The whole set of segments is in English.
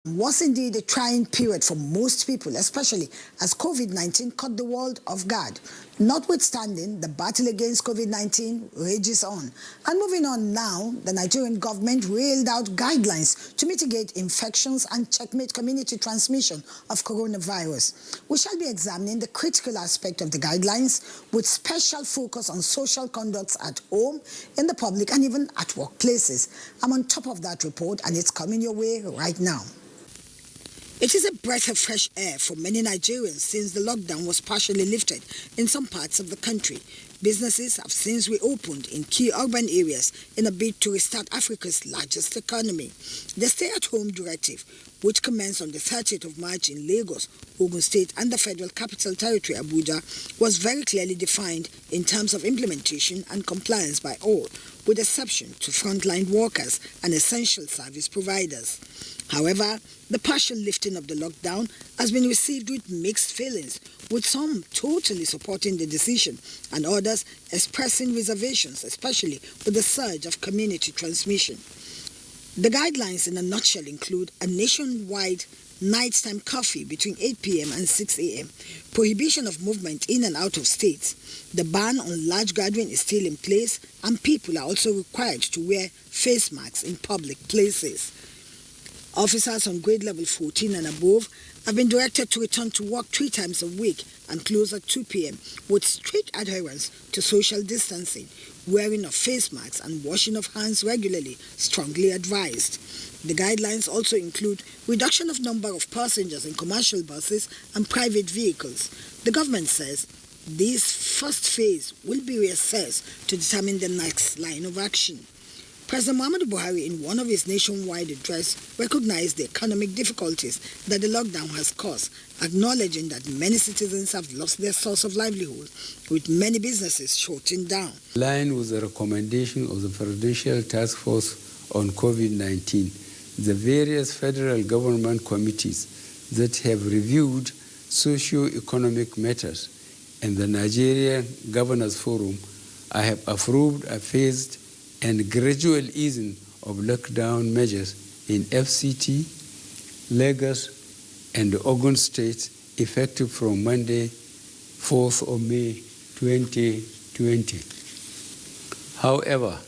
Was indeed a trying period for most people, especially as COVID-19 caught the world off guard. Notwithstanding, the battle against COVID-19 rages on. And moving on now, the Nigerian government railed out guidelines to mitigate infections and checkmate community transmission of coronavirus. We shall be examining the critical aspect of the guidelines with special focus on social conducts at home, in the public, and even at workplaces. I'm on top of that report, and it's coming your way right now. It is a breath of fresh air for many Nigerians since the lockdown was partially lifted in some parts of the country. Businesses have since reopened in key urban areas in a bid to restart Africa's largest economy. The stay-at-home directive, which commenced on the 30th of March in Lagos, Ogun State and the Federal Capital Territory, Abuja, was very clearly defined in terms of implementation and compliance by all, with exception to frontline workers and essential service providers. However, the partial lifting of the lockdown has been received with mixed feelings, with some totally supporting the decision and others expressing reservations, especially with the surge of community transmission. The guidelines in a nutshell include a nationwide nighttime curfew between 8 p.m. and 6 a.m., prohibition of movement in and out of states. The ban on large gathering is still in place, and people are also required to wear face masks in public places. Officers on grade level 14 and above have been directed to return to work 3 times a week and close at 2 p.m. with strict adherence to social distancing, wearing of face masks and washing of hands regularly strongly advised. The guidelines also include reduction of number of passengers in commercial buses and private vehicles. The government says this first phase will be reassessed to determine the next line of action. President Muhammadu Buhari, in one of his nationwide address, recognized the economic difficulties that the lockdown has caused, acknowledging that many citizens have lost their source of livelihood, with many businesses shutting down. In line with the recommendation of the Presidential Task Force on COVID-19, the various federal government committees that have reviewed socio-economic matters and the Nigerian Governors Forum, I have approved a phased and gradual easing of lockdown measures in FCT, Lagos, and Ogun State, effective from Monday, 4th of May 2020. However,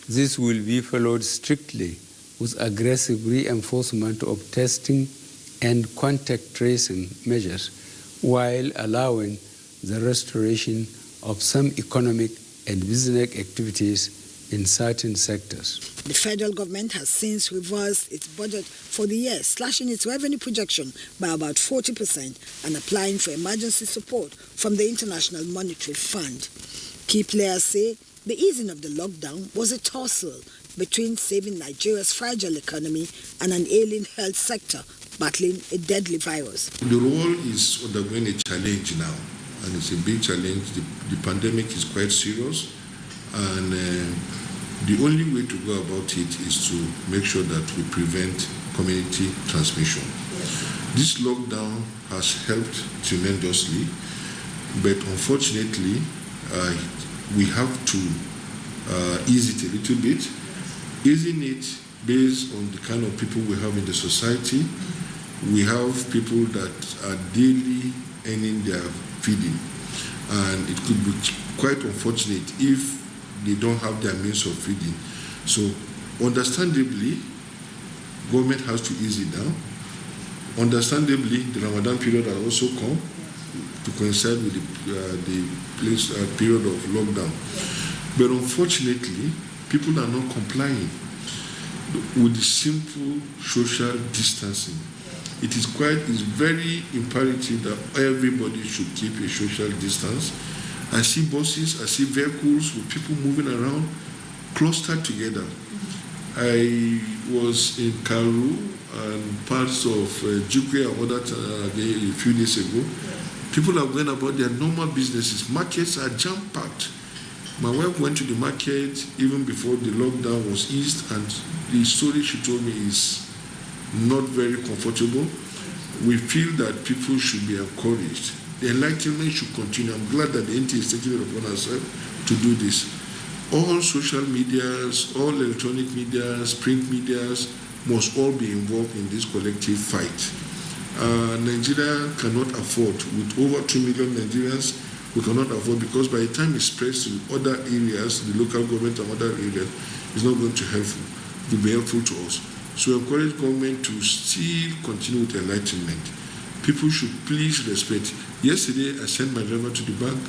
this will be followed strictly with aggressive reinforcement of testing and contact tracing measures, while allowing the restoration of some economic and business activities in certain sectors. The federal government has since reversed its budget for the year, slashing its revenue projection by about 40% and applying for emergency support from the International Monetary Fund. Key players say the easing of the lockdown was a tussle between saving Nigeria's fragile economy and an ailing health sector battling a deadly virus. The world is undergoing a challenge now, and it's a big challenge. The pandemic is quite serious, and the only way to go about it is to make sure that we prevent community transmission. This lockdown has helped tremendously, but unfortunately, we have to ease it a little bit. Easing it based on the kind of people we have in the society. We have people that are daily earning their feeding, and it could be quite unfortunate if they don't have their means of feeding. So, understandably, government has to ease it down. Understandably, the Ramadan period has also come to coincide with the period of lockdown. But unfortunately, people are not complying with the simple social distancing. It is very imperative that everybody should keep a social distance. I see buses, I see vehicles with people moving around, clustered together. I was in Karu and parts of Jukwe and other a few days ago. People are going about their normal businesses. Markets are jam-packed. My wife went to the market even before the lockdown was eased, and the story she told me is not very comfortable. We feel that people should be encouraged. The enlightenment should continue. I'm glad that the NTA is taking it upon herself to do this. All social medias, all electronic medias, print medias must all be involved in this collective fight. Nigeria cannot afford, with over 2 million Nigerians, we cannot afford, because by the time it spreads to other areas, the local government and other areas, it's not going to be helpful to us. So encourage government to still continue with enlightenment. People should please respect. Yesterday, I sent my driver to the bank.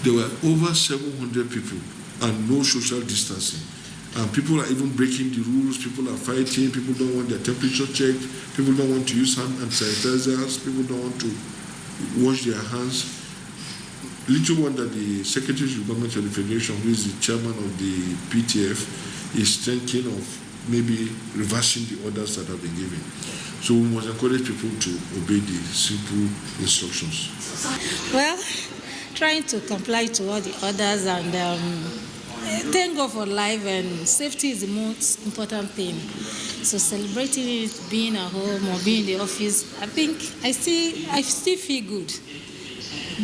There were over 700 people and no social distancing. And people are even breaking the rules. People are fighting. People don't want their temperature checked. People don't want to use hand sanitizers. People don't want to wash their hands. Little wonder the Secretary of Government of the Federation, who is the chairman of the PTF, is thinking of maybe reversing the orders that have been given. So we must encourage people to obey the simple instructions. Well, trying to comply to all the orders and thank God for life, and safety is the most important thing. So celebrating it, being at home or being in the office, I still feel good.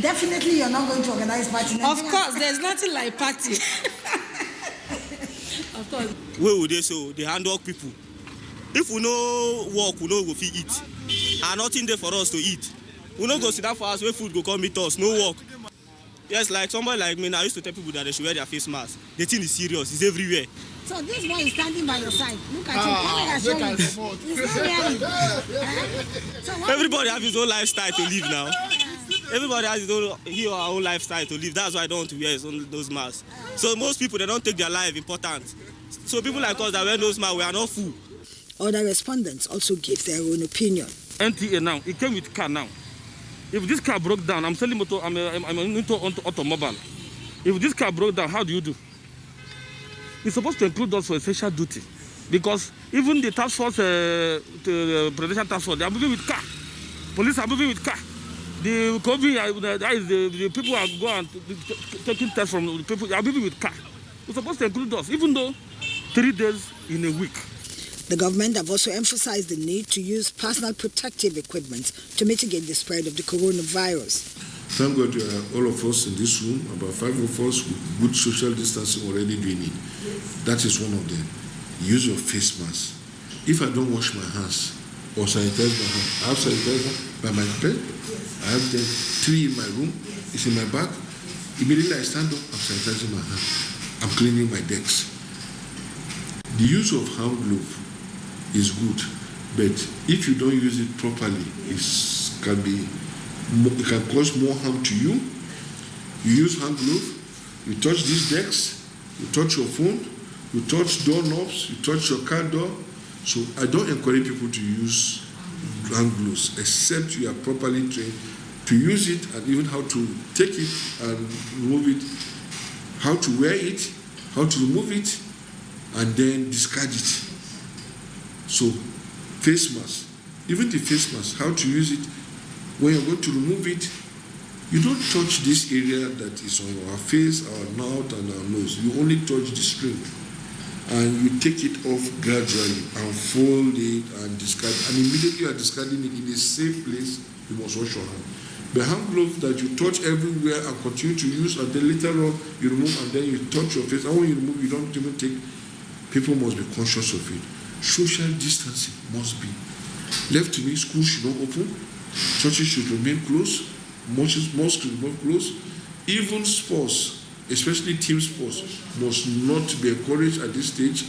Definitely you're not going to organize party. Of course, there's nothing like party. Of course. Where would they so? They handle people. If we no work, we no go fit eat. And nothing there for us to eat. We no go sit down for us where food go come meet us, no work. Yes, like somebody like me, I used to tell people that they should wear their face mask. The thing is serious, it's everywhere. So this boy is standing by your side. Look at you. He's not wearing. Everybody has his own lifestyle to live now. Everybody has his own lifestyle to live. That's why I don't want to wear those masks. So most people, they don't take their life important. So people like us that wear those masks, we are not fool. Other respondents also gave their own opinion. NTA now, it came with car now. If this car broke down, I'm selling motor, I'm into automobile. If this car broke down, how do you do? It's supposed to include us for essential duty. Because even the task force, the presidential task force, they are moving with car. Police are moving with car. The COVID, the people are going and taking tests from the people, they are moving with car. It's supposed to include us, even though 3 days in a week. The government have also emphasized the need to use personal protective equipment to mitigate the spread of the coronavirus. Thank God all of us in this room, about 5 of us with good social distancing already doing it. That is one of them. Use your face mask. If I don't wash my hands or sanitize my hands, I have sanitizer by my bed. I have the 3 in my room. It's in my bag. Immediately I stand up, I'm sanitizing my hand. I'm cleaning my decks. The use of hand glove is good, but if you don't use it properly, it can cause more harm to you. You use hand glove, you touch these decks, you touch your phone, you touch doorknobs, you touch your car door. So I don't encourage people to use hand gloves except you are properly trained to use it, and even how to take it and remove it, how to wear it, how to remove it, and then discard it. So, face mask, even the face mask, how to use it, when you're going to remove it, you don't touch this area that is on our face, our mouth, and our nose. You only touch the string. And you take it off gradually and fold it and discard it. And immediately you are discarding it in a safe place, you must wash your hand. The hand glove that you touch everywhere and continue to use, and then later on you remove, and then you touch your face. And when you remove, you don't even take. People must be conscious of it. Social distancing must be. Left to me, schools should not open, churches should remain closed, mosques should remain closed. Even sports, especially team sports, must not be encouraged at this stage.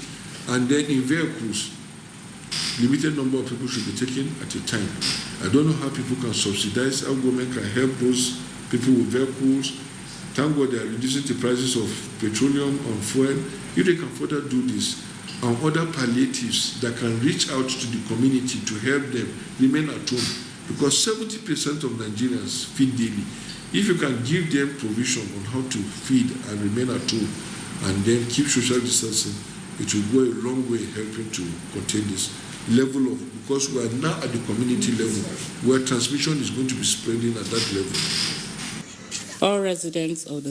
And then in vehicles, limited number of people should be taken at a time. I don't know how people can subsidize, how government can help those people with vehicles. Thank God they are reducing the prices of petroleum and fuel. If they can further do this, and other palliatives that can reach out to the community to help them remain at home, because 70% of Nigerians feed daily. If you can give them provision on how to feed and remain at home and then keep social distancing, it will go a long way helping to contain this level of, because we are now at the community level where transmission is going to be spreading at that level. All residents of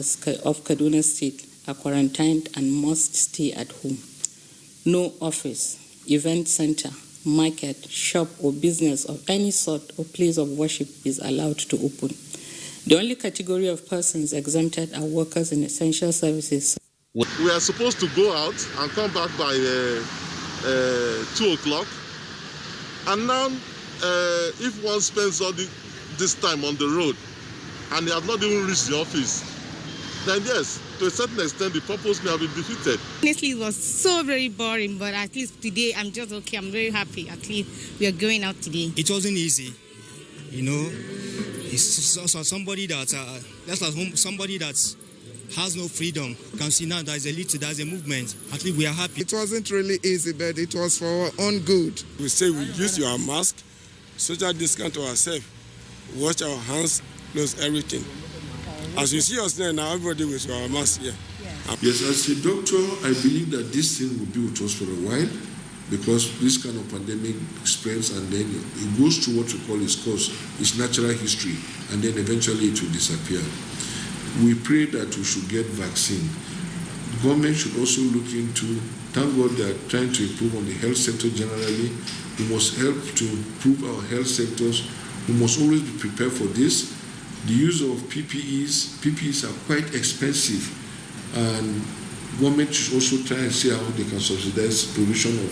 Kaduna State are quarantined and must stay at home. No office, event center, market, shop or business of any sort or place of worship is allowed to open. The only category of persons exempted are workers in essential services. We are supposed to go out and come back by 2 o'clock. And now, if one spends all this time on the road and he has not even reached the office, then yes, to a certain extent, the purpose may have been defeated. Honestly, it was so very boring, but at least today I'm just okay. I'm very happy. At least we are going out today. It wasn't easy, you know. It's also somebody that somebody that has no freedom can see now there's a movement. At least we are happy. It wasn't really easy, but it was for our own good. We say we use your mask, social distance to ourselves, wash our hands, close everything. As you see us there now, everybody with our mask here. Yes, as a doctor, I believe that this thing will be with us for a while, because this kind of pandemic spreads and then it goes through what we call its course, its natural history, and then eventually it will disappear. We pray that we should get vaccine. The government should also look into, thank God they are trying to improve on the health sector generally. We must help to improve our health sectors. We must always be prepared for this. The use of PPEs are quite expensive, and government should also try and see how they can subsidize provision of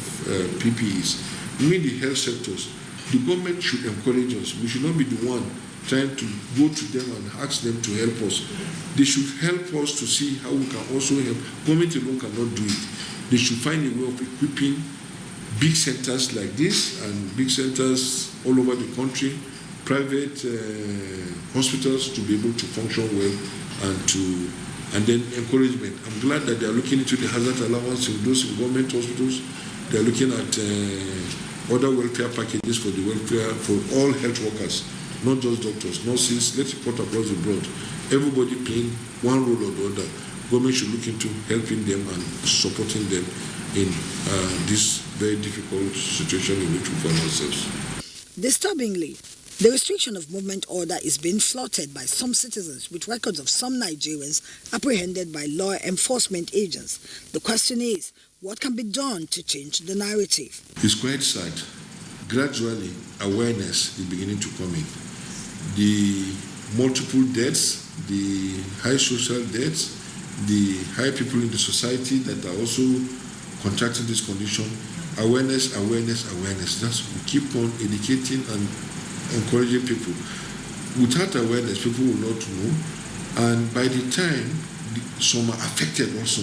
PPEs. In the health sectors, the government should encourage us. We should not be the one trying to go to them and ask them to help us. They should help us to see how we can also help. Government alone cannot do it. They should find a way of equipping big centers like this and big centers all over the country, private hospitals to be able to function well, and then encouragement. I'm glad that they are looking into the hazard allowance in those government hospitals. They are looking at other welfare packages for the welfare for all health workers, not just doctors, nurses. Let's report across the board. Everybody playing one role or the other. Government should look into helping them and supporting them in this very difficult situation in which we find ourselves. Disturbingly, the restriction of movement order is being flouted by some citizens, with records of some Nigerians apprehended by law enforcement agents. The question is, what can be done to change the narrative? It's quite sad. Gradually, awareness is beginning to come in. The multiple deaths, the high social deaths, the high people in the society that are also contracting this condition, awareness. That's, we keep on educating and encouraging people. Without awareness, people will not know, and by the time some are affected also,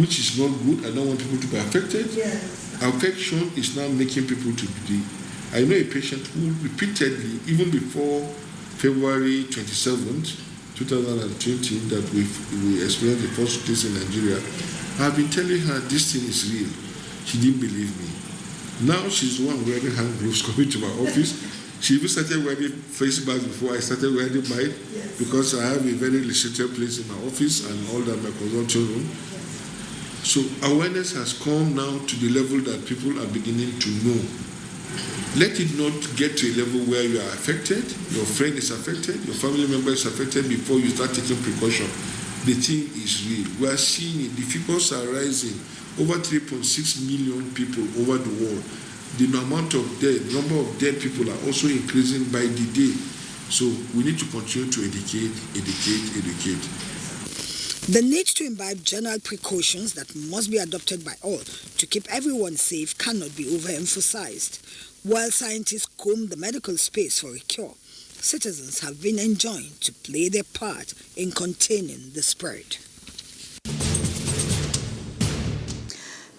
which is not good. I don't want people to be affected. Yes. Affection is now making people to be. I know a patient who repeatedly, even before February 27th, 2020, that we experienced the first case in Nigeria. I've been telling her this thing is real. She didn't believe me. Now she's the one wearing hand gloves coming to my office. She even started wearing face masks before I started wearing mine, because I have a very restricted place in my office and all that, my consulting room. So awareness has come now to the level that people are beginning to know. Let it not get to a level where you are affected, your friend is affected, your family member is affected before you start taking precaution. The thing is real. We are seeing it. The figures are rising. Over 3.6 million people over the world. The amount of dead, number of dead people are also increasing by the day. So we need to continue to educate. The need to imbibe general precautions that must be adopted by all to keep everyone safe cannot be overemphasized. While scientists comb the medical space for a cure, citizens have been enjoined to play their part in containing the spread.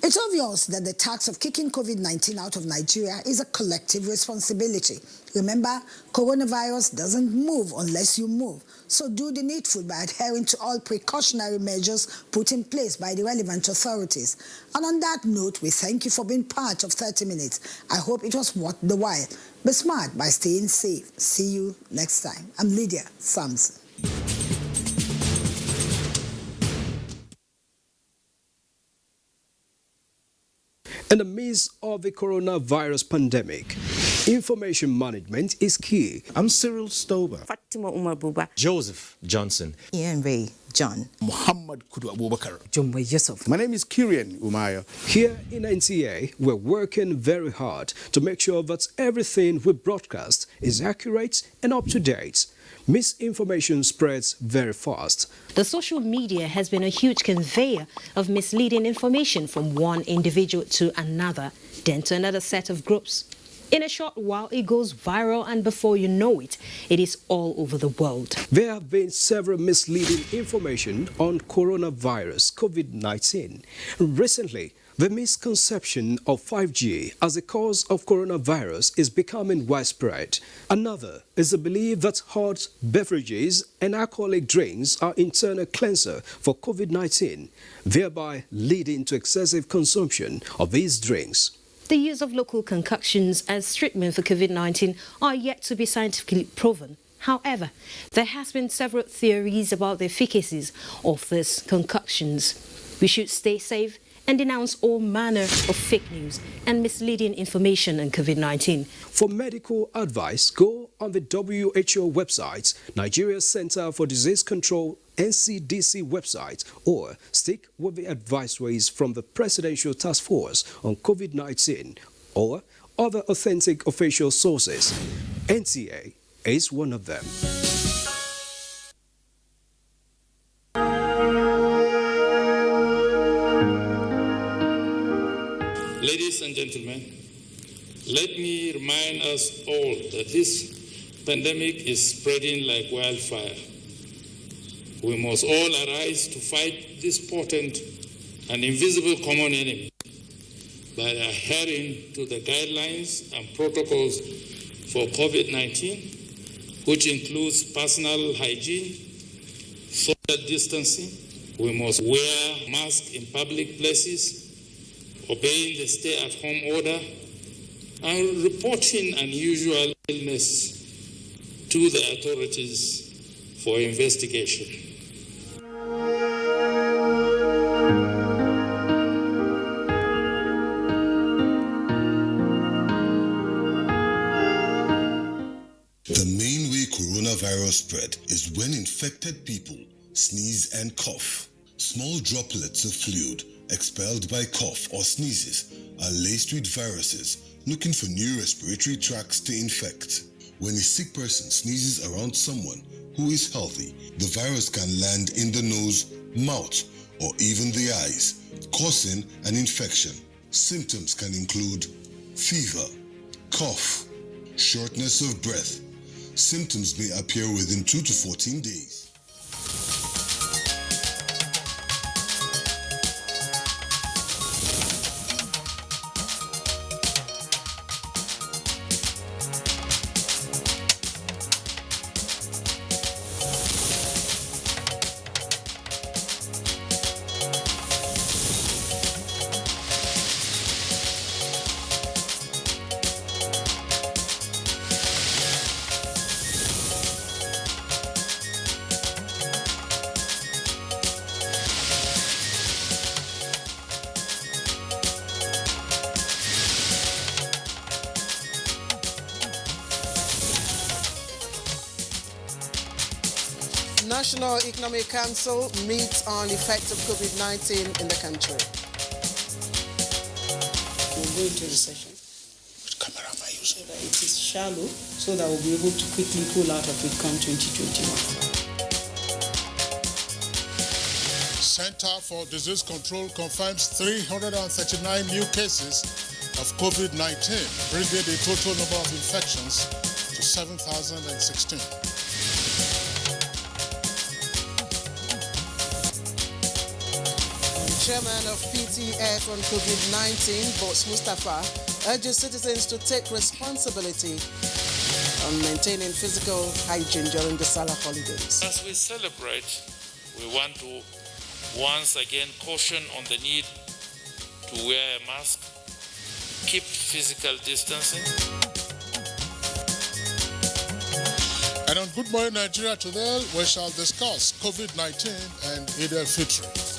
It's obvious that the task of kicking COVID-19 out of Nigeria is a collective responsibility. Remember, coronavirus doesn't move unless you move. So do the needful by adhering to all precautionary measures put in place by the relevant authorities. And on that note, we thank you for being part of 30 Minutes. I hope it was worth the while. Be smart by staying safe. See you next time. I'm Lydia Samson. In the midst of the coronavirus pandemic, information management is key. I'm Cyril Stober. Fatima Umar Buba. Joseph Johnson. Ian Ray John. Muhammad Kudu Abubakar. Jumbo Yusuf. My name is Kirian Umaya. Here in NTA, we're working very hard to make sure that everything we broadcast is accurate and up to date. Misinformation spreads very fast. The social media has been a huge conveyor of misleading information from one individual to another, then to another set of groups. In a short while, it goes viral, and before you know it, it is all over the world. There have been several misleading information on coronavirus COVID-19. Recently, the misconception of 5G as a cause of coronavirus is becoming widespread. Another is the belief that hot beverages and alcoholic drinks are internal cleanser for COVID-19, thereby leading to excessive consumption of these drinks. The use of local concoctions as treatment for COVID-19 are yet to be scientifically proven. However, there has been several theories about the efficacies of these concoctions. We should stay safe and denounce all manner of fake news and misleading information on COVID-19. For medical advice, go on the WHO website, Nigeria Center for Disease Control, NCDC website, or stick with the advisories from the Presidential Task Force on COVID-19 or other authentic official sources. NTA is one of them. Ladies and gentlemen, let me remind us all that this pandemic is spreading like wildfire. We must all arise to fight this potent and invisible common enemy by adhering to the guidelines and protocols for COVID-19, which includes personal hygiene, social distancing. We must wear masks in public places, obeying the stay-at-home order, and reporting unusual illness to the authorities for investigation. The main way coronavirus spread is when infected people sneeze and cough. Small droplets of fluid expelled by cough or sneezes are laced with viruses looking for new respiratory tracts to infect. When a sick person sneezes around someone who is healthy, the virus can land in the nose, mouth, or even the eyes, causing an infection. Symptoms can include fever, cough, shortness of breath. Symptoms may appear within 2 to 14 days. National Economic Council meets on effects of COVID-19 in the country. We'll go into recession. Which camera am I using? So that it is shallow, so that we'll be able to quickly pull out of it come 2021. Center for Disease Control confirms 339 new cases of COVID-19, bringing the total number of infections to 7,016. Chairman of PTF on COVID-19, Boss Mustafa, urges citizens to take responsibility on maintaining physical hygiene during the Salah holidays. As we celebrate, we want to once again caution on the need to wear a mask, keep physical distancing. And on Good Morning Nigeria today, we shall discuss COVID-19 and Eid al-Fitr.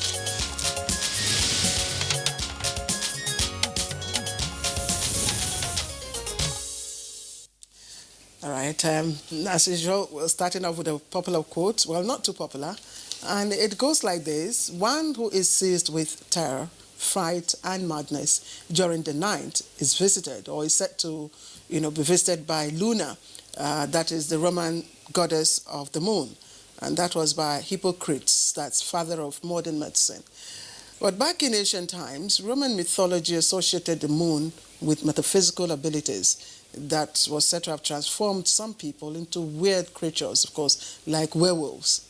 All right, as usual, we're starting off with a popular quote. Well, not too popular. And it goes like this: one who is seized with terror, fright, and madness during the night is visited, or is said to, be visited by Luna. That is the Roman goddess of the moon. And that was by Hippocrates, that's father of modern medicine. But back in ancient times, Roman mythology associated the moon with metaphysical abilities that was said to have transformed some people into weird creatures, of course, like werewolves.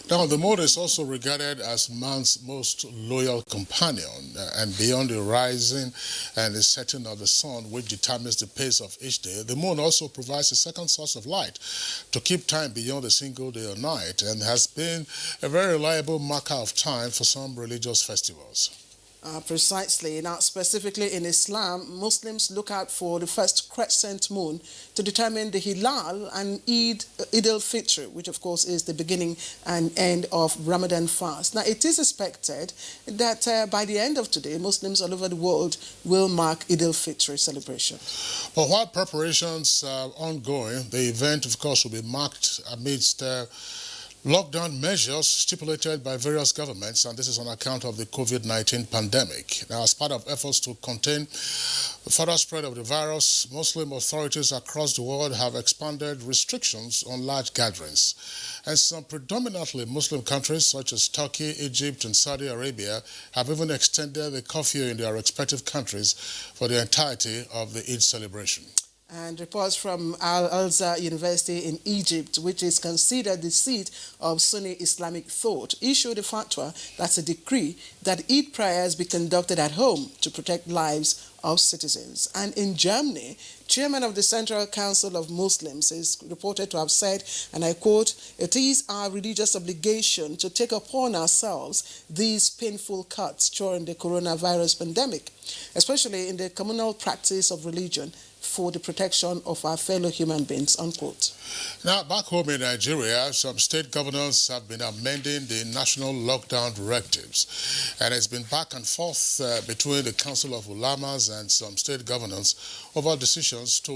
Now, the moon is also regarded as man's most loyal companion, and beyond the rising and the setting of the sun, which determines the pace of each day, the moon also provides a second source of light to keep time beyond a single day or night, and has been a very reliable marker of time for some religious festivals. Precisely. Now, specifically in Islam, Muslims look out for the first crescent moon to determine the Hilal and Eid al-Fitr, which of course is the beginning and end of Ramadan fast. Now, it is expected that by the end of today, Muslims all over the world will mark Eid al-Fitr celebration. But while preparations are ongoing, the event, of course, will be marked amidst lockdown measures stipulated by various governments, and this is on account of the COVID-19 pandemic. Now, as part of efforts to contain the further spread of the virus, Muslim authorities across the world have expanded restrictions on large gatherings. And some predominantly Muslim countries such as Turkey, Egypt, and Saudi Arabia have even extended the curfew in their respective countries for the entirety of the Eid celebration. And reports from Al-Azhar University in Egypt, which is considered the seat of Sunni Islamic thought, issued a fatwa, that's a decree, that Eid prayers be conducted at home to protect lives of citizens. And in Germany, Chairman of the Central Council of Muslims is reported to have said, and I quote, "It is our religious obligation to take upon ourselves these painful cuts during the coronavirus pandemic, especially in the communal practice of religion, for the protection of our fellow human beings," unquote. Now, back home in Nigeria, some state governors have been amending the national lockdown directives. And it's been back and forth between the Council of Ulamas and some state governors over decisions to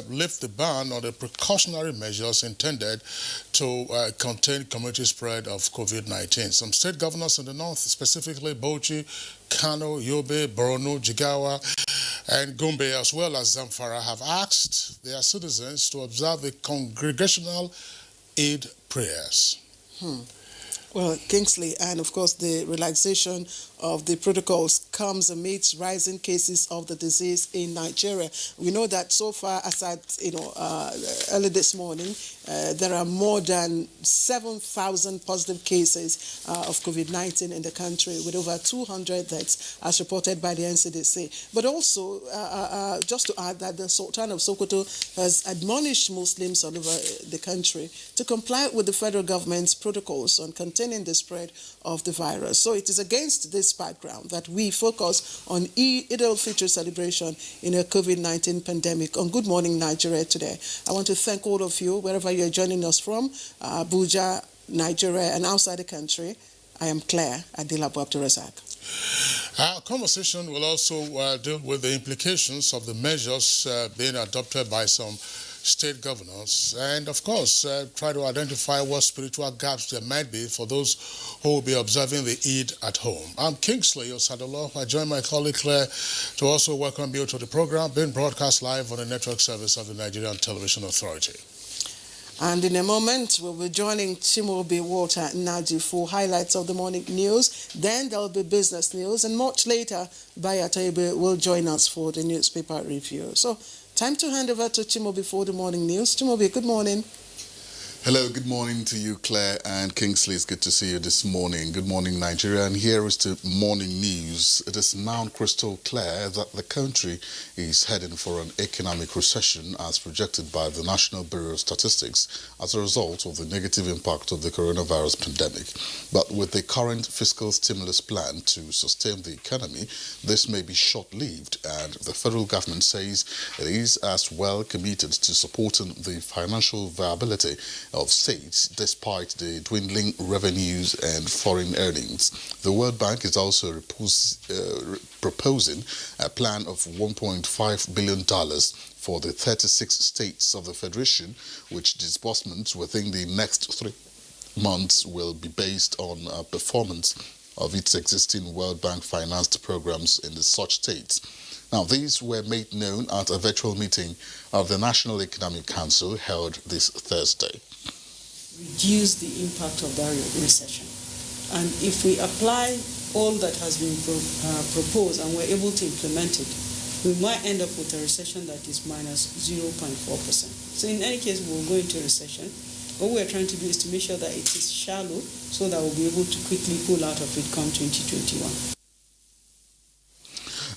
lift the ban on the precautionary measures intended to contain community spread of COVID-19. Some state governors in the north, specifically Bauchi, Kano, Yobe, Borno, Jigawa, and Gombe, as well as Zamfara, have asked their citizens to observe the congregational Eid prayers. Well, Kingsley, and of course the relaxation of the protocols comes amidst rising cases of the disease in Nigeria. We know that so far, as at early this morning, there are more than 7,000 positive cases of COVID-19 in the country, with over 200 deaths, as reported by the NCDC. But also, just to add that the Sultan of Sokoto has admonished Muslims all over the country to comply with the federal government's protocols on containing the spread of the virus. So it is against this background that we focus on Eid al-Fitr celebration in a COVID-19 pandemic on Good Morning Nigeria today. I want to thank all of you, wherever you're joining us from, Abuja, Nigeria, and outside the country. I am Claire Adilabu Abdurazak. Our conversation will also deal with the implications of the measures being adopted by some state governors, and of course try to identify what spiritual gaps there might be for those who will be observing the Eid at home. I'm Kingsley Osadolo. I join my colleague Claire to also welcome you to the program, being broadcast live on the network service of the Nigerian Television Authority. And in a moment, we'll be joining Chimobi Walter Naji for highlights of the morning news. Then there'll be business news, and much later, Bayat Ebe will join us for the newspaper review. So, time to hand over to Chimobi for the morning news. Chimobi, good morning. Hello, good morning to you, Claire and Kingsley. It's good to see you this morning. Good morning, Nigeria. And here is the morning news. It is now crystal clear that the country is heading for an economic recession as projected by the National Bureau of Statistics as a result of the negative impact of the coronavirus pandemic. But with the current fiscal stimulus plan to sustain the economy, this may be short-lived, and the federal government says it is as well committed to supporting the financial viability of states despite the dwindling revenues and foreign earnings. The World Bank is also proposing a plan of $1.5 billion for the 36 states of the Federation, which disbursements within the next 3 months will be based on performance of its existing World Bank financed programs in the such states. Now, these were made known at a virtual meeting of the National Economic Council held this Thursday. Reduce the impact of that recession. And if we apply all that has been proposed and we're able to implement it, we might end up with a recession that is minus 0.4%. So in any case, we'll go into a recession. What we're trying to do is to make sure that it is shallow so that we'll be able to quickly pull out of it come 2021.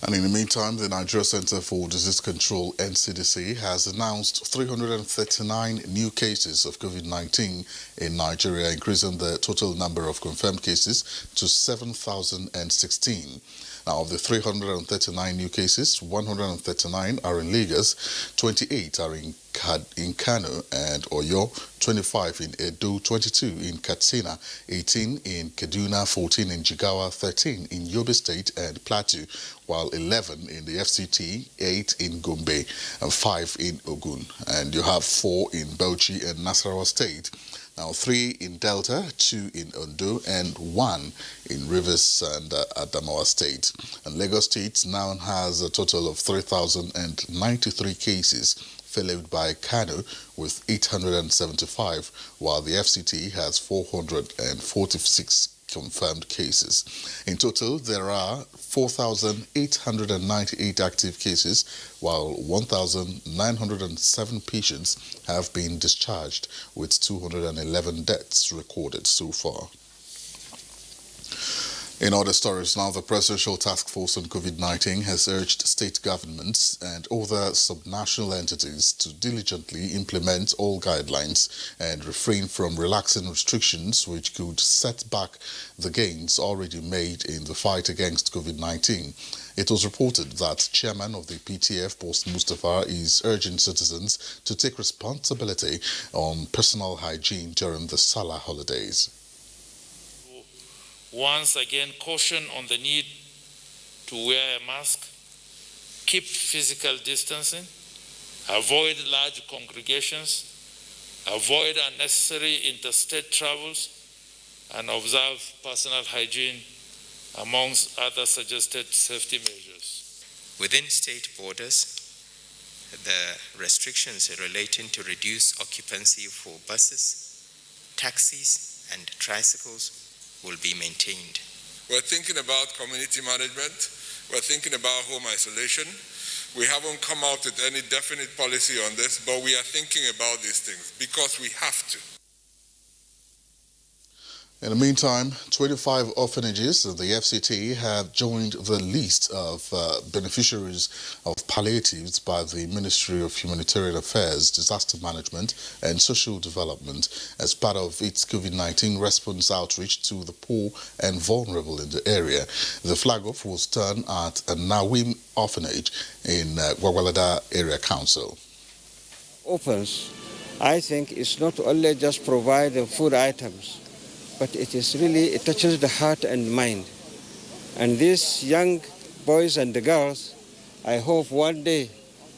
And in the meantime, the Nigeria Center for Disease Control, NCDC, has announced 339 new cases of COVID-19 in Nigeria, increasing the total number of confirmed cases to 7,016. Now, of the 339 new cases, 139 are in Lagos, 28 are in Kano and Oyo, 25 in Edo, 22 in Katsina, 18 in Kaduna, 14 in Jigawa, 13 in Yobe State and Plateau, while 11 in the FCT, 8 in Gombe, and 5 in Ogun. And you have 4 in Bauchi and Nasarawa State. Now, 3 in Delta, 2 in Ondo, and 1 in Rivers and Adamawa State. And Lagos State now has a total of 3,093 cases, followed by Kano with 875, while the FCT has 446 confirmed cases. In total, there are 4,898 active cases, while 1,907 patients have been discharged, with 211 deaths recorded so far. In other stories now, the Presidential Task Force on COVID-19 has urged state governments and other subnational entities to diligently implement all guidelines and refrain from relaxing restrictions which could set back the gains already made in the fight against COVID-19. It was reported that Chairman of the PTF, Boss Mustafa, is urging citizens to take responsibility on personal hygiene during the Salah holidays. Once again, caution on the need to wear a mask, keep physical distancing, avoid large congregations, avoid unnecessary interstate travels, and observe personal hygiene, amongst other suggested safety measures. Within state borders, the restrictions relating to reduced occupancy for buses, taxis, and tricycles will be maintained. We're thinking about community management. We're thinking about home isolation. We haven't come out with any definite policy on this, but we are thinking about these things because we have to. In the meantime, 25 orphanages of the FCT have joined the list of beneficiaries of palliatives by the Ministry of Humanitarian Affairs, Disaster Management and Social Development as part of its COVID-19 response outreach to the poor and vulnerable in the area. The flag-off was done at a Nawim orphanage in Gwagwalada Area Council. Opens, I think, is not only just provide the food items, but it touches the heart and mind. And these young boys and the girls, I hope one day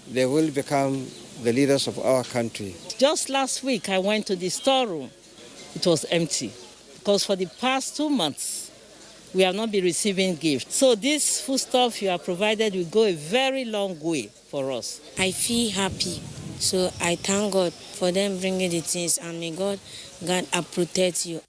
they will become the leaders of our country. Just last week, I went to the storeroom. It was empty because for the past 2 months, we have not been receiving gifts. So this foodstuff you are provided will go a very long way for us. I feel happy. So I thank God for them bringing the things, and may God protect you.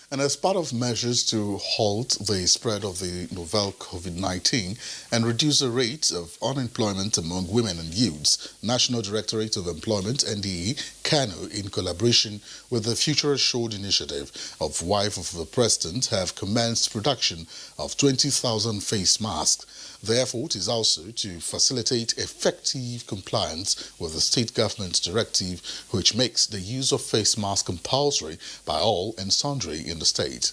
And as part of measures to halt the spread of the novel COVID-19 and reduce the rate of unemployment among women and youths, National Directorate of Employment, NTA, Kano, in collaboration with the Future Assured Initiative of Wife of the President, have commenced production of 20,000 face masks. The effort is also to facilitate effective compliance with the state government's directive, which makes the use of face masks compulsory by all and sundry in the state.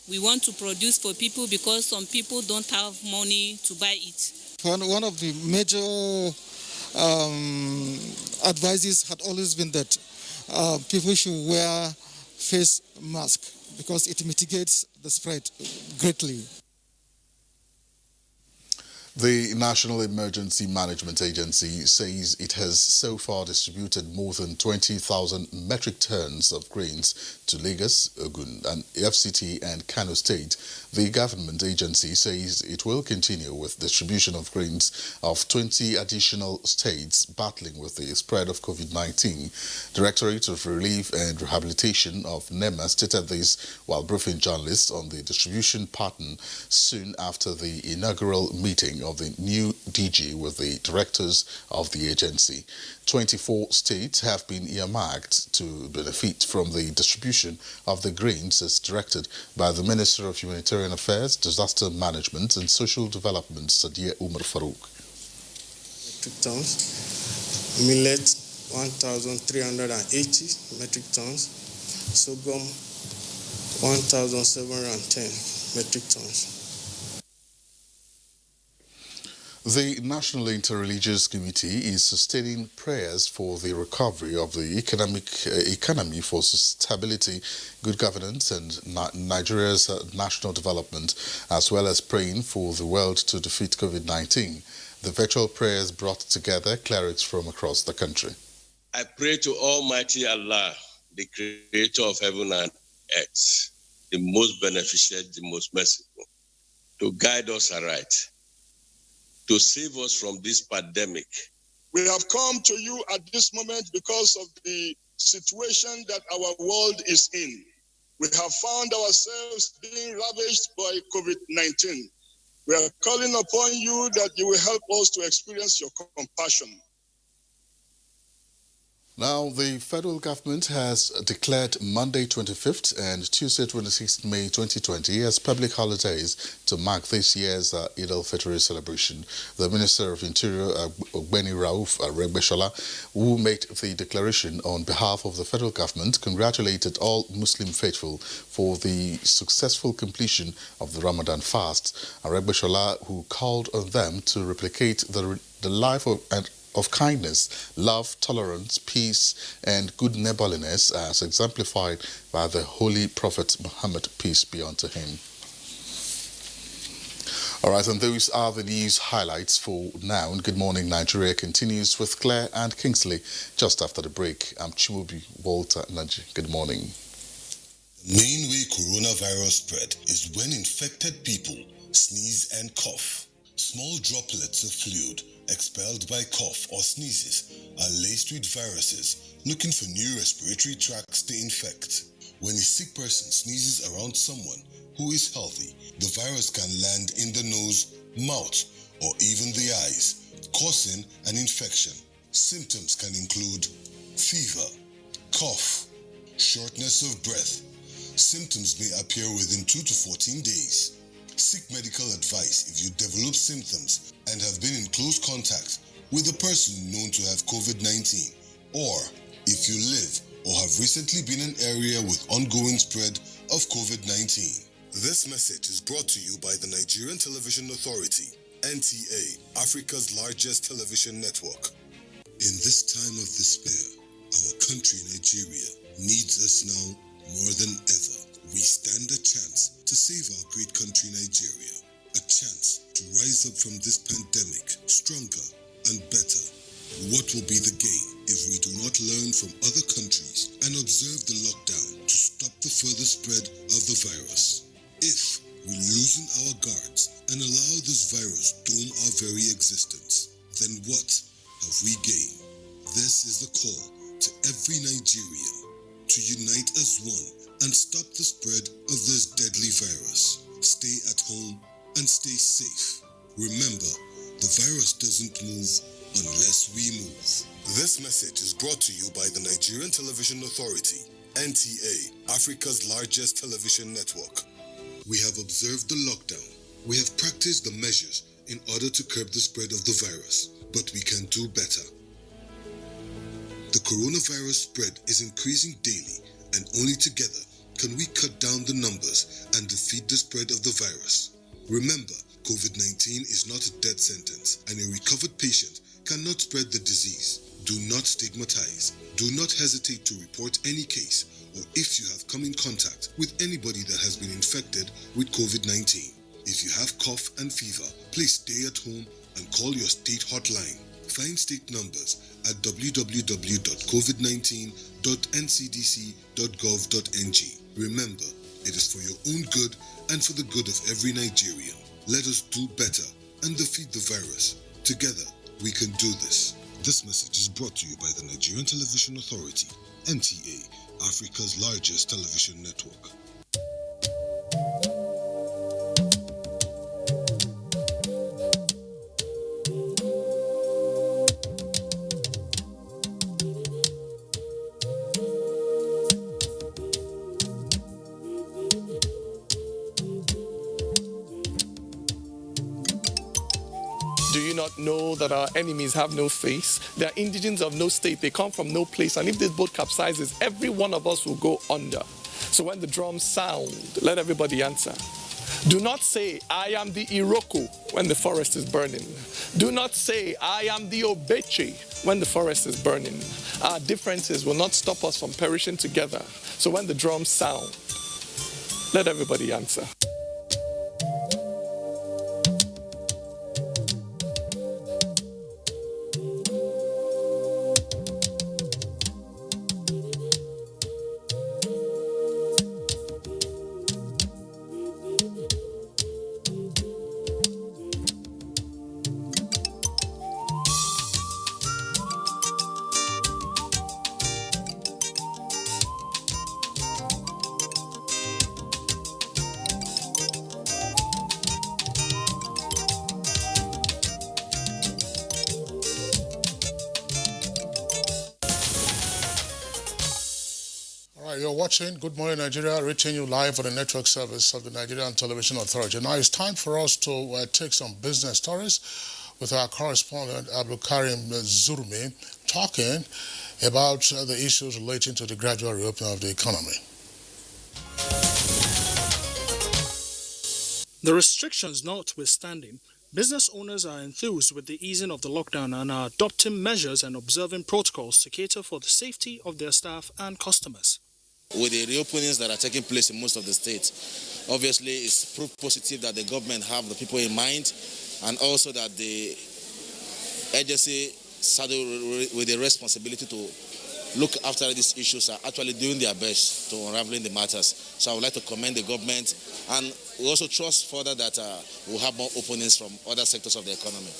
We want to produce for people because some people don't have money to buy it. One of the major advices had always been that people should wear face mask because it mitigates the spread greatly. The National Emergency Management Agency says it has so far distributed more than 20,000 metric tons of grains to Lagos, Ogun, and FCT and Kano State. The government agency says it will continue with distribution of grains of 20 additional states battling with the spread of COVID-19. Directorate of Relief and Rehabilitation of NEMA stated this while briefing journalists on the distribution pattern soon after the inaugural meeting of the new DG with the directors of the agency. 24 states have been earmarked to benefit from the distribution of the grains as directed by the Minister of Humanitarian Affairs, Disaster Management and Social Development, Sadiya Umar Farouk. Metric tons, millet 1,380 metric tons, sorghum 1,710 metric tons. The National Interreligious Committee is sustaining prayers for the recovery of the economy for stability, good governance and Nigeria's national development, as well as praying for the world to defeat COVID-19. The virtual prayers brought together clerics from across the country. I pray to Almighty Allah, the creator of heaven and earth, the most beneficent, the most merciful, to guide us aright, to save us from this pandemic. We have come to you at this moment because of the situation that our world is in. We have found ourselves being ravaged by COVID-19. We are calling upon you that you will help us to experience your compassion. Now, the federal government has declared Monday 25th and Tuesday 26th May 2020 as public holidays to mark this year's Eid al-Fitr celebration. The Minister of Interior, Ogbeni Rauf Aregbesola, who made the declaration on behalf of the federal government, congratulated all Muslim faithful for the successful completion of the Ramadan fast. Aregbesola, who called on them to replicate the life of kindness, love, tolerance, peace, and good neighborliness as exemplified by the Holy Prophet Muhammad, peace be unto him. All right, and those are the news highlights for now. And Good Morning Nigeria continues with Claire and Kingsley just after the break. I'm Chimubi Walter Naji. Good morning. The main way coronavirus spread is when infected people sneeze and cough. Small droplets of fluid expelled by cough or sneezes are laced with viruses looking for new respiratory tracts to infect. When a sick person sneezes around someone who is healthy, the virus can land in the nose, mouth, or even the eyes, causing an infection. Symptoms can include fever, cough, shortness of breath. Symptoms may appear within 2 to 14 days. Seek medical advice if you develop symptoms and have been in close contact with a person known to have COVID-19, or if you live or have recently been in an area with ongoing spread of COVID-19. This message is brought to you by the Nigerian Television Authority, NTA, Africa's largest television network. In this time of despair, our country, Nigeria, needs us now more than ever. We stand a chance to save our great country, Nigeria. A chance to rise up from this pandemic stronger and better. What will be the gain if we do not learn from other countries and observe the lockdown to stop the further spread of the virus? If we loosen our guards and allow this virus doom our very existence, then what have we gained? This is the call to every Nigerian to unite as one and stop the spread of this deadly virus. Stay at home and stay safe. Remember, the virus doesn't move unless we move. This message is brought to you by the Nigerian Television Authority, NTA, Africa's largest television network. We have observed the lockdown. We have practiced the measures in order to curb the spread of the virus, but we can do better. The coronavirus spread is increasing daily, and only together can we cut down the numbers and defeat the spread of the virus. Remember, COVID-19 is not a death sentence, and a recovered patient cannot spread the disease. Do not stigmatize. Do not hesitate to report any case, or if you have come in contact with anybody that has been infected with COVID-19. If you have cough and fever, please stay at home and call your state hotline. Find state numbers at www.covid19.ncdc.gov.ng. Remember, It is for your own good and for the good of every Nigerian. Let us do better and defeat the virus. Together, we can do this. This message is brought to you by the Nigerian Television Authority, NTA, Africa's largest television network. Do you not know that our enemies have no face? They are indigents of no state. They come from no place. And if this boat capsizes, every one of us will go under. So when the drums sound, let everybody answer. Do not say, I am the Iroko when the forest is burning. Do not say, I am the Obeche when the forest is burning. Our differences will not stop us from perishing together. So when the drums sound, let everybody answer. You're watching Good Morning Nigeria, reaching you live on the network service of the Nigerian Television Authority. Now it's time for us to take some business stories with our correspondent Abdulkarim Zurmi, talking about the issues relating to the gradual reopening of the economy. The restrictions notwithstanding, business owners are enthused with the easing of the lockdown and are adopting measures and observing protocols to cater for the safety of their staff and customers. With the reopenings that are taking place in most of the states, obviously it's proof positive that the government have the people in mind, and also that the agency saddled with the responsibility to look after these issues are actually doing their best to unraveling the matters. So I would like to commend the government, and we also trust further that we'll have more openings from other sectors of the economy.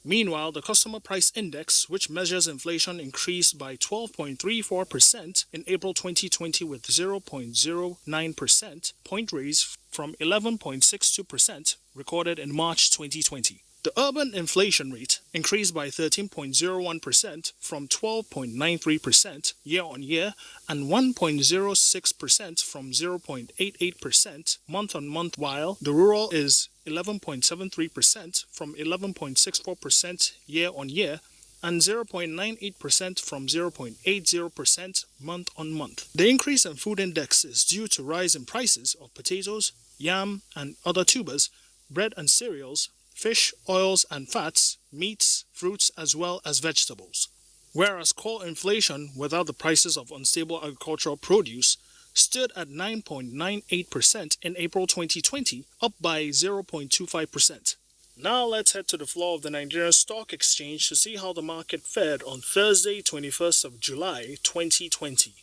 Meanwhile, the Consumer Price Index, which measures inflation, increased by 12.34% in April 2020 with 0.09% point raise from 11.62% recorded in March 2020. The urban inflation rate increased by 13.01% from 12.93% year-on-year and 1.06% from 0.88% month-on-month, while the rural is 11.73% from 11.64% year-on-year and 0.98% from 0.80% month-on-month. The increase in food index is due to rise in prices of potatoes, yam and other tubers, bread and cereals, fish, oils and fats, meats, fruits as well as vegetables. Whereas core inflation without the prices of unstable agricultural produce stood at 9.98% in April 2020, up by 0.25%. Now let's head to the floor of the Nigerian Stock Exchange to see how the market fared on Thursday, 21st of July, 2020.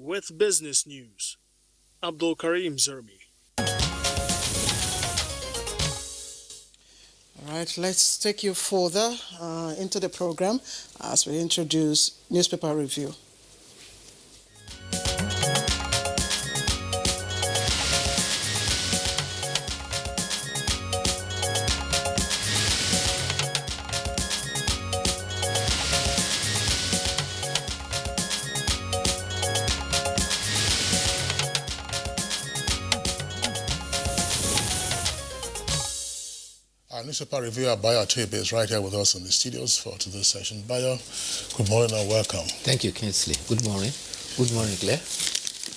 With business news, Abdulkarim Zurmi. All right, let's take you further into the program as we introduce newspaper review. Our newspaper reviewer, Bayo Tebe, is right here with us in the studios for today's session. Bayo, good morning and welcome. Thank you, Kingsley. Good morning. Good morning, Claire.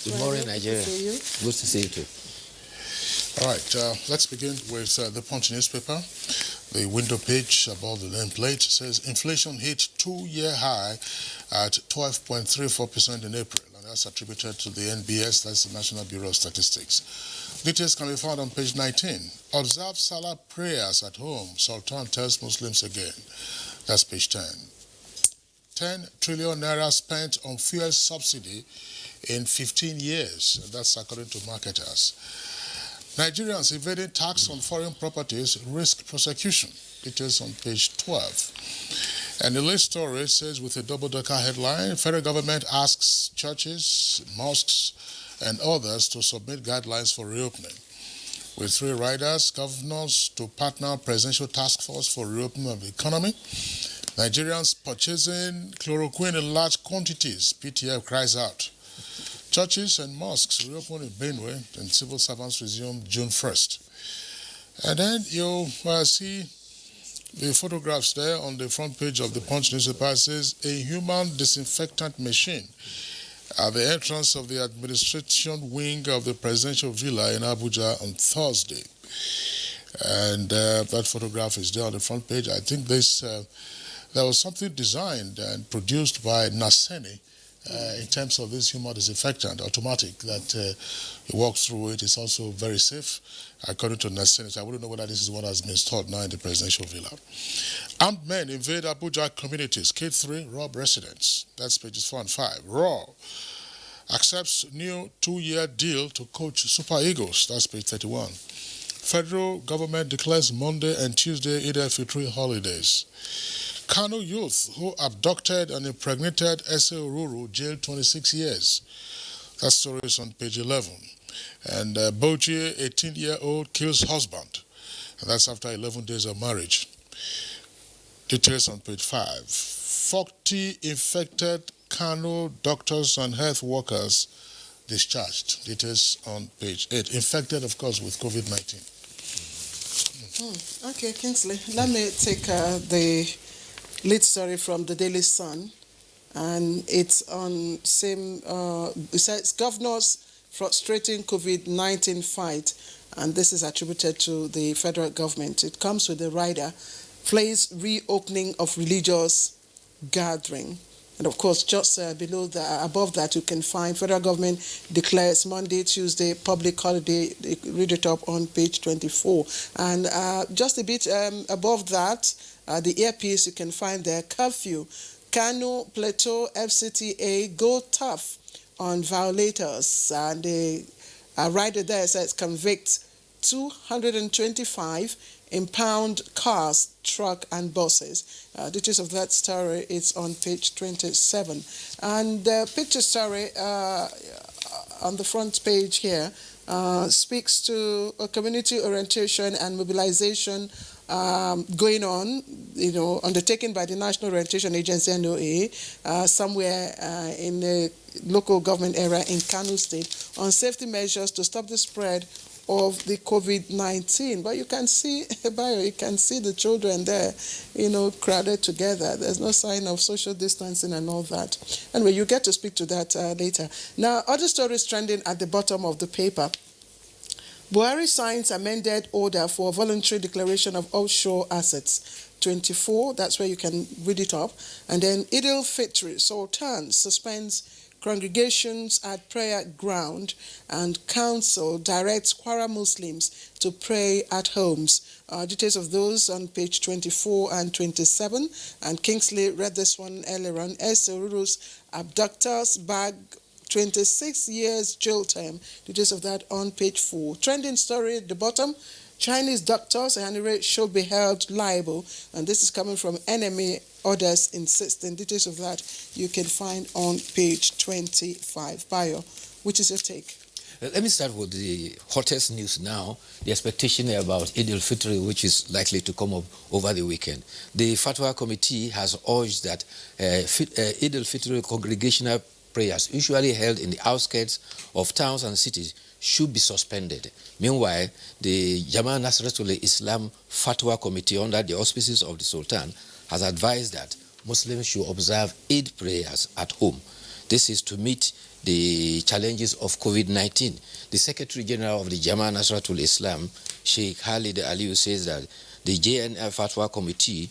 Good morning, Nigeria. Good to see you too. All right, let's begin with the Punch newspaper. The window page above the nameplate says inflation hit 2-year high at 12.34% in April, and that's attributed to the NBS, that's the National Bureau of Statistics. Details can be found on page 19. Observe Salah prayers at home, Sultan tells Muslims again. That's page 10. 10 trillion naira spent on fuel subsidy in 15 years. That's according to marketers. Nigerians evading tax on foreign properties risk prosecution. Details on page 12. And the latest story says, with a double-decker headline, federal government asks churches, mosques, and others to submit guidelines for reopening. With 3 riders, governors to partner presidential task force for reopening of the economy. Nigerians purchasing chloroquine in large quantities, PTF cries out. Churches and mosques reopen in Benue, and civil servants resume June 1st. And then you'll see the photographs there on the front page of the Punch newspaper. It says a human disinfectant machine at the entrance of the administration wing of the presidential villa in Abuja on Thursday. And that photograph is there on the front page. I think there was something designed and produced by Naseni in terms of this human disinfectant, automatic, that you walk through it. It's also very safe, according to Naseni. I wouldn't know whether this is what has been installed now in the presidential villa. Armed men invade Abuja communities, kill 3, rob residents. That's pages 4 and 5. Raw accepts new 2-year deal to coach Super Eagles. That's page 31. Federal government declares Monday and Tuesday Eid al-Fitr holidays. Kano youth who abducted and impregnated S.A. Oruru jailed 26 years. That story is on page 11. And Bochi, 18-year-old, kills husband. And that's after 11 days of marriage. Details on page 5. 40 infected Kano doctors and health workers discharged. Details on page 8. Infected, of course, with COVID-19. Okay, Kingsley, let me take the lead story from the Daily Sun, and it's on same. It says governors frustrating COVID-19 fight, and this is attributed to the federal government. It comes with the rider, flays reopening of religious gathering. And of course, just below that, above that, you can find federal government declares Monday, Tuesday public holiday. Read it up on page 24. And just a bit above that, the earpiece, you can find there, curfew. Kano, Plateau, FCTA go tough on violators. And the rider there says convict 225 impound cars, truck, and buses. Details of that story is on page 27. And the picture story on the front page here speaks to a community orientation and mobilization going on, undertaken by the National Orientation Agency, NOA, somewhere in the local government area in Kano State, on safety measures to stop the spread of the COVID-19. But you can see, you can see the children there, crowded together. There's no sign of social distancing and all that. Anyway, you get to speak to that later. Now, other stories trending at the bottom of the paper. Buhari signs amended order for voluntary declaration of offshore assets. 24, that's where you can read it up. And then Eid al-Fitr, Sultan suspends congregations at prayer ground, and council directs Kwara Muslims to pray at homes. Details of those on page 24 and 27. And Kingsley read this one earlier on. S. Oruru's abductors bag 26 years jail term. Details of that on page 4. Trending story at the bottom. Chinese doctors at any rate should be held liable. And this is coming from enemy orders insisting. Details of that you can find on page 25. Bayo, which is your take? Let me start with the hottest news now, the expectation about Eid al-Fitr, which is likely to come up over the weekend. The Fatwa Committee has urged that Eid al-Fitr congregational prayers, usually held in the outskirts of towns and cities, should be suspended. Meanwhile, the Jama Nasratul Islam Fatwa Committee, under the auspices of the Sultan, has advised that Muslims should observe Eid prayers at home. This is to meet the challenges of COVID-19. The Secretary General of the Jama Nasratul Islam, Sheikh Khalid Aliyu, says that the JNF Fatwa Committee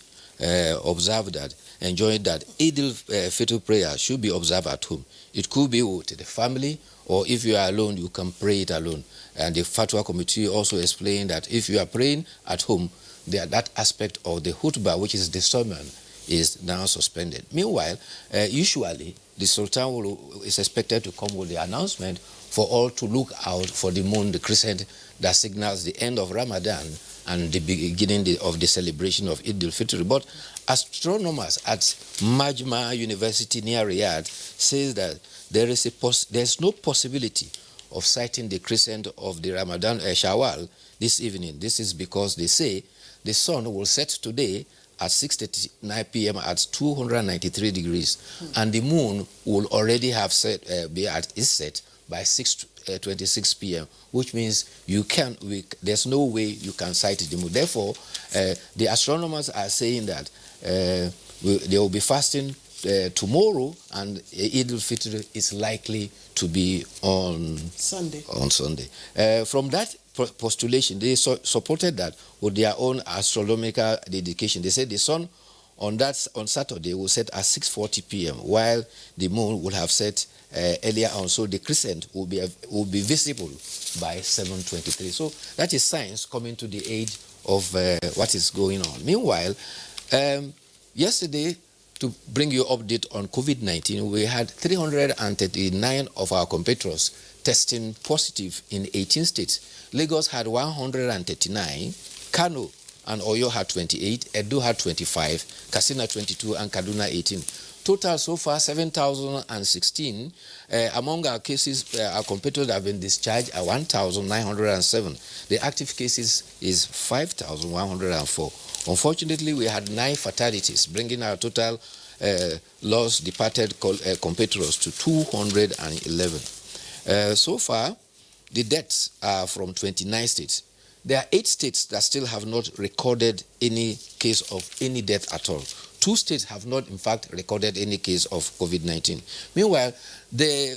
observed that, enjoined that Eid al-Fitr prayer should be observed at home. It could be with the family, or if you are alone, you can pray it alone. And the Fatwa Committee also explained that if you are praying at home, that aspect of the khutbah, which is the sermon, is now suspended. Meanwhile, usually the Sultan is expected to come with the announcement for all to look out for the moon, the crescent that signals the end of Ramadan and the beginning of the celebration of Eid al-Fitr. But astronomers at Majma University near Riyadh says that there's no possibility of sighting the crescent of the Ramadan Shawwal this evening. This is because they say the sun will set today at 6:39 p.m. at 293 degrees, and the moon will already have be at its set by 6:26 p.m., which means there's no way you can sight the moon. Therefore, the astronomers are saying that they will be fasting tomorrow, and Eid al-Fitr is likely to be on Sunday. From that postulation, they supported that with their own astronomical dedication. They said the sun on Saturday will set at 6:40 p.m., while the moon will have set earlier on. So the crescent will be visible by 7:23. So that is science coming to the aid of what is going on. Meanwhile, yesterday, to bring you update on COVID-19, we had 339 of our compatriots testing positive in 18 states. Lagos had 139, Kano and Oyo had 28, Edo had 25, Katsina 22, and Kaduna 18. Total so far 7,016. Among our cases, our compatriots have been discharged at 1,907. The active cases is 5,104. Unfortunately, we had 9 fatalities, bringing our total lost departed compatriots to 211. So far, the deaths are from 29 states. There are 8 states that still have not recorded any case of any death at all. 2 states have not, in fact, recorded any case of COVID-19. Meanwhile, the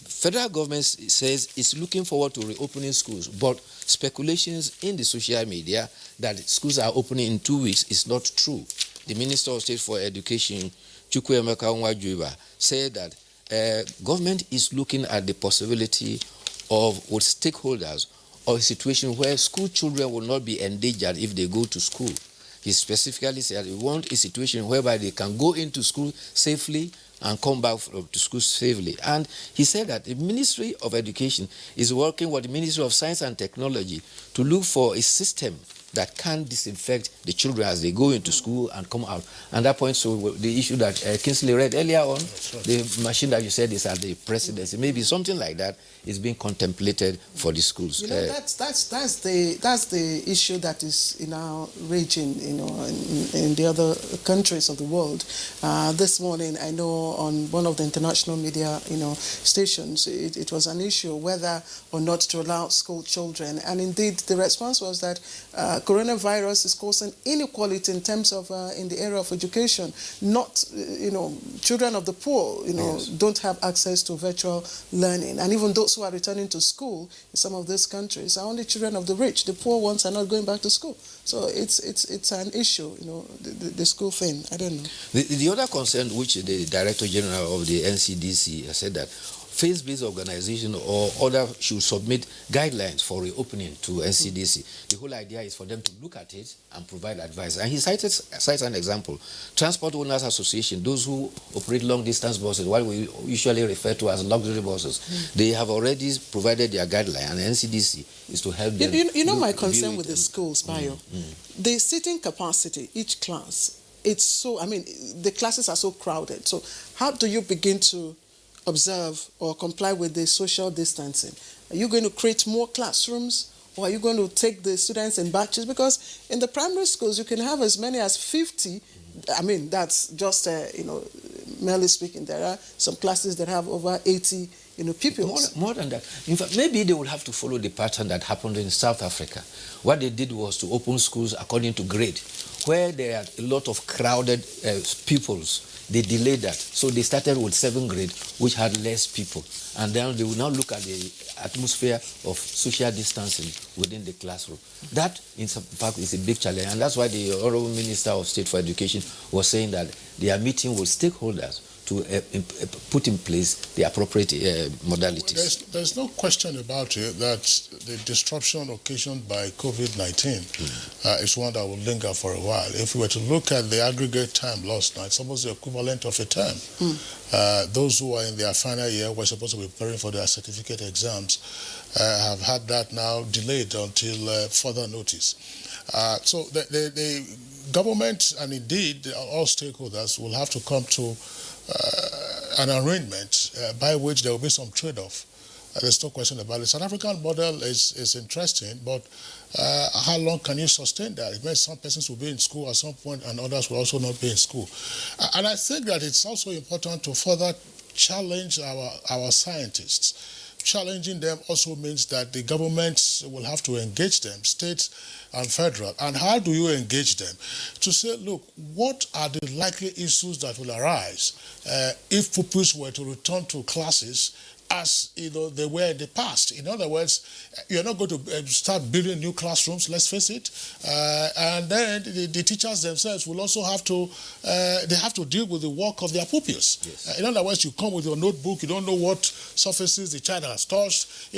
federal government says it's looking forward to reopening schools, but speculations in the social media that schools are opening in 2 weeks is not true. The Minister of State for Education, Chukwuemeka Nwajuiba, said that government is looking at the possibility of, with stakeholders, of a situation where school children will not be endangered if they go to school. He specifically said we want a situation whereby they can go into school safely and come back to school safely. And he said that the Ministry of Education is working with the Ministry of Science and Technology to look for a system that can disinfect the children as they go into school and come out. And that points to the issue that Kingsley read earlier on, the machine that you said is at the presidency. Maybe something like that is being contemplated for the schools. You know, that's the issue that is raging, in the other countries of the world. This morning, I know on one of the international media, stations, it was an issue whether or not to allow school children. And indeed, the response was that coronavirus is causing inequality in terms of in the area of education. Not, children of the poor, yes, don't have access to virtual learning, and even those who are returning to school in some of these countries are only children of the rich. The poor ones are not going back to school. So it's an issue, the school thing. I don't know. The other concern, which the Director General of the NCDC has said that faith-based organization or other should submit guidelines for reopening to NCDC. The whole idea is for them to look at it and provide advice. And he cites an example. Transport Owners Association, those who operate long-distance buses, what we usually refer to as luxury buses, they have already provided their guideline, and NCDC is to help them. My concern with the schools, Bayo, the seating capacity, each class, the classes are so crowded. So how do you begin to observe or comply with the social distancing? Are you going to create more classrooms, or are you going to take the students in batches? Because in the primary schools, you can have as many as 50. That's just, merely speaking. There are some classes that have over 80, pupils. More than that. In fact, maybe they will have to follow the pattern that happened in South Africa. What they did was to open schools according to grade, where there are a lot of crowded pupils they delayed that. So they started with 7th grade, which had less people. And then they will now look at the atmosphere of social distancing within the classroom. That, in fact, is a big challenge. And that's why the Honorable Minister of State for Education was saying that they are meeting with stakeholders to put in place the appropriate modalities. There's no question about it that the disruption occasioned by COVID-19 is one that will linger for a while. If we were to look at the aggregate time lost now, it's almost the equivalent of a term. Those who are in their final year were supposed to be preparing for their certificate exams have had that now delayed until further notice. So the government and indeed all stakeholders will have to come to an arrangement by which there will be some trade-off. There's no question about it. The South African model is interesting, but how long can you sustain that? It means some persons will be in school at some point and others will also not be in school. And I think that it's also important to further challenge our scientists. Challenging them also means that the governments will have to engage them, states and federal. And how do you engage them? To say, look, what are the likely issues that will arise if pupils were to return to classes as they were in the past? In other words, you're not going to start building new classrooms, let's face it. And then the teachers themselves will also have to, they have to deal with the work of their pupils. Yes. In other words, you come with your notebook, you don't know what surfaces the child has touched,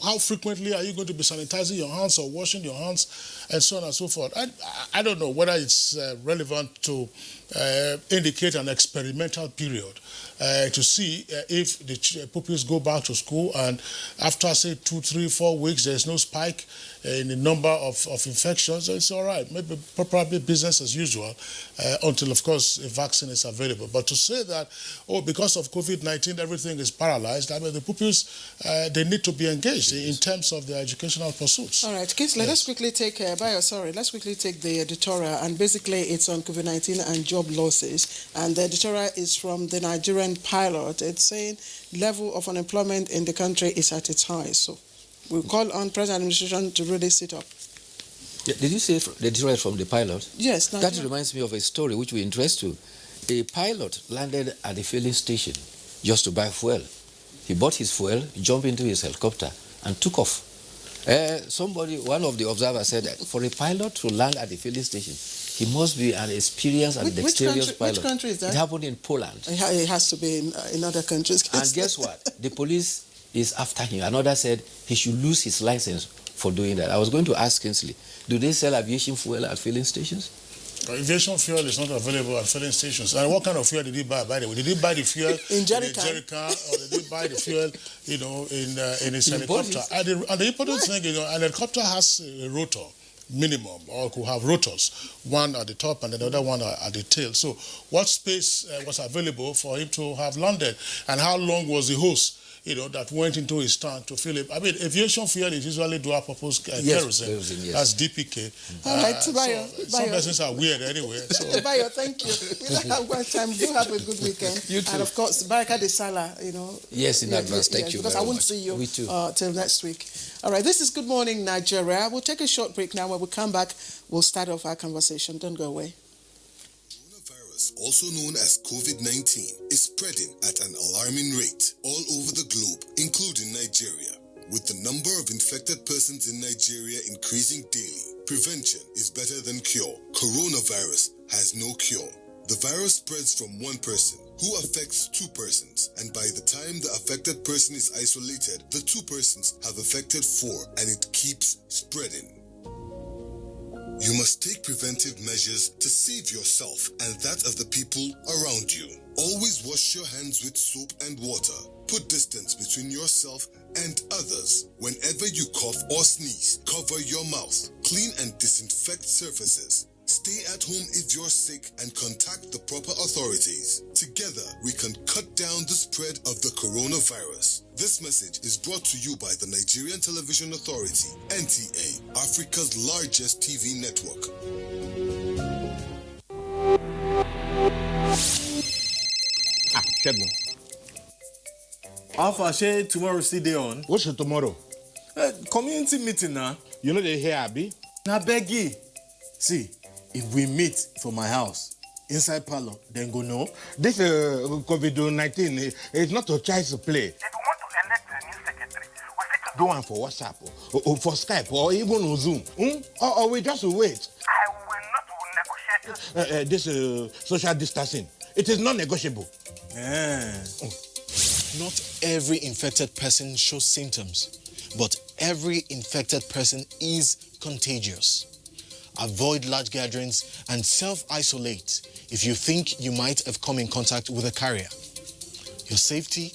how frequently are you going to be sanitizing your hands or washing your hands and so on and so forth. I don't know whether it's relevant to indicate an experimental period to see if the pupils go back to school and after, say, 2, 3, 4 weeks, there's no spike in the number of infections. It's all right, maybe probably business as usual until, of course, a vaccine is available. But to say that, because of COVID-19, everything is paralyzed, I mean, the pupils, they need to be engaged in terms of their educational pursuits. All right, Kids, let's quickly take, let's quickly take the editorial, and basically it's on COVID-19 and job losses. And the editorial is from the Nigerian Pilot. It's saying level of unemployment in the country is at its highest. So we call on President Administration to really sit up. Yeah, did you say the editorial from the Pilot? Yes. That reminds me of a story which we interest to. A pilot landed at a filling station just to buy fuel. He bought his fuel, jumped into his helicopter, and took off. One of the observers said that for a pilot to land at the filling station, he must be an experienced and dexterous pilot. Which country is that? It happened in Poland. It has to be in other countries. And guess what? The police is after him. Another said he should lose his license for doing that. I was going to ask Kingsley, do they sell aviation fuel at filling stations? Aviation fuel is not available at filling stations. And what kind of fuel did he buy, by the way? Did he buy the fuel in a jerrycan, or did he buy the fuel, in his helicopter? And the important thing, an helicopter has a rotor minimum, or could have rotors, one at the top and another one at the tail. So what space was available for him to have landed, and how long was the hose that went into his tank to fill it? I mean, aviation fuel is usually dual-purpose kerosene. Yes. That's DPK. All right, Bayo. Some persons are weird anyway. So. Bayo, thank you. We don't have much time. Do have a good weekend. You too. And of course, Baraka de Salah, Yes, in advance. Thank you. Because I won't see you till next week. All right, this is Good Morning Nigeria. We'll take a short break now. When we come back, we'll start off our conversation. Don't go away. Also known as COVID-19, is spreading at an alarming rate all over the globe, including Nigeria. With the number of infected persons in Nigeria increasing daily, prevention is better than cure. Coronavirus has no cure. The virus spreads from one person, who affects two persons, and by the time the affected person is isolated, the two persons have affected four, and it keeps spreading. You must take preventive measures to save yourself and that of the people around you. Always wash your hands with soap and water. Put distance between yourself and others. Whenever you cough or sneeze, cover your mouth. Clean and disinfect surfaces. Stay at home if you're sick and contact the proper authorities. Together, we can cut down the spread of the coronavirus. This message is brought to you by the Nigerian Television Authority, NTA, Africa's largest TV network. Shegun. Alpha, shey tomorrow still dey on? What's your tomorrow? Community meeting now. You know they hear Abi? Na begi. See, if we meet for my house, inside parlor, then go no. This COVID-19 is not a child's play. If you want to elect a new secretary, we fit to Do one for WhatsApp, or for Skype, or even on Zoom. Or we just wait. I will not negotiate. This social distancing, it is not negotiable. Not every infected person shows symptoms, but every infected person is contagious. Avoid large gatherings and self-isolate if you think you might have come in contact with a carrier. Your safety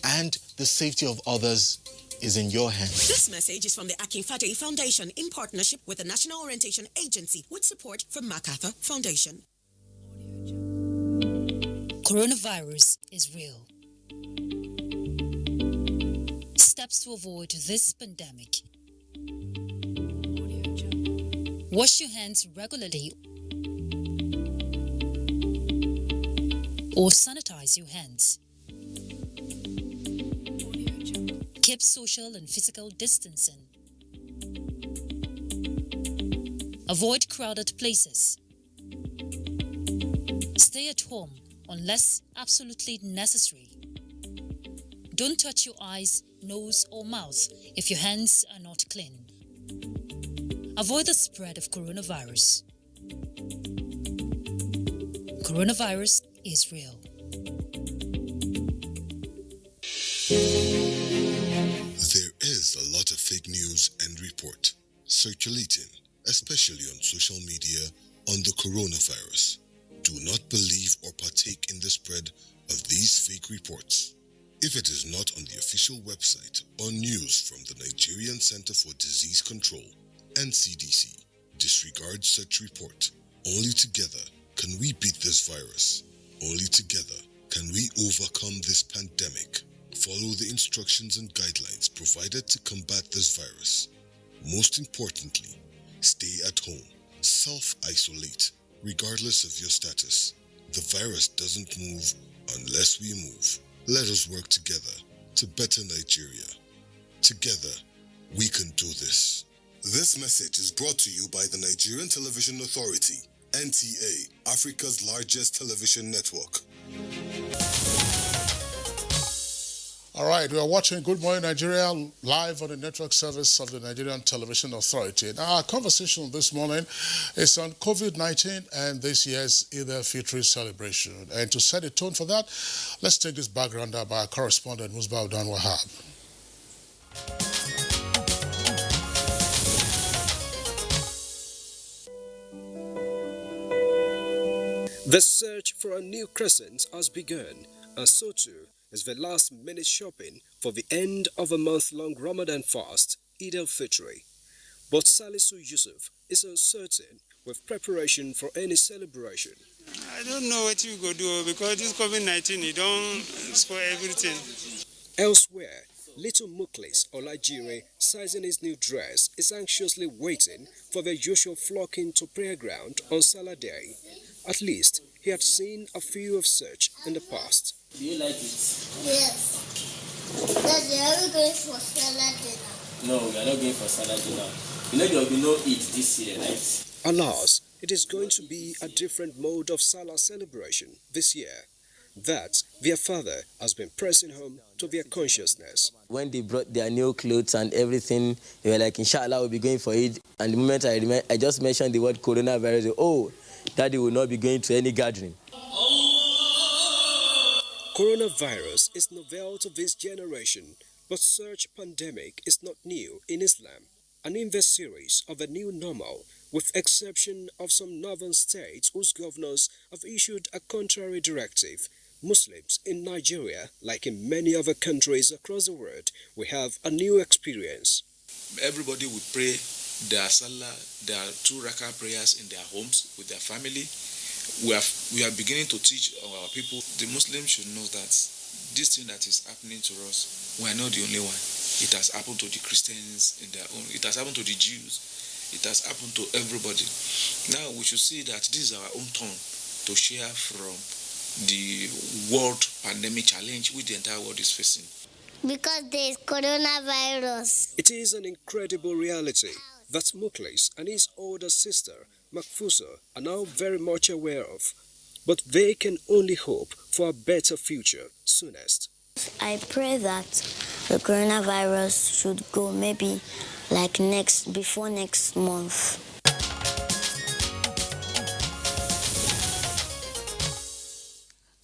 and the safety of others is in your hands. This message is from the Akinfade Foundation in partnership with the National Orientation Agency with support from MacArthur Foundation. Coronavirus is real. Steps to avoid this pandemic. Wash your hands regularly or sanitize your hands. Keep social and physical distancing. Avoid crowded places. Stay at home unless absolutely necessary. Don't touch your eyes, nose, or mouth if your hands are not clean. Avoid the spread of coronavirus. Coronavirus is real. There is a lot of fake news and report circulating, especially on social media, on the coronavirus. Do not believe or partake in the spread of these fake reports. If it is not on the official website or news from the Nigerian Center for Disease Control, NCDC, disregard such report. Only together can we beat this virus. Only together can we overcome this pandemic. Follow the instructions and guidelines provided to combat this virus. Most importantly, stay at home. Self-isolate, regardless of your status. The virus doesn't move unless we move. Let us work together to better Nigeria. Together, we can do this. This message is brought to you by the Nigerian Television Authority, NTA, Africa's largest television network. All right, we are watching Good Morning Nigeria live on the network service of the Nigerian Television Authority. Now, our conversation this morning is on COVID-19 and this year's Eid al-Fitr celebration. And to set the tone for that, let's take this background up by our correspondent, Musbah Udan Wahab. The search for a new crescent has begun, and so too is the last-minute shopping for the end of a month-long Ramadan fast, Eid al-Fitr. But Salisu Yusuf is uncertain with preparation for any celebration. I don't know what you go do because this COVID-19, it don't spoil everything. Elsewhere, little Muklis Olajire, sizing his new dress, is anxiously waiting for the usual flocking to prayer ground on Salah Day. At least, he had seen a few of such in the past. Do you like it? Yes. Daddy, are we going for Salah dinner? No, we are not going for Salah dinner. You know there will be no Eid this year, right? Alas, it is going to be a different mode of Salah celebration this year. That their father has been pressing home to their consciousness. When they brought their new clothes and everything, they were like, inshallah, we'll be going for it. And the moment I just mentioned the word coronavirus, oh, Daddy will not be going to any gathering. Coronavirus is novel to this generation, but such pandemic is not new in Islam. And in the series of a new normal, with exception of some northern states whose governors have issued a contrary directive, Muslims in Nigeria, like in many other countries across the world, will have a new experience. Everybody will pray their Salah, their 2 Rakah prayers in their homes with their family. We are beginning to teach our people. The Muslims should know that this thing that is happening to us, we are not the only one. It has happened to the Christians in their own. It has happened to the Jews. It has happened to everybody. Now we should see that this is our own turn to share from the world pandemic challenge which the entire world is facing. Because there is coronavirus. It is an incredible reality that Muklis and his older sister, Makfusa, are now very much aware of. but they can only hope for a better future soonest. I pray that the coronavirus should go maybe like before next month.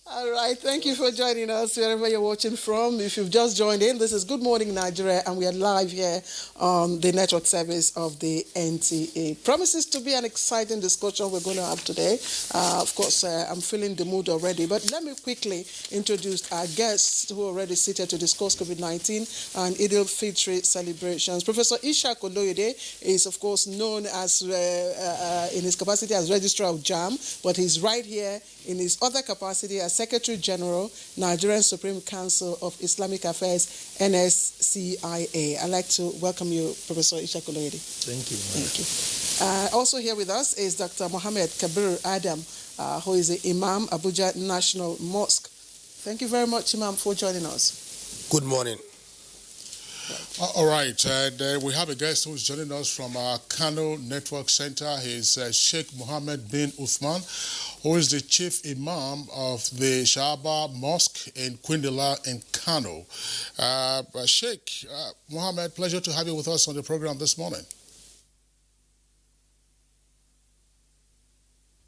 All right, thank you for joining us wherever you're watching from. If you've just joined in, this is Good Morning Nigeria, and we are live here on the network service of the NTA. Promises to be an exciting discussion we're going to have today. Of course, I'm feeling the mood already, but let me quickly introduce our guests who are already seated to discuss COVID-19 and Eid al-Fitr celebrations. Professor Ishaq Oloyede is, of course, known as in his capacity as Registrar of JAM, but he's right here in his other capacity as Secretary General, Nigerian Supreme Council of Islamic Affairs, NSCIA. I'd like to welcome you, Professor Ishaq Oloyede. Thank you. Thank you. Also here with us is Dr. Mohammed Kabir Adam, who is the Imam, Abuja National Mosque. Thank you very much, Imam, for joining us. Good morning. All right, and we have a guest who's joining us from our Kano Network Center. He's Sheikh Mohammed bin Uthman, who is the Chief Imam of the Shahaba Mosque in Kwindila in Kano. Sheikh Mohammed, pleasure to have you with us on the program this morning.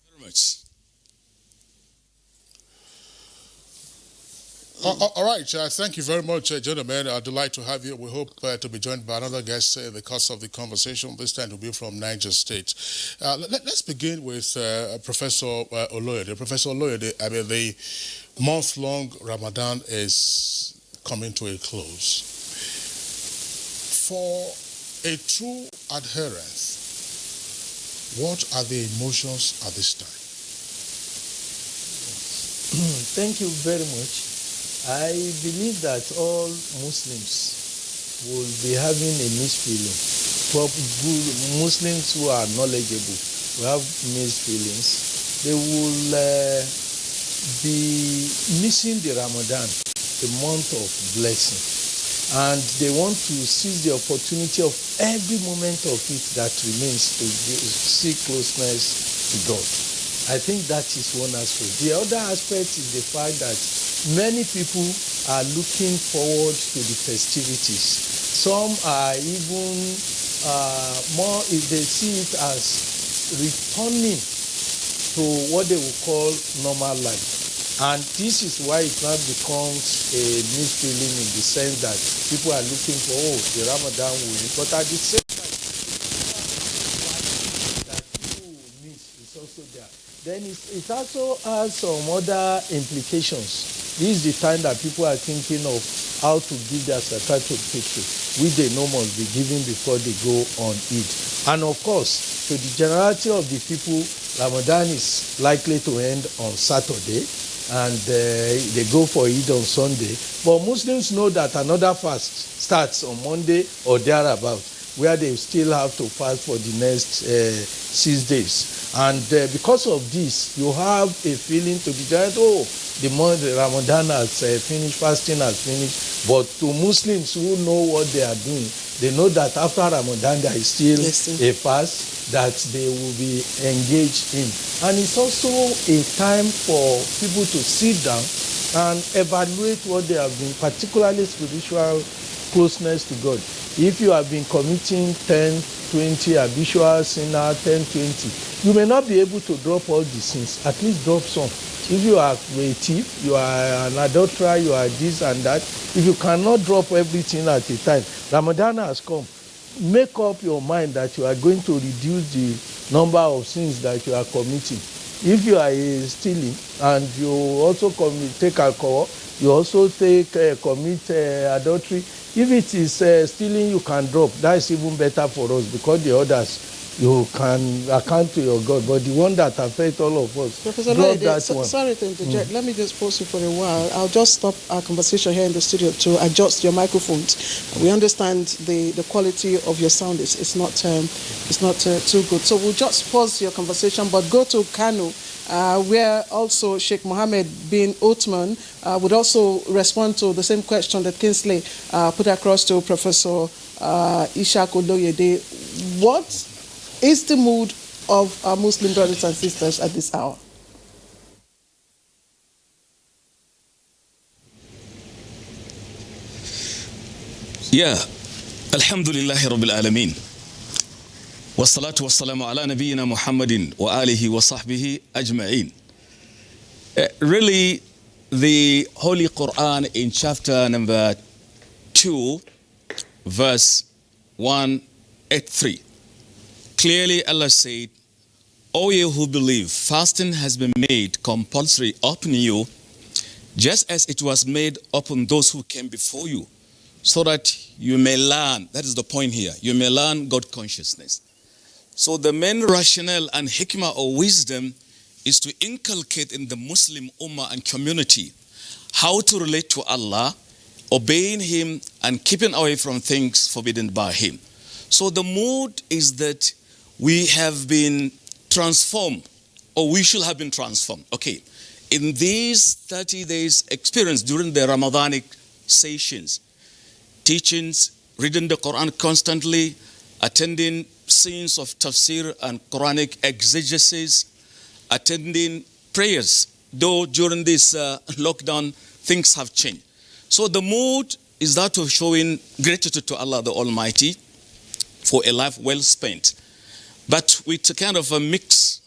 Very much. All right, thank you very much, gentlemen. Delighted to have you. We hope to be joined by another guest in the course of the conversation. This time to be from Niger State. Let's begin with Professor Oloyede. Professor Oloyede, I mean, the month-long Ramadan is coming to a close. For a true adherent, what are the emotions at this time? Thank you very much. I believe that all Muslims will be having a mixed feeling. Muslims who are knowledgeable will have mixed feelings. They will be missing the Ramadan, the month of blessing. And they want to seize the opportunity of every moment of it that remains to seek closeness to God. I think that is one aspect. The other aspect is the fact that many people are looking forward to the festivities. Some are even more, if they see it as returning to what they would call normal life. And this is why it now becomes a mixed feeling in the sense that people are looking for, the Ramadan will end. But at the same time, that people will miss is also there. Then it also has some other implications. This is the time that people are thinking of how to give their zakat al-fitr, which they know must be given before they go on Eid. And of course, to the generality of the people, Ramadan is likely to end on Saturday, and they go for Eid on Sunday. But Muslims know that another fast starts on Monday or thereabout, where they still have to fast for the next 6 days. And because of this, you have a feeling to be that, the month Ramadan has finished, fasting has finished. But to Muslims who know what they are doing, they know that after Ramadan there is still a fast that they will be engaged in. And it's also a time for people to sit down and evaluate what they have been, particularly spiritual closeness to God. If you have been committing 10, 20 habitual sinner, 10, 20, you may not be able to drop all the sins. At least drop some. If you are a thief, you are an adulterer, you are this and that, if you cannot drop everything at a time, Ramadan has come. Make up your mind that you are going to reduce the number of sins that you are committing. If you are stealing and you also take alcohol, you also commit adultery. If it is stealing, you can drop. That is even better for us because the others, you can account to your God. But the one that affects all of us, Professor drop Lloyd, that one. Sorry to interject. Let me just pause you for a while. I'll just stop our conversation here in the studio to adjust your microphones. We understand the quality of your sound is not too good. So we'll just pause your conversation, but go to Kano, where also Sheikh Mohammed bin Uthman would also respond to the same question that Kingsley put across to Professor Ishaq Oloyede. What is the mood of our Muslim brothers and sisters at this hour? Yeah, Alhamdulillahi Rabbil Alameen. Wassalatu wassalamu ala nabiyyina Muhammadin wa alihi wa sahbihi ajma'in. Really, the Holy Quran in chapter number 2, verse 183. Clearly Allah said, O you who believe, fasting has been made compulsory upon you, just as it was made upon those who came before you, so that you may learn. That is the point here. You may learn God consciousness. So the main rationale and hikmah or wisdom is to inculcate in the Muslim ummah and community how to relate to Allah, obeying Him and keeping away from things forbidden by Him. So the mood is that we have been transformed, or we should have been transformed. Okay, in these 30 days experience during the Ramadanic sessions, teachings, reading the Quran constantly, attending scenes of tafsir and Quranic exegesis, attending prayers, though during this lockdown things have changed. So the mood is that of showing gratitude to Allah the Almighty for a life well spent. But with a kind of a mix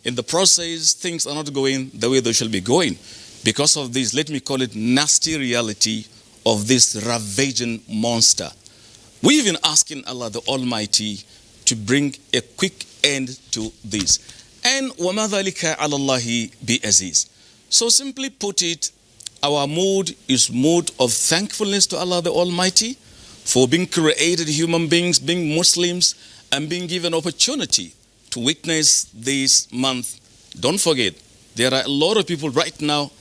in the process, things are not going the way they should be going because of this, let me call it, nasty reality of this ravaging monster. We've been asking Allah the Almighty to bring a quick end to this. And وَمَا ذَلِكَ عَلَى اللَّهِ بِعَزِيزٍ. So simply put it, our mood is mood of thankfulness to Allah the Almighty for being created human beings, being Muslims, and being given opportunity to witness this month. Don't forget, there are a lot of people right now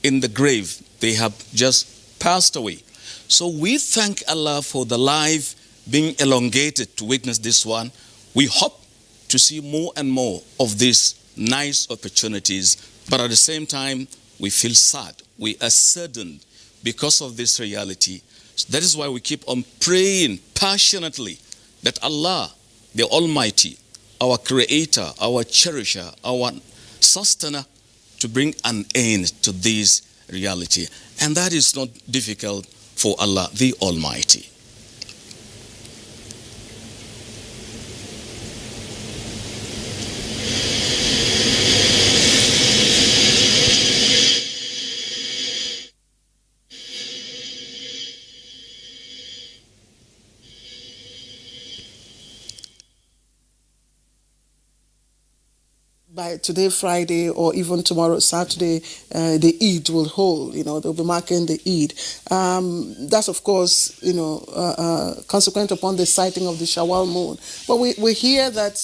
in the grave. They have just passed away. So we thank Allah for the life being elongated to witness this one. We hope to see more and more of these nice opportunities, but at the same time, we feel sad. We are saddened because of this reality. So that is why we keep on praying passionately that Allah, the Almighty, our Creator, our Cherisher, our Sustainer, to bring an end to this reality. And that is not difficult for Allah, the Almighty. By today, Friday, or even tomorrow, Saturday, the Eid will hold. They'll be marking the Eid. That's, of course, consequent upon the sighting of the Shawwal moon. But we hear that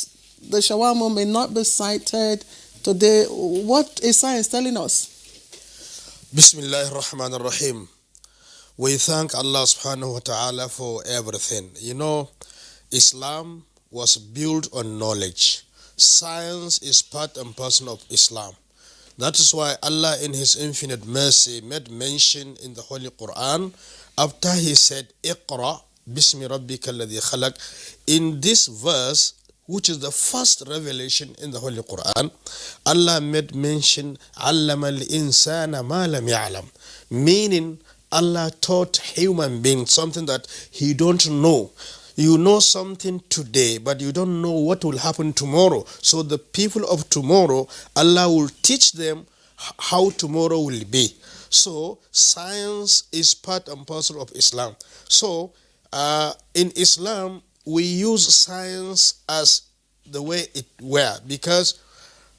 the Shawwal moon may not be sighted today. What is science telling us? Bismillahir Rahmanir Rahim. We thank Allah subhanahu wa ta'ala for everything. Islam was built on knowledge. Science is part and parcel of Islam. That is why Allah in His infinite mercy made mention in the Holy Quran after He said, Iqra bismi rabbika alladhi khalaq. In this verse, which is the first revelation in the Holy Quran, Allah made mention, Allama al-insana ma lam ya'lam. Meaning, Allah taught human beings something that he don't know. You know something today, but you don't know what will happen tomorrow. So the people of tomorrow, Allah will teach them how tomorrow will be. So science is part and parcel of Islam. So in Islam, we use science as the way it were, because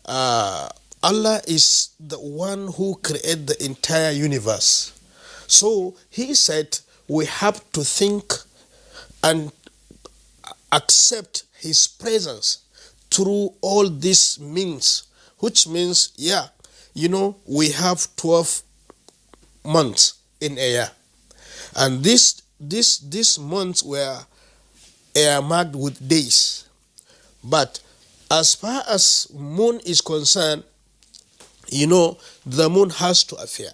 Allah is the one who created the entire universe. So He said we have to think and accept His presence through all these means, which means, we have 12 months in a year, and these months were marked with days. But as far as moon is concerned, the moon has to appear,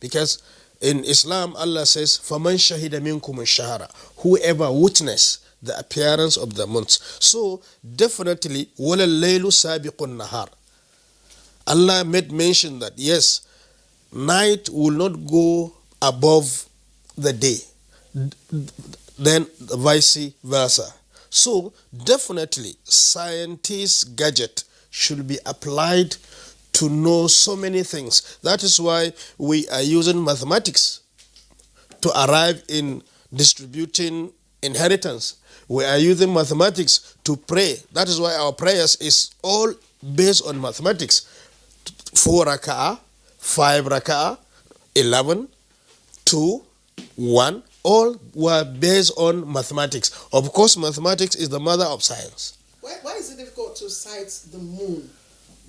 because in Islam Allah says, "Faman shahida minkum ash-shahra," whoever witness the appearance of the months. So definitely, wala laylu sabiqun nahar. Allah made mention that yes, night will not go above the day. then vice versa. So definitely scientists' gadget should be applied to know so many things. That is why we are using mathematics to arrive in distributing inheritance. We are using mathematics to pray. That is why our prayers is all based on mathematics. 4 raka'ah, 5 raka'ah, 11, 2, 1, all were based on mathematics. Of course, mathematics is the mother of science. Why is it difficult to sight the moon?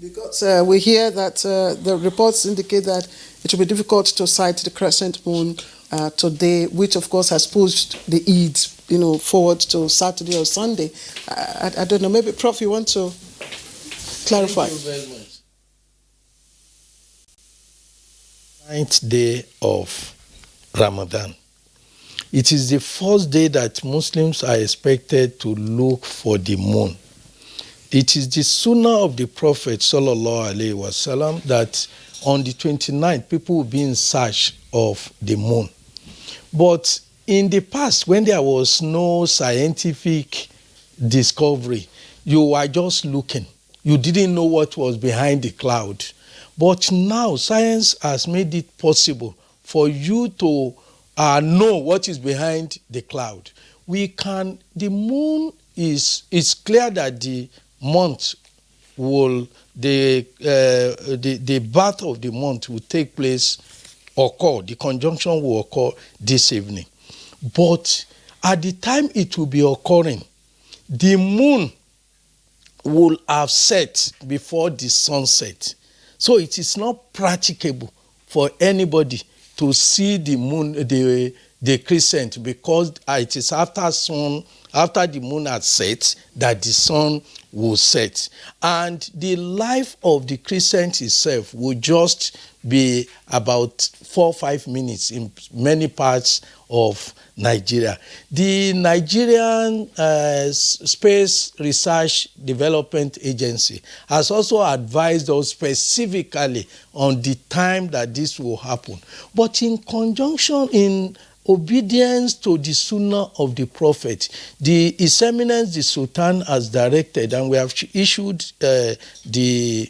Because we hear that the reports indicate that it will be difficult to sight the crescent moon today, which of course has pushed the Eid, forward to Saturday or Sunday. I don't know. Maybe, Prof, you want to clarify? Thank you very much. 9th day of Ramadan. It is the first day that Muslims are expected to look for the moon. It is the sunnah of the Prophet sallallahu alaihi wasallam that on the 29th people will be in search of the moon. But in the past, when there was no scientific discovery, you were just looking. You didn't know what was behind the cloud. But now science has made it possible for you to know what is behind the cloud. The moon is clear that the month will, the birth of the month will take place, the conjunction will occur this evening. But at the time it will be occurring, the moon will have set before the sunset. So it is not practicable for anybody to see the moon, the crescent, because it is after the moon has set that the sun will set. And the life of the crescent itself will just be about 4 or 5 minutes in many parts of Nigeria. The Nigerian Space Research Development Agency has also advised us specifically on the time that this will happen. But in conjunction, in obedience to the sunnah of the Prophet, His Eminence the Sultan has directed, and we have issued the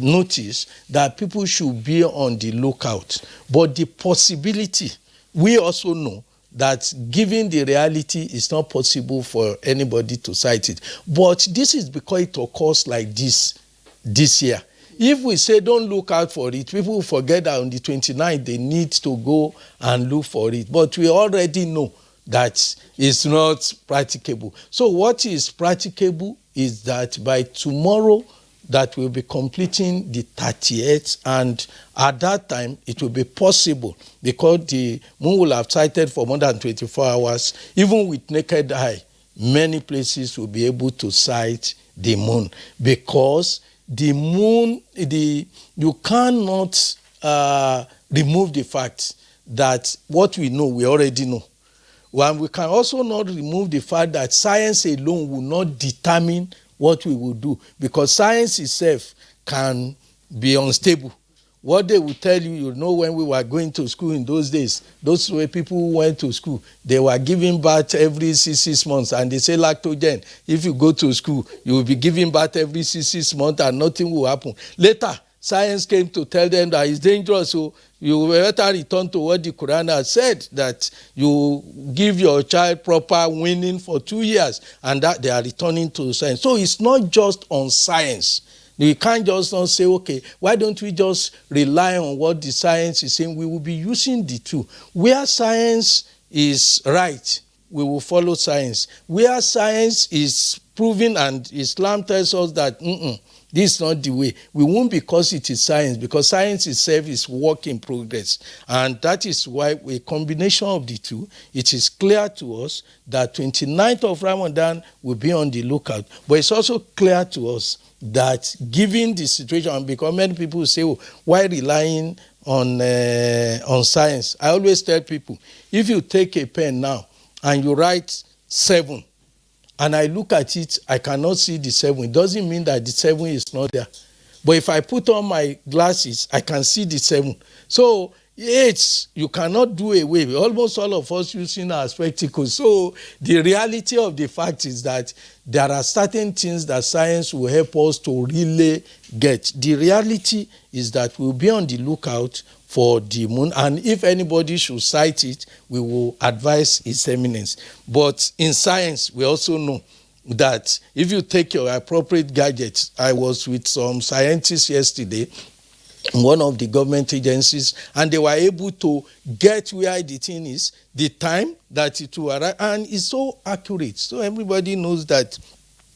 notice that people should be on the lookout. But the possibility, we also know that given the reality, it's not possible for anybody to sight it. But this is because it occurs like this year. If we say don't look out for it, people will forget that on the 29th they need to go and look for it. But we already know that it's not practicable. So what is practicable is that by tomorrow that we'll be completing the 38th, and at that time it will be possible, because the moon will have sighted for more than 24 hours. Even with naked eye, many places will be able to sight the moon, because the moon, you cannot remove the fact that what we know, we already know. Well, we can also not remove the fact that science alone will not determine what we will do, because science itself can be unstable. What they will tell you, when we were going to school in those days, those were people who went to school, they were giving birth every 6 months, and they say lactogen, if you go to school, you will be giving birth every 6 months and nothing will happen. Later, science came to tell them that it's dangerous, so you better return to what the Quran has said, that you give your child proper weaning for 2 years, and that they are returning to science. So it's not just on science. You can't just not say, okay, why don't we just rely on what the science is saying? We will be using the two. Where science is right, we will follow science. Where science is proven and Islam tells us that this is not the way, we won't, because it is science, because science itself is work in progress. And that is why, a combination of the two, it is clear to us that 29th of Ramadan will be on the lookout. But it's also clear to us that given the situation, because many people say, why relying on science? I always tell people, if you take a pen now and you write 7, and I look at it, I cannot see the 7. It doesn't mean that the 7 is not there. But if I put on my glasses, I can see the 7. So you cannot do away. Almost all of us using our spectacles. So the reality of the fact is that there are certain things that science will help us to really get. The reality is that we'll be on the lookout for the moon, and if anybody should sight it, we will advise His Eminence. But in science, we also know that if you take your appropriate gadgets, I was with some scientists yesterday in one of the government agencies, and they were able to get where the thing is, the time that it will arrive, and it's so accurate. So everybody knows that.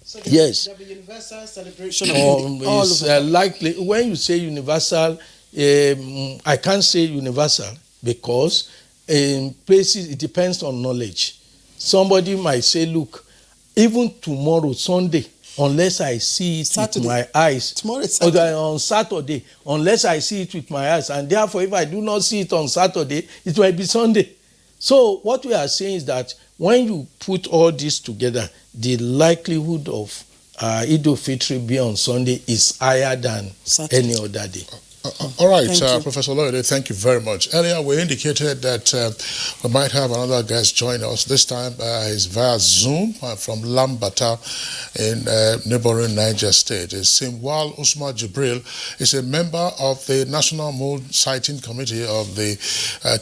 So yes. There'll be universal celebration of all it's over. likely. When you say universal, I can't say universal because in places it depends on knowledge. Somebody might say, look, even tomorrow, Sunday, unless I see it Saturday. with my eyes, Tomorrow is Saturday. on Saturday, unless I see it with my eyes, and therefore if I do not see it on Saturday, it might be Sunday. So what we are saying is that when you put all this together, the likelihood of Eid al-Fitr being on Sunday is higher than Saturday. any other day. All right, Thank you. Professor Loyode, thank you very much. Earlier, we indicated that we might have another guest join us. This time, he's via Zoom from Lambata in neighboring Niger State. Simwal Usman Jibril is a member of the National Moon Sighting Committee of the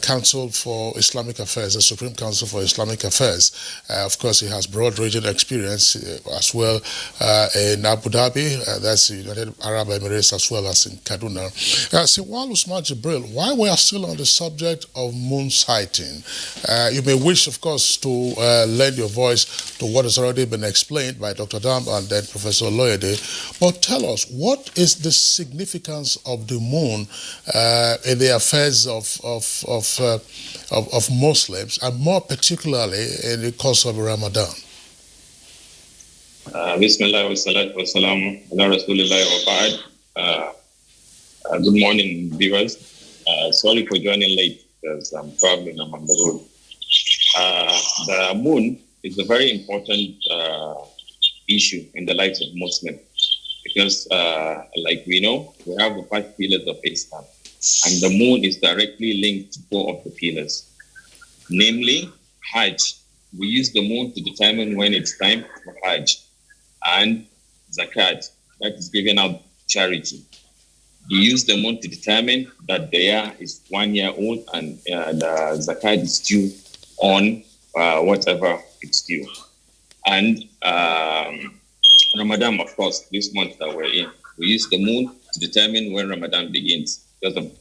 Council for Islamic Affairs, the Supreme Council for Islamic Affairs. Of course, he has broad-ranging experience as well in Abu Dhabi, that's the United Arab Emirates, as well as in Kaduna. Simwal Usman Jibril, while we are still on the subject of moon sighting, you may wish, of course, to lend your voice to what has already been explained by Dr. Dam and then Professor Loyede. But tell us, what is the significance of the moon in the affairs of Muslims, and more particularly in the course of Ramadan? Bismillah wa salatu wa salam ala Rasulillah wa ba'd. Good morning, viewers. Sorry for joining late because I'm traveling, I'm on the road. The moon is a very important issue in the lives of Muslims because, like we know, we have the 5 pillars of Islam, and the moon is directly linked to 4 of the pillars, namely Hajj. We use the moon to determine when it's time for Hajj, and Zakat, that is giving out charity. You use the moon to determine that the year is 1 year old and the zakat is due on whatever it's due. And Ramadan, of course, this month that we're in, we use the moon to determine when Ramadan begins, because of,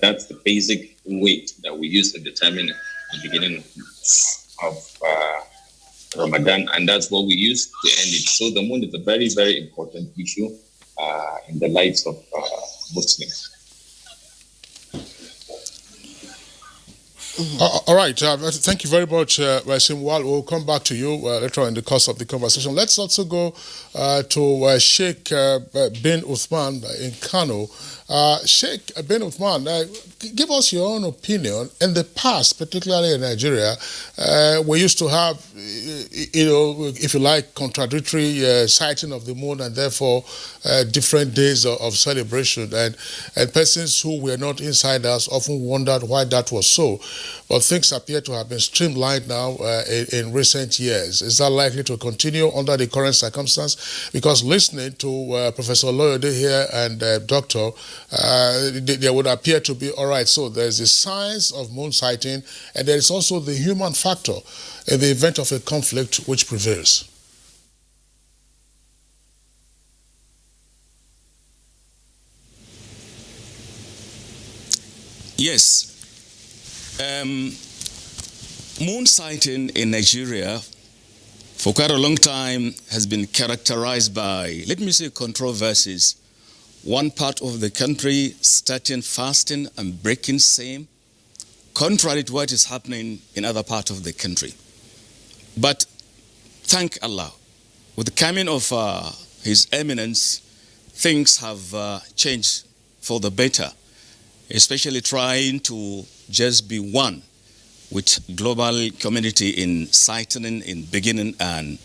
that's the basic weight that we use to determine the beginning of Ramadan, and that's what we use to end it. So the moon is a very, very important issue in the lives of Muslims. All right. Thank you very much, Simwal. We'll come back to you later on in the course of the conversation. Let's also go to Sheikh bin Uthman in Kano. Sheikh bin Uthman, give us your own opinion. In the past, particularly in Nigeria, we used to have, if you like, contradictory sighting of the moon, and therefore different days of celebration. And persons who were not insiders often wondered why that was so. But things appear to have been streamlined now in recent years. Is that likely to continue under the current circumstance? Because listening to Professor Loyode here and Doctor, there would appear to be, all right, so there's the science of moon sighting, and there is also the human factor in the event of a conflict which prevails. Yes. Moon sighting in Nigeria for quite a long time has been characterized by, let me say, controversies. One part of the country starting fasting and breaking same, contrary to what is happening in other parts of the country. But thank Allah, with the coming of His Eminence, things have changed for the better, especially trying to just be one with global community in sighting, in beginning and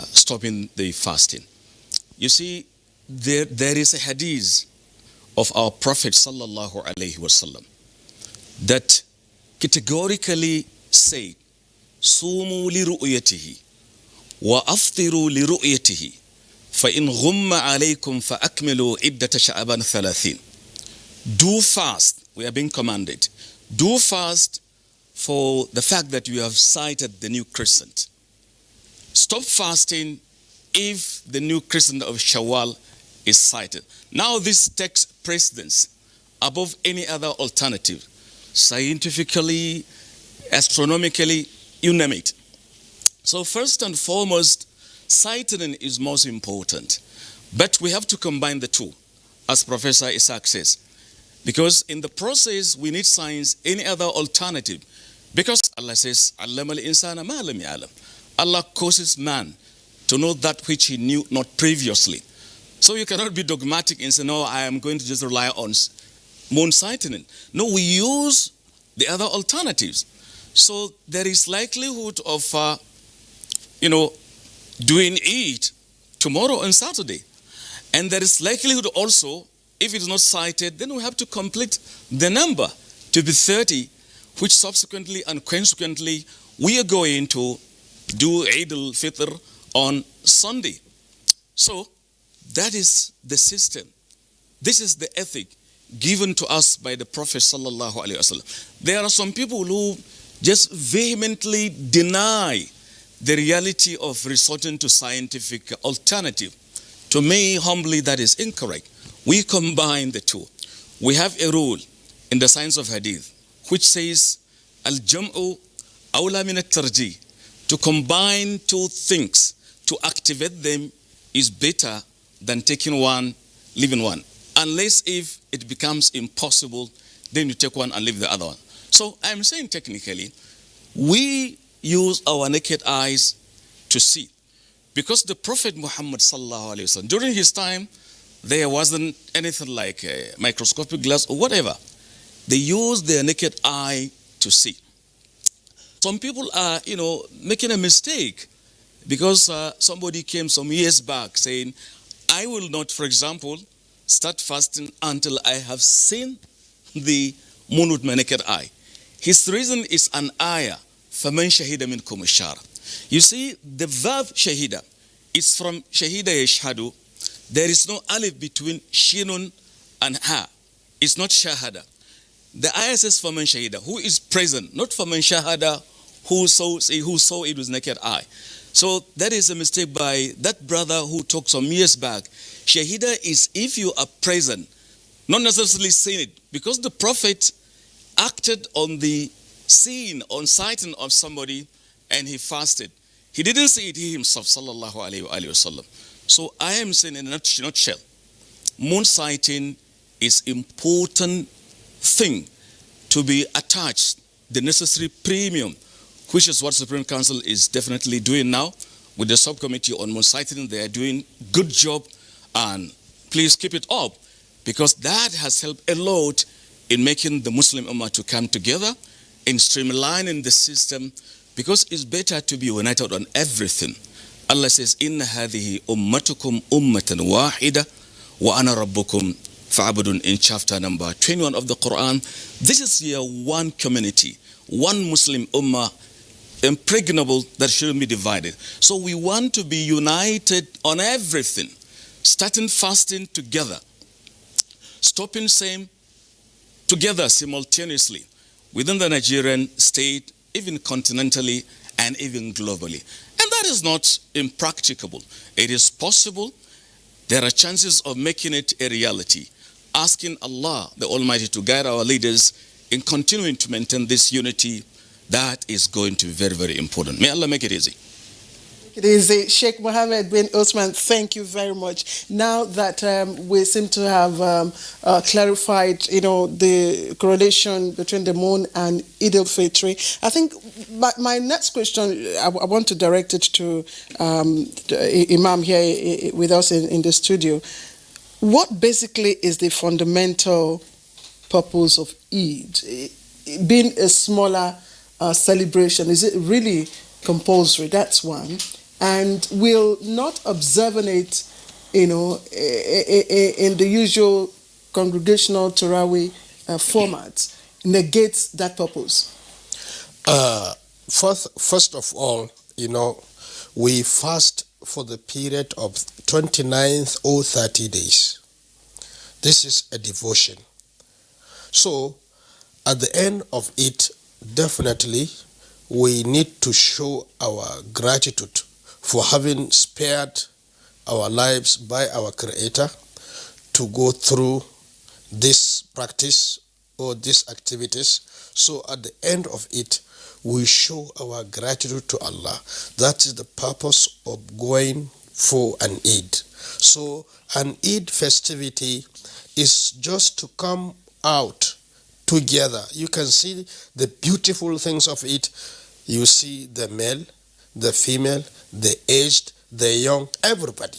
stopping the fasting. You see, there is a hadith of our Prophet sallallahu alaihi wasallam that categorically say, "Sumu li ru'yatihi wa aftiru li ru'yatihi, fa in ghumma alaykum fa akmilu iddata sha'ban 30." Do fast. We are being commanded. Do fast for the fact that you have sighted the new crescent. Stop fasting if the new crescent of Shawwal is sighted. Now this takes precedence above any other alternative. Scientifically, astronomically, you name it. So first and foremost, sighting is most important. But we have to combine the two, as Professor Isaac says. Because in the process, we need science, any other alternative. Because Allah says, "Allama al-insana ma lam ya'lam." Allah causes man to know that which he knew not previously. So you cannot be dogmatic and say, "No, I am going to just rely on moon sighting." No, we use the other alternatives. So there is likelihood of, doing it tomorrow and Saturday. And there is likelihood also, if it is not sighted, then we have to complete the number to be 30, which subsequently and consequently we are going to do Eid al-Fitr on Sunday. So that is the system. This is the ethic given to us by the Prophet sallallahu alaihi wasallam. There are some people who just vehemently deny the reality of resorting to scientific alternative. To me, humbly, that is incorrect. We combine the two. We have a rule in the science of hadith which says, "Al-jam'u awla min at-tarjih." To combine two things, to activate them is better than taking one, leaving one. Unless if it becomes impossible, then you take one and leave the other one. So I'm saying technically, we use our naked eyes to see. Because the Prophet Muhammad sallallahu alaihi wasallam, during his time, there wasn't anything like a microscopic glass or whatever. They used their naked eye to see. Some people are, making a mistake because somebody came some years back saying, "I will not, for example, start fasting until I have seen the moon with my naked eye." His reason is an ayah, فَمَنْ شَهِدَ مِنْكُمُ الشَّهْرَ. You see, the verb shahida is from shahida yashhadu. There is no alif between shinun and ha. It's not shahada. The ayah says faman shahida, who is present, not faman shahada, who saw it with naked eye. So that is a mistake by that brother who talked some years back. Shahida is if you are present, not necessarily seeing it, because the Prophet acted on the seeing, on sighting of somebody, and he fasted. He didn't see it, he himself, sallallahu alayhi wa sallam. So I am saying in a nutshell, moon sighting is important thing to be attached, the necessary premium, which is what Supreme Council is definitely doing now with the subcommittee on moon sighting. They are doing good job, and please keep it up, because that has helped a lot in making the Muslim Ummah to come together, in streamlining the system, because it's better to be united on everything. Allah says, "Inna hadhihi ummatukum ummatan wahida wa ana rabbukum fa'budun," in chapter number 21 of the Quran. This is here one community, one Muslim Ummah, impregnable, that shouldn't be divided. So we want to be united on everything, starting fasting together, stopping same together simultaneously within the Nigerian state, even continentally and even globally. And that is not impracticable. It is possible. There are chances of making it a reality. Asking Allah, the Almighty, to guide our leaders in continuing to maintain this unity, that is going to be very, very important. May Allah make it easy. It is Sheikh Mohammed bin Osman. Thank you very much. Now that we seem to have clarified, the correlation between the moon and Eid al-Fitr, I think my next question, I want to direct it to Imam here with us in the studio. What basically is the fundamental purpose of Eid? Being a smaller celebration, is it really compulsory? That's one. And will not observing it, in the usual congregational Tarawih format negates that purpose? First of all, we fast for the period of 29th or 30 days. This is a devotion. So, at the end of it, definitely, we need to show our gratitude for having spared our lives by our Creator to go through this practice or these activities. So at the end of it, we show our gratitude to Allah. That is the purpose of going for an Eid. So an Eid festivity is just to come out together. You can see the beautiful things of it. You see the male, the female, the aged, the young, everybody.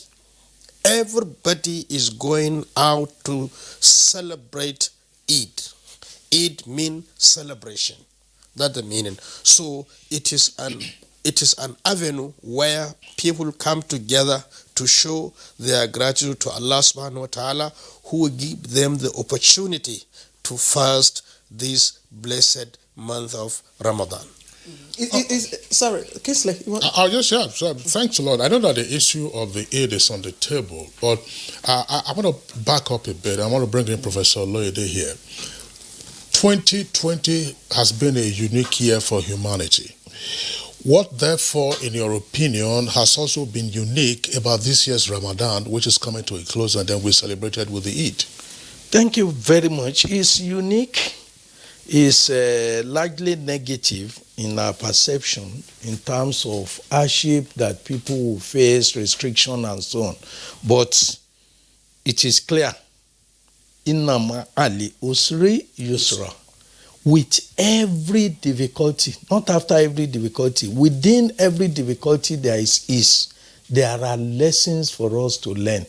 Everybody is going out to celebrate Eid. Eid means celebration. That's the meaning. So it is an avenue where people come together to show their gratitude to Allah subhanahu wa ta'ala, who will give them the opportunity to fast this blessed month of Ramadan. Sorry, Kisley. Thanks a lot. I know that the issue of the Eid is on the table, but I want to back up a bit. I want to bring in Professor Loyede here. 2020 has been a unique year for humanity. What, therefore, in your opinion, has also been unique about this year's Ramadan, which is coming to a close, and then we celebrated with the Eid? Thank you very much. It's unique. It's largely negative in our perception in terms of hardship that people will face, restriction, and so on. But it is clear. Innama ali usri yusra. With every difficulty, not after every difficulty, within every difficulty there is ease. There are lessons for us to learn.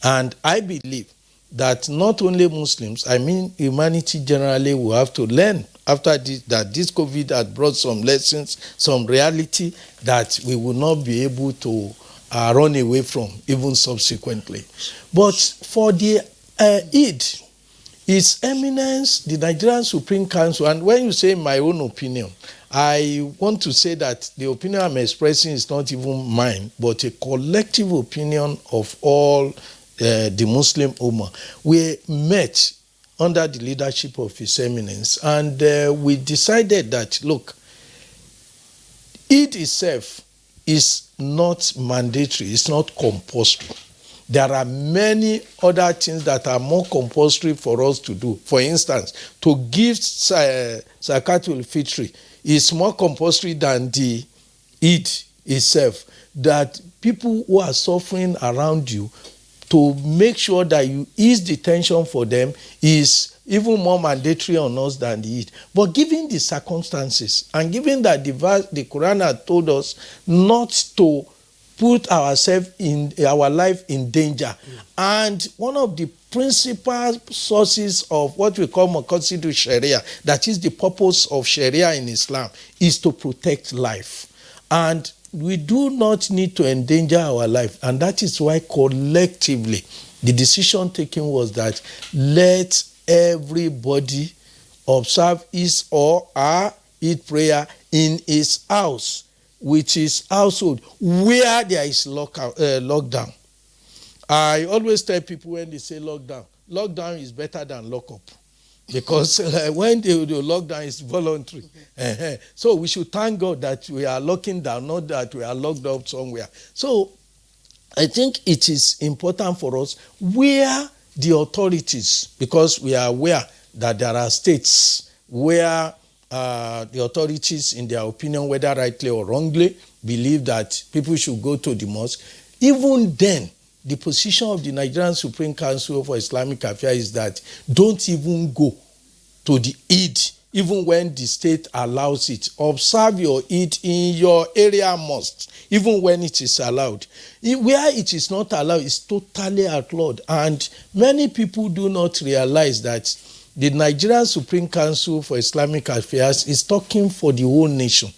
And I believe that not only Muslims, I mean humanity generally will have to learn after this, that this COVID had brought some lessons, some reality that we will not be able to run away from even subsequently. But for the Eid, His Eminence, the Nigerian Supreme Council, and when you say my own opinion, I want to say that the opinion I'm expressing is not even mine, but a collective opinion of all the Muslim Ummah. We met under the leadership of His Eminence, and we decided that, look, Eid itself is not mandatory, it's not compulsory. There are many other things that are more compulsory for us to do. For instance, to give Zakatul Fitri is more compulsory than the Eid itself. That people who are suffering around you, to make sure that you ease the tension for them is even more mandatory on us than the Eid. But given the circumstances, and given that the Quran had told us not to put ourselves in our life in danger. And one of the principal sources of what we call Maqasid Sharia, that is the purpose of Sharia in Islam, is to protect life. And we do not need to endanger our life. And that is why collectively the decision taken was that let everybody observe his or her Eid prayer in his house, with his household, where there is lockdown. I always tell people when they say lockdown is better than lockup, because when the lockdown is voluntary. So we should thank God that we are locking down, not that we are locked up somewhere. So I think it is important for us where the authorities, because we are aware that there are states where the authorities, in their opinion, whether rightly or wrongly, believe that people should go to the mosque. Even then, the position of the Nigerian Supreme Council for Islamic Affairs is that don't even go to the Eid, even when the state allows it. Observe your Eid in your area mosque, even when it is allowed. Where it is not allowed, it's totally outlawed. And many people do not realize that the Nigerian Supreme Council for Islamic Affairs is talking for the whole nation.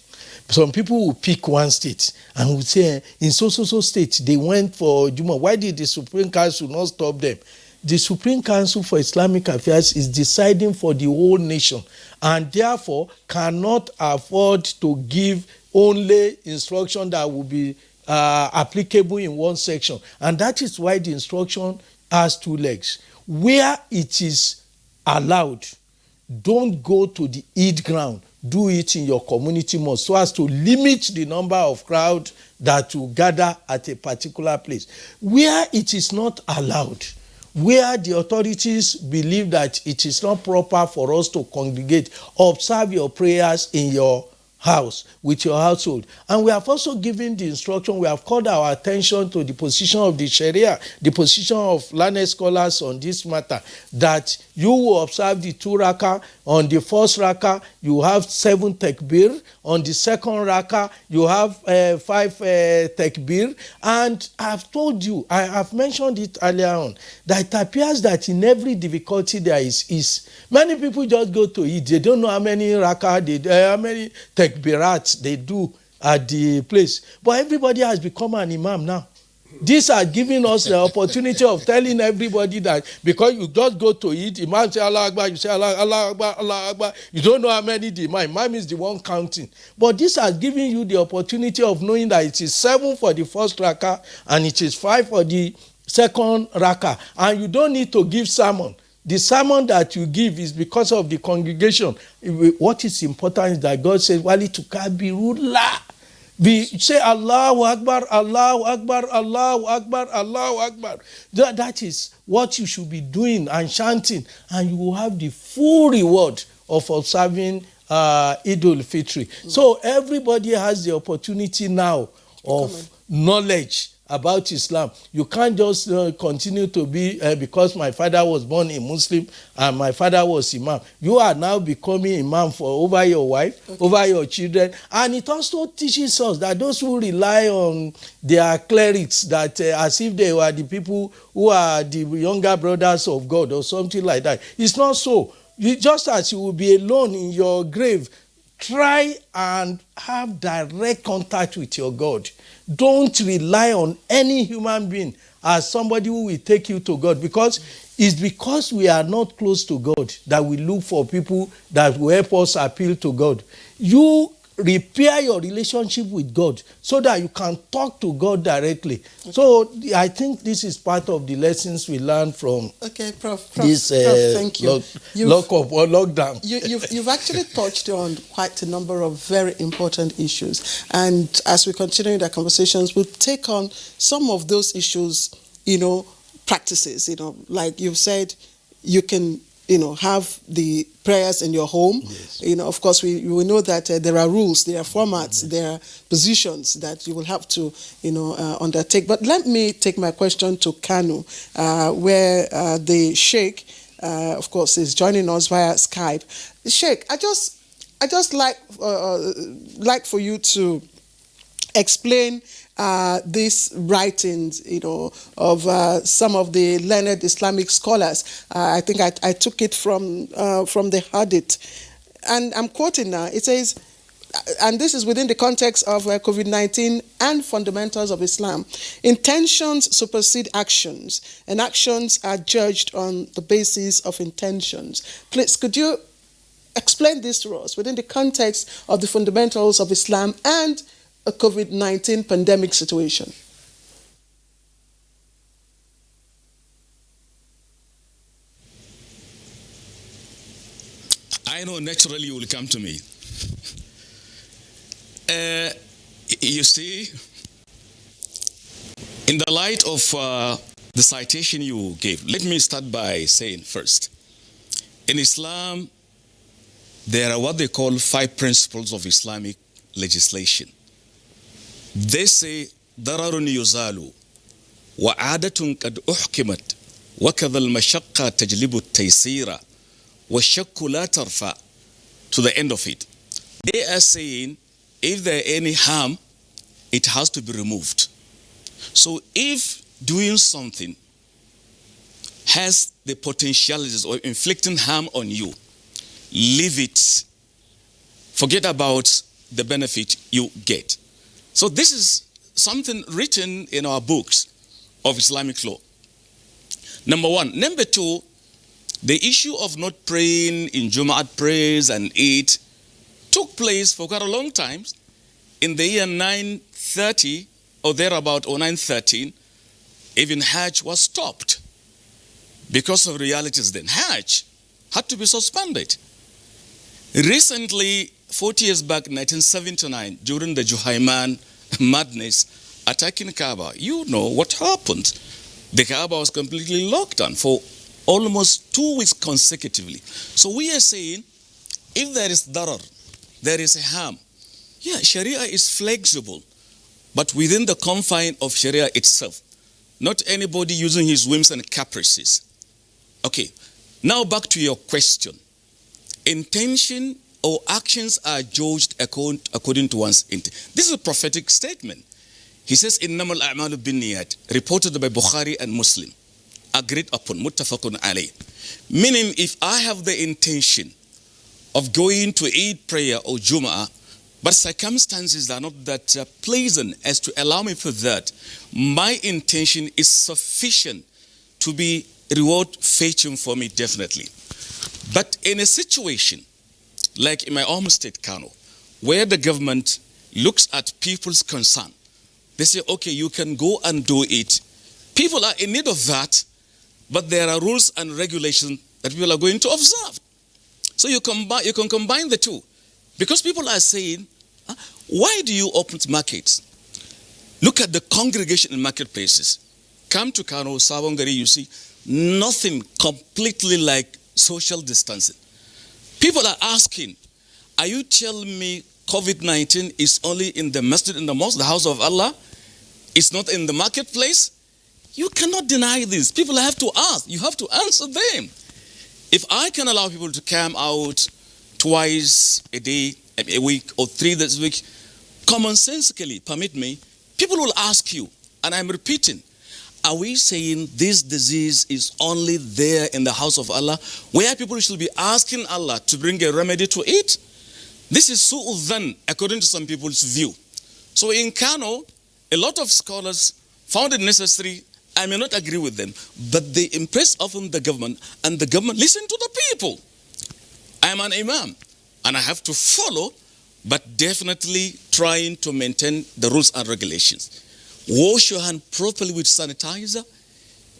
Some people will pick one state and will say, in so state, they went for Juma. Why did the Supreme Council not stop them? the Supreme Council for Islamic Affairs is deciding for the whole nation and therefore cannot afford to give only instruction that will be applicable in one section. And that is why the instruction has two legs. Where it is allowed, don't go to the Eid ground. Do it in your community mosque so as to limit the number of crowd that will gather at a particular place. Where it is not allowed, where the authorities believe that it is not proper for us to congregate, observe your prayers in your house, with your household. And we have also given the instruction, we have called our attention to the position of the Sharia, the position of learned scholars on this matter, that you will observe the 2 rakah. On the first rakah, you have 7 takbir. On the second rakah, you have 5 takbir. And I've told you, I have mentioned it earlier on, that it appears that in every difficulty there is many people just go to it. They don't know how many rakah, how many takbirat they do at the place. But everybody has become an imam now. These are giving us the opportunity of telling everybody that because you just go to it, Imam say Allah Akbar, you say Allah Akbar, Allah Akbar. You don't know how many the Imam. Imam is the one counting. But this has given you the opportunity of knowing that it is 7 for the first rakah and it is 5 for the second rakah. And you don't need to give sermon. The sermon that you give is because of the congregation. What is important is that God says, Wali tukabirullah. Say Allahu Akbar, Allahu Akbar, Allahu Akbar, Allahu Akbar. That is what you should be doing and chanting, and you will have the full reward of observing Eid al-Fitr. So everybody has the opportunity now of knowledge about Islam. You can't just continue to be because my father was born a Muslim and my father was Imam. You are now becoming Imam for over your wife, over your children. And it also teaches us that those who rely on their clerics, that as if they were the people who are the younger brothers of God or something like that. It's not so. Just as you will be alone in your grave, try and have direct contact with your God. Don't rely on any human being as somebody who will take you to God, because it's because we are not close to God that we look for people that will help us appeal to God. You repair your relationship with God so that you can talk to God directly. Okay. So I think this is part of the lessons we learn from Prof, this thank you. Lockdown. You've actually touched on quite a number of very important issues. And as we continue the conversations, we'll take on some of those issues, practices, like you've said, you can have the prayers in your home. Yes. Of course, we know that there are rules, there are formats, there are positions that you will have to, undertake. But let me take my question to Kano, where the Sheikh, of course, is joining us via Skype. Sheikh, I just like for you to explain these writings, of some of the learned Islamic scholars. I think I took it from the Hadith. And I'm quoting now. It says, and this is within the context of COVID-19 and fundamentals of Islam, intentions supersede actions, and actions are judged on the basis of intentions. Please, could you explain this to us within the context of the fundamentals of Islam and a COVID-19 pandemic situation? I know naturally you will come to me. You see, in the light of the citation you gave, let me start by saying first, in Islam, there are what they call 5 principles of Islamic legislation. They say ضرر يزال وعادة قد أحكمت وكذا المشقة تجلب التيسير والشك لا ترفع, to the end of it. They are saying if there is any harm, it has to be removed. So if doing something has the potentialities of inflicting harm on you, leave it. Forget about the benefit you get. So this is something written in our books of Islamic law. Number one. Number two, the issue of not praying in Jumu'at prayers and Eid took place for quite a long time. In the year 930 or thereabout, or 913, even Hajj was stopped because of realities then. Hajj had to be suspended. Recently, 40 years back, 1979, during the Juhayman madness attacking Kaaba, you know what happened. The Kaaba was completely locked down for almost 2 weeks consecutively. So we are saying, if there is darar, there is a harm. Yeah, Sharia is flexible, but within the confine of Sharia itself. Not anybody using his whims and caprices. Okay, now back to your question. Intention or actions are judged according to one's intent. This is a prophetic statement. He says, "Innamal a'malu binniyat," reported by Bukhari and Muslim, agreed upon, muttafaqun alayh. Meaning, if I have the intention of going to Eid prayer or Jum'ah, but circumstances are not that pleasant as to allow me for that, my intention is sufficient to be reward fetching for me, definitely. But in a situation like in my home state, Kano, where the government looks at people's concern, they say, okay, you can go and do it. People are in need of that, but there are rules and regulations that people are going to observe. So you can combine the two. Because people are saying, why do you open markets? Look at the congregation in marketplaces. Come to Kano, Savongari, you see nothing completely like social distancing. People are asking, are you telling me COVID-19 is only in the masjid, in the mosque, the house of Allah? It's not in the marketplace? You cannot deny this. People have to ask. You have to answer them. If I can allow people to come out twice a day, a week, or 3 days a week, commonsensically permit me, people will ask you, and I'm repeating, are we saying this disease is only there in the house of Allah, where people should be asking Allah to bring a remedy to it? This is su'udhan, according to some people's view. So in Kano, a lot of scholars found it necessary. I may not agree with them, but they impress upon the government, and the government listen to the people. I am an imam, and I have to follow, but definitely trying to maintain the rules and regulations. Wash your hand properly with sanitizer.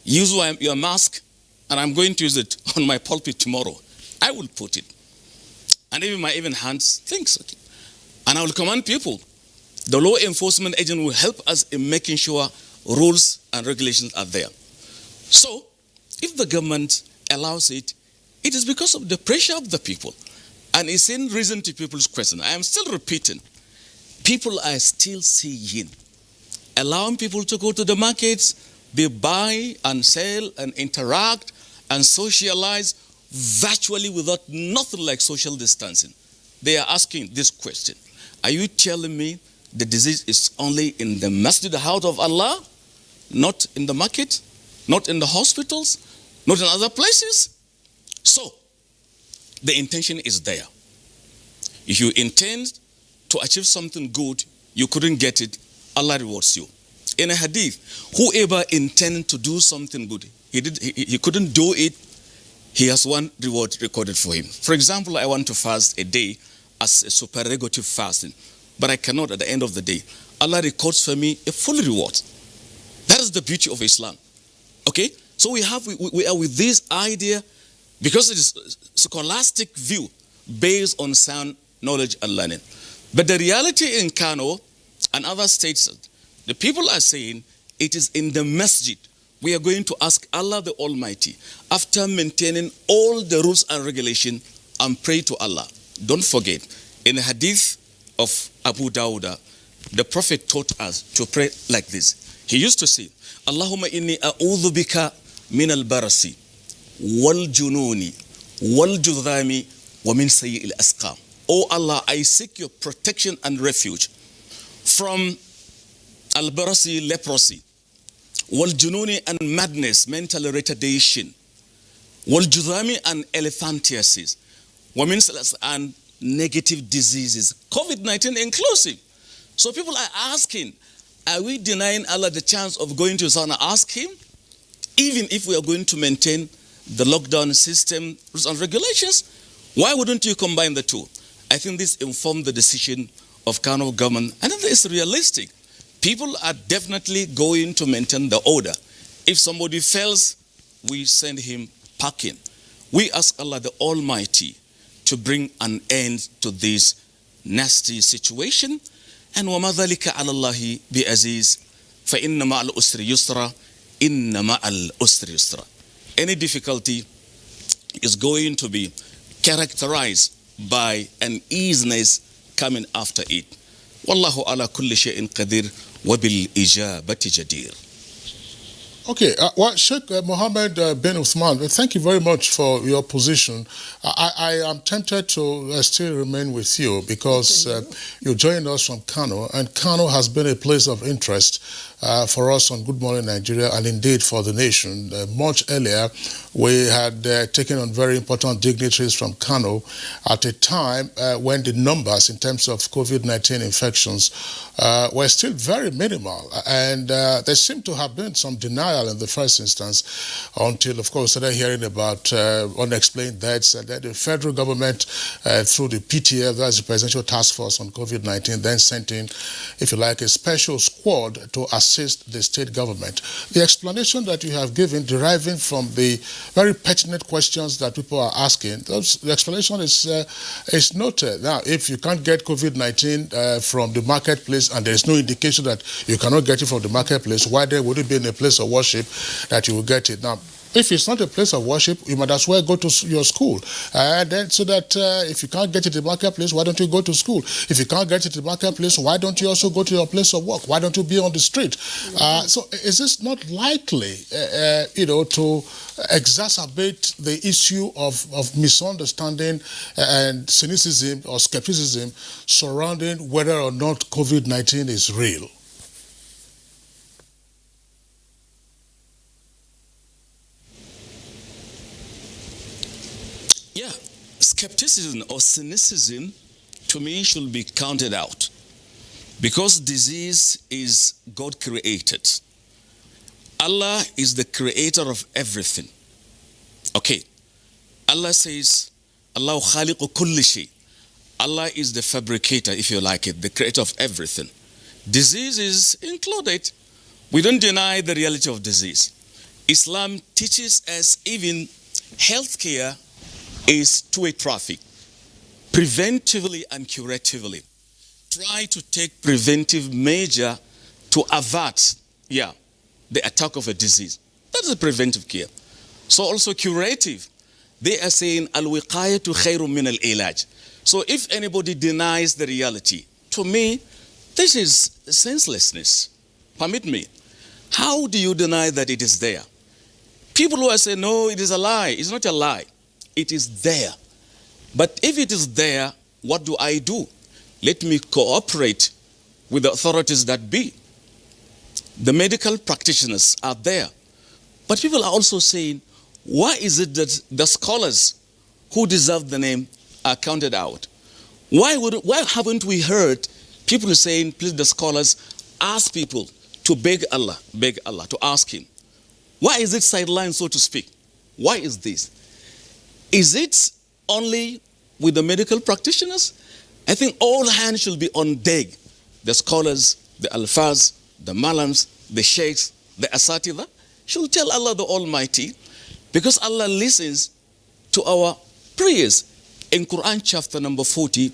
Use your mask, and I'm going to use it on my pulpit tomorrow. I will put it. And even my hands, thanks. Okay. And I will command people. The law enforcement agent will help us in making sure rules and regulations are there. So, if the government allows it, it is because of the pressure of the people. And it's in reason to people's question. I am still repeating. People are still seeing. Allowing people to go to the markets, they buy and sell and interact and socialize virtually without nothing like social distancing. They are asking this question. Are you telling me the disease is only in the masjid, the house of Allah, not in the market, not in the hospitals, not in other places? So, the intention is there. If you intend to achieve something good, you couldn't get it, Allah rewards you. In a hadith, whoever intends to do something good, he couldn't do it, he has one reward recorded for him. For example, I want to fast a day as a supererogative fasting, but I cannot at the end of the day. Allah records for me a full reward. That is the beauty of Islam. Okay? So we are with this idea because it is a scholastic view based on sound knowledge and learning. But the reality in Kano and other states, the people are saying it is in the masjid. We are going to ask Allah the Almighty, after maintaining all the rules and regulations, and pray to Allah. Don't forget, in the hadith of Abu Dawud, the Prophet taught us to pray like this. He used to say, Allahumma inni a'udhu bika min al-barasi, wal-jununi, wal-judhami, wa min sayyi al-asqam. Oh Allah, I seek your protection and refuge from al-barasi, leprosy, wal-jununi, and madness, mental retardation, wal-judhami, and elephantiasis, wa min and negative diseases, COVID-19 inclusive. So people are asking, are we denying Allah the chance of going to His and ask Him? Even if we are going to maintain the lockdown system, rules and regulations, why wouldn't you combine the two? I think this informed the decision of Kano government, and it's realistic. People are definitely going to maintain the order. If somebody fails, we send him packing. We ask Allah the Almighty to bring an end to this nasty situation. And وَمَا ذَلِكَ عَلَى اللَّهِ بِعَزِيزٍ فَإِنَّ مَعَ الْأُسْرِ يُسْرًا إِنَّ مَعَ الْأُسْرِ يُسْرًا. Any difficulty is going to be characterized by an easiness coming after it. Wallahu ala kulli shay'in qadir wa bil ijabati jadir. Okay, well, Sheikh Mohammed bin Uthman, thank you very much for your position. I am tempted to still remain with you because you joined us from Kano, and Kano has been a place of interest for us on Good Morning Nigeria and indeed for the nation. Much earlier, we had taken on very important dignitaries from Kano at a time when the numbers in terms of COVID-19 infections were still very minimal, and there seemed to have been some denial in the first instance until, of course, we started hearing about unexplained deaths, and then the federal government through the PTF, that's the Presidential Task Force on COVID-19, then sent in, if you like, a special squad to assist the state government. The explanation that you have given, deriving from the very pertinent questions that people are asking, the explanation is noted. Now, if you can't get COVID-19 from the marketplace and there is no indication that you cannot get it from the marketplace, why then would it be in a place of worship that you will get it? Now, if it's not a place of worship, you might as well go to your school. And then so that if you can't get it in the marketplace, why don't you go to school? If you can't get it in the marketplace, why don't you also go to your place of work? Why don't you be on the street? So is this not likely, to exacerbate the issue of misunderstanding and cynicism or skepticism surrounding whether or not COVID-19 is real? Yeah, skepticism or cynicism to me should be counted out, because disease is God created. Allah is the creator of everything. Okay, Allah says, Allahu khaliqu kulli shay. Allah is the fabricator, if you like it, the creator of everything. Disease is included. We don't deny the reality of disease. Islam teaches us even healthcare is two-way traffic, preventively and curatively. Try to take preventive measure to avert, the attack of a disease. That is a preventive care. So also curative. They are saying, al-wiqayatu khayrun min al-ilaj. So if anybody denies the reality, to me, this is senselessness. Permit me. How do you deny that it is there? People who are saying, no, it is a lie. It's not a lie. It is there. But if it is there, what do I do? Let me cooperate with the authorities that be. The medical practitioners are there. But people are also saying, why is it that the scholars who deserve the name are counted out? Why haven't we heard people saying, please, the scholars, ask people to beg Allah, to ask him? Why is it sidelined, so to speak? Why is this? Is it only with the medical practitioners? I think all hands should be on deck. The scholars, the alfaz, the malams, the sheikhs, the asatidha should tell Allah the Almighty, because Allah listens to our prayers. In Quran chapter number 40,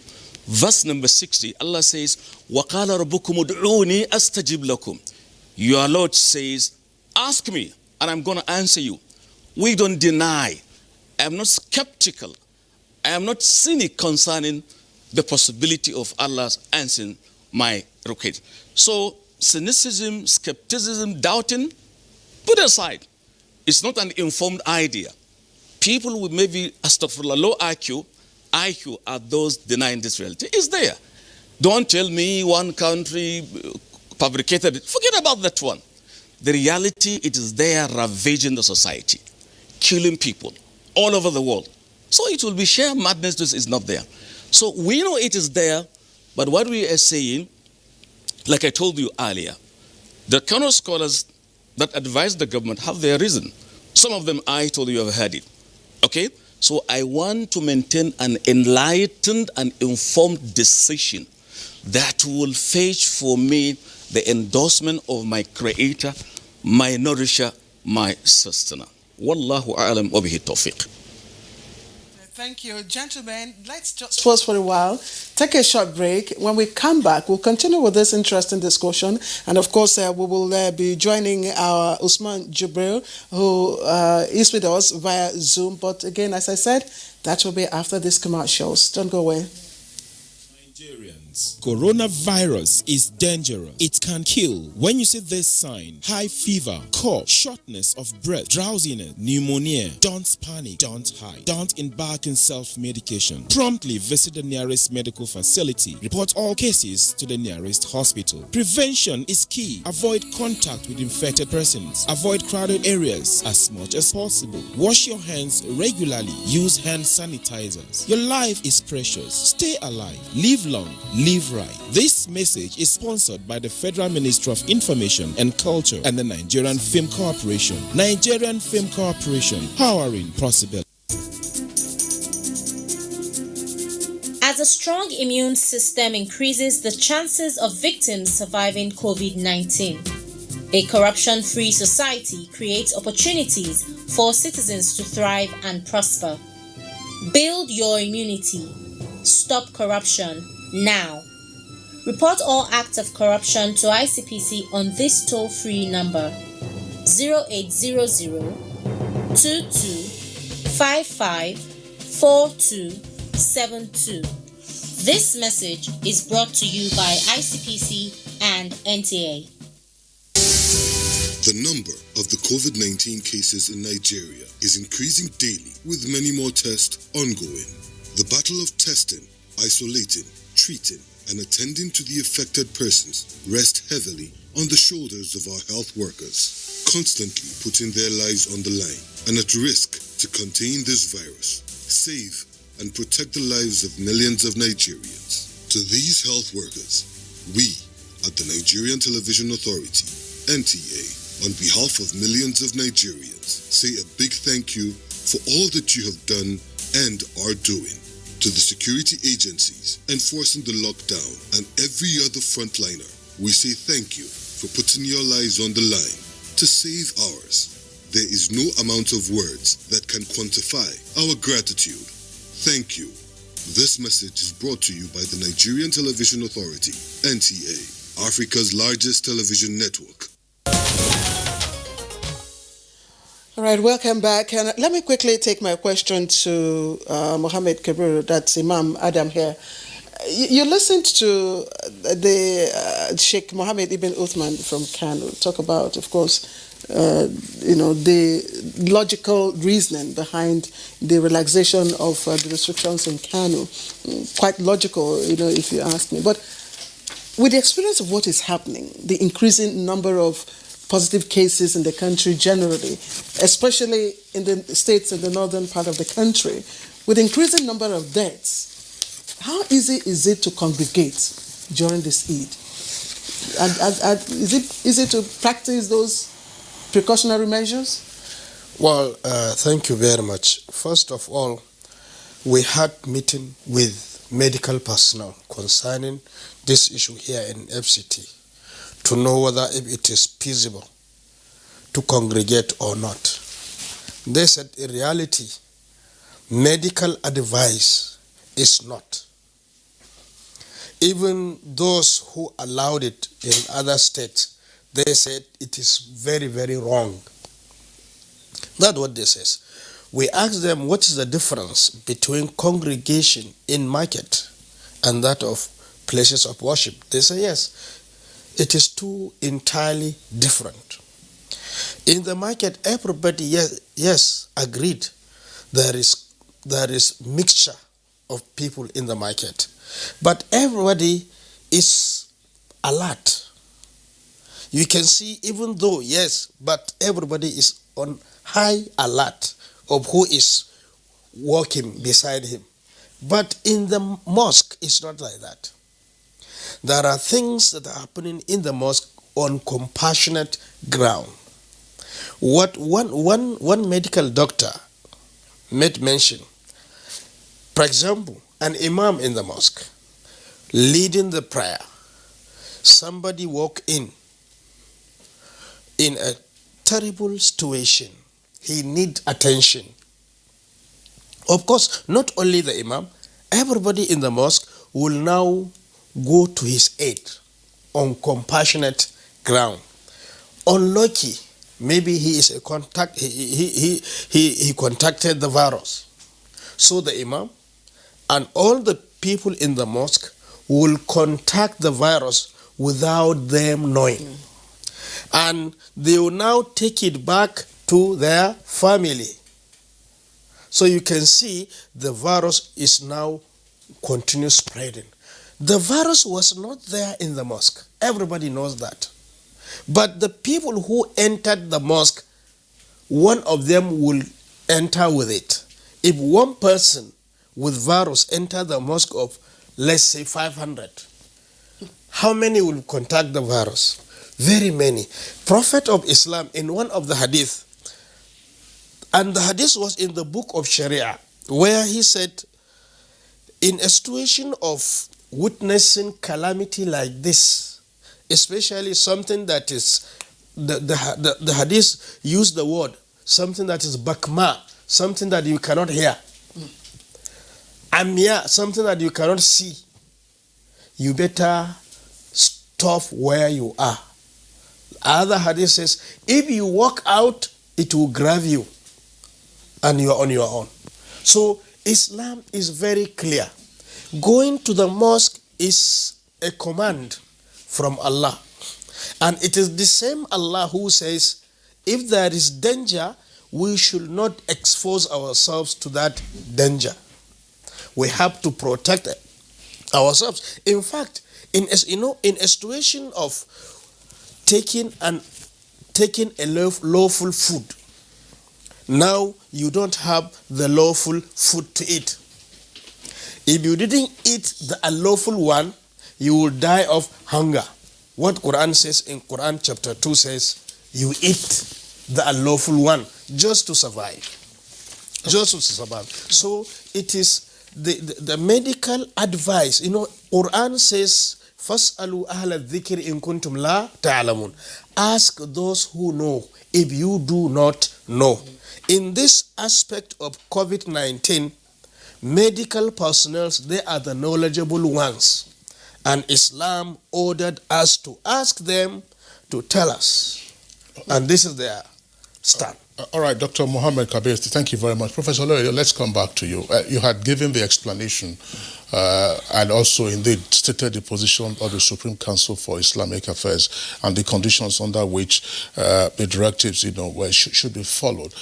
verse number 60, Allah says, وَقَالَ رَبُّكُمُ ادْعُونِي أَسْتَجِبْ لَكُمْ. Your Lord says, ask me and I'm going to answer you. We don't deny. I am not skeptical. I am not cynic concerning the possibility of Allah answering my request. So cynicism, skepticism, doubting, put aside. It's not an informed idea. People with maybe, astaghfirullah, low IQ are those denying this reality. It's there. Don't tell me one country fabricated it. Forget about that one. The reality, it is there, ravaging the society, killing people all over the world. So it will be sheer madness this is not there. So we know it is there, but what we are saying, like I told you earlier, the Kano scholars that advise the government have their reason. Some of them I told you have heard it. Okay? So I want to maintain an enlightened and informed decision that will fetch for me the endorsement of my creator, my nourisher, my sustainer. Wallahu a'lam wa bihi tawfiq. Thank you, gentlemen. Let's just pause for a while, take a short break. When we come back, we'll continue with this interesting discussion. And of course, we will be joining our Usman Jibril, who is with us via Zoom. But again, as I said, that will be after these commercials. Don't go away. Nigerians, coronavirus is dangerous. It can kill. When you see this sign, high fever, cough, shortness of breath, drowsiness, pneumonia, don't panic, don't hide. Don't embark in self-medication. Promptly visit the nearest medical facility. Report all cases to the nearest hospital. Prevention is key. Avoid contact with infected persons. Avoid crowded areas as much as possible. Wash your hands regularly. Use hand sanitizers. Your life is precious. Stay alive. Live long, live right. This message is sponsored by the Federal Ministry of Information and Culture and the Nigerian Film Corporation. Nigerian Film Corporation, powering possibility. As a strong immune system increases the chances of victims surviving COVID-19, a corruption-free society creates opportunities for citizens to thrive and prosper. Build your immunity. Stop corruption now. Report all acts of corruption to ICPC on this toll-free number 0800 2255 4272. This message is brought to you by ICPC and NTA. The number of the COVID-19 cases in Nigeria is increasing daily, with many more tests ongoing. The battle of testing, isolating, treating, and attending to the affected persons rests heavily on the shoulders of our health workers, constantly putting their lives on the line and at risk to contain this virus, save and protect the lives of millions of Nigerians. To these health workers, we at the Nigerian Television Authority, NTA, on behalf of millions of Nigerians, say a big thank you for all that you have done and are doing. To the security agencies enforcing the lockdown and every other frontliner, we say thank you for putting your lives on the line to save ours. There is no amount of words that can quantify our gratitude. Thank you. This message is brought to you by the Nigerian Television Authority, NTA, Africa's largest television network. All right, welcome back. And let me quickly take my question to Mohammed Kabir, that's Imam Adam here. You listened to the Sheikh Mohammed Ibn Uthman from Kano talk about, of course, the logical reasoning behind the relaxation of the restrictions in Kano. Quite logical, if you ask me. But with the experience of what is happening, the increasing number of positive cases in the country generally, especially in the states in the northern part of the country, with increasing number of deaths, how easy is it to congregate during this Eid? And is it easy to practice those precautionary measures? Well, thank you very much. First of all, we had meeting with medical personnel concerning this issue here in FCT to know whether if it is feasible to congregate or not. They said in reality, medical advice is not. Even those who allowed it in other states, they said it is very, very wrong. That's what they say. We asked them what is the difference between congregation in market and that of places of worship. They say yes, it is two entirely different. In the market, everybody yes agreed there is mixture of people in the market, but everybody is alert. You can see, even though yes, but everybody is on high alert of who is walking beside him. But in the mosque, it's not like that. There are things that are happening in the mosque on compassionate ground. What one medical doctor made mention, for example, an imam in the mosque leading the prayer, somebody walk in a terrible situation, he need attention. Of course, not only the imam, everybody in the mosque will now go to his aid on compassionate ground. Unlucky, maybe he is a contact. He contacted the virus. So the imam and all the people in the mosque will contact the virus without them knowing, and they will now take it back to their family. So you can see the virus is now continue spreading. The virus was not there in the mosque. Everybody knows that. But the people who entered the mosque, one of them will enter with it. If one person with virus enter the mosque of, let's say, 500, how many will contact the virus? Very many. Prophet of Islam, in one of the hadith, and the hadith was in the book of Sharia, where he said, in a situation of witnessing calamity like this, especially something that is, the hadith used the word, something that is bakma, something that you cannot hear, amya, something that you cannot see, you better stop where you are. Other hadith says, if you walk out, it will grab you and you are on your own. So Islam is very clear. Going to the mosque is a command from Allah. And it is the same Allah who says, if there is danger, we should not expose ourselves to that danger. We have to protect ourselves. In fact, in a situation of taking a lawful food, now you don't have the lawful food to eat. If you didn't eat the unlawful one, you will die of hunger. What Quran says in Quran chapter 2 says, you eat the unlawful one just to survive. Just to survive. So it is the medical advice. Quran says, فَاسْأَلُوا أَهْلَ الذِّكْرِ إِن كُنْتُمْ لَا تَعْلَمُونَ. Ask those who know if you do not know. In this aspect of COVID-19, medical personnel, they are the knowledgeable ones. And Islam ordered us to ask them to tell us. And this is their stand. All right, Dr. Mohammed Kabir, thank you very much. Professor Loyo, let's come back to you. You had given the explanation and also indeed stated the position of the Supreme Council for Islamic Affairs and the conditions under which the directives, should be followed.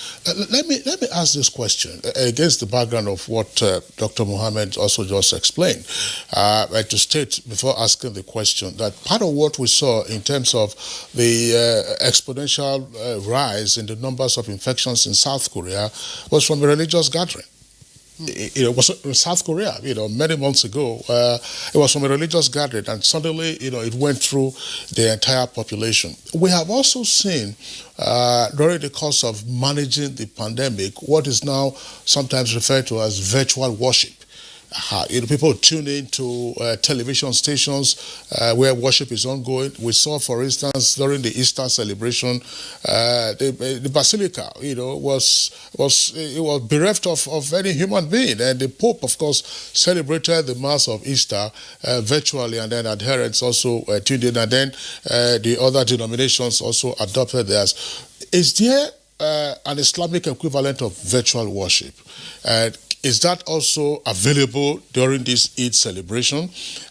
Let me ask this question against the background of what Dr. Mohammed also just explained. To state before asking the question that part of what we saw in terms of the exponential rise in the numbers of infections in South Korea was from a religious gathering. It was in South Korea, many months ago. It was from a religious gathering, and suddenly, it went through the entire population. We have also seen during the course of managing the pandemic what is now sometimes referred to as virtual worship. People tune in to television stations where worship is ongoing. We saw, for instance, during the Easter celebration, the Basilica, was bereft of any human being. And the Pope, of course, celebrated the Mass of Easter virtually, and then adherents also tuned in, and then the other denominations also adopted theirs. Is there an Islamic equivalent of virtual worship? Is that also available during this Eid celebration?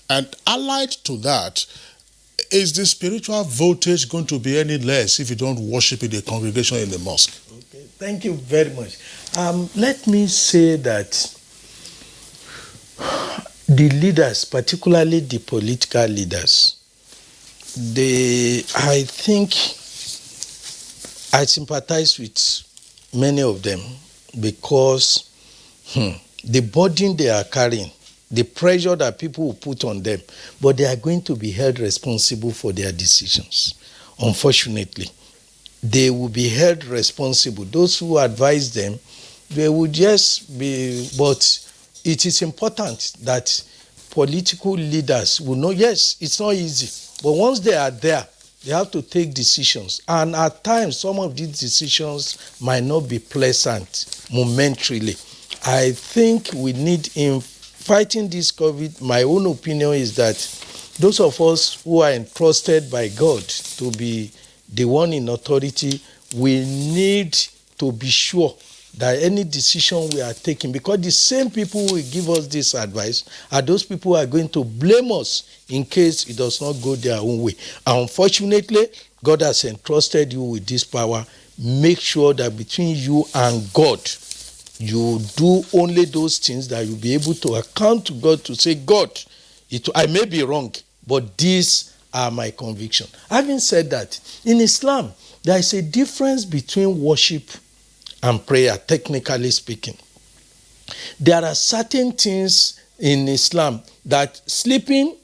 And allied to that, is the spiritual voltage going to be any less if you don't worship in the congregation in the mosque? Okay, thank you very much. Let me say that the leaders, particularly the political leaders, I think I sympathize with many of them because the burden they are carrying, the pressure that people will put on them, but they are going to be held responsible for their decisions, unfortunately. they will be held responsible. Those who advise them, they will just be, but it is important that political leaders will know, yes, it's not easy, but once they are there, they have to take decisions. And at times, some of these decisions might not be pleasant momentarily. I think we need, in fighting this COVID, my own opinion is that those of us who are entrusted by God to be the one in authority, we need to be sure that any decision we are taking, because the same people who will give us this advice are those people who are going to blame us in case it does not go their own way. And unfortunately, God has entrusted you with this power. Make sure that between you and God, you do only those things that you'll be able to account to God to say, God, I may be wrong, but these are my convictions. Having said that, in Islam, there is a difference between worship and prayer, technically speaking. There are certain things in Islam that sleeping,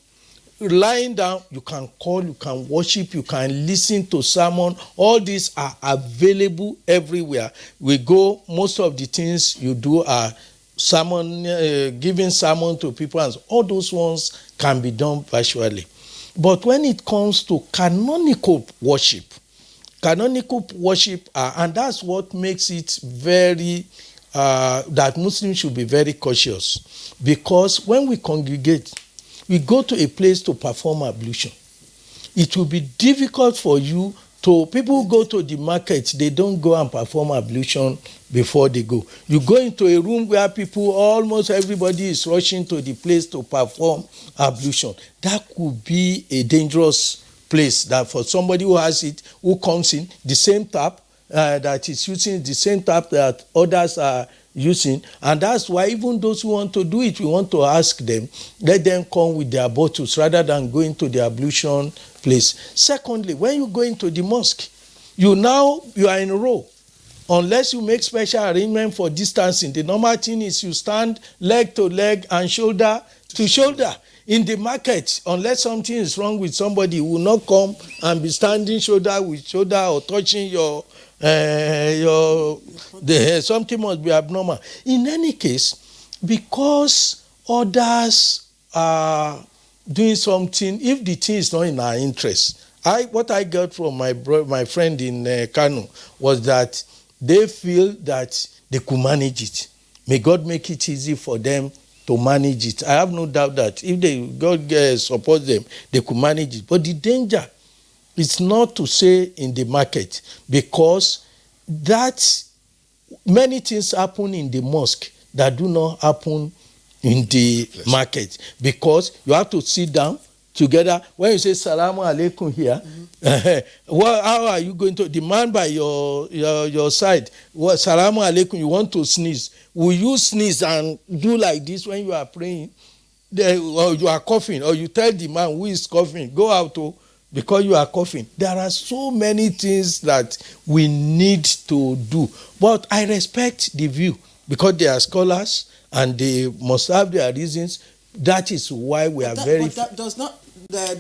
lying down, you can call, you can worship, you can listen to sermon. All these are available everywhere. We go, most of the things you do are sermon, giving sermon to people, and all those ones can be done virtually. But when it comes to canonical worship, and that's what makes it very, that Muslims should be very cautious. Because when we congregate, we go to a place to perform ablution. It will be difficult for you to, people who go to the market, they don't go and perform ablution before they go. You go into a room where people, almost everybody is rushing to the place to perform ablution. That could be a dangerous place, that for somebody who has it, who comes in, the same tap that is using, the same tap that others are using. And that's why even those who want to do it, we want to ask them, let them come with their bottles rather than going to the ablution place. Secondly, when you go into the mosque, you are in a row. Unless you make special arrangement for distancing, the normal thing is you stand leg to leg and shoulder to shoulder. In the market, unless something is wrong with somebody, you will not come and be standing shoulder with shoulder or touching something must be abnormal. In any case, because others are doing something, if the thing is not in our interest, what I got from my friend in Kano was that they feel that they could manage it. May God make it easy for them to manage it. I have no doubt that if God supports them, they could manage it. But the danger is not to say in the market, because that many things happen in the mosque that do not happen in the market, because you have to sit down together. When you say Salamu Alaikum here, how are you going to, the man by your side, Salamu Alaikum, you want to sneeze. Will you sneeze and do like this when you are praying? Or you are coughing, or you tell the man who is coughing, go out because you are coughing. There are so many things that we need to do. But I respect the view, because they are scholars and they must have their reasons. That is why we are very... But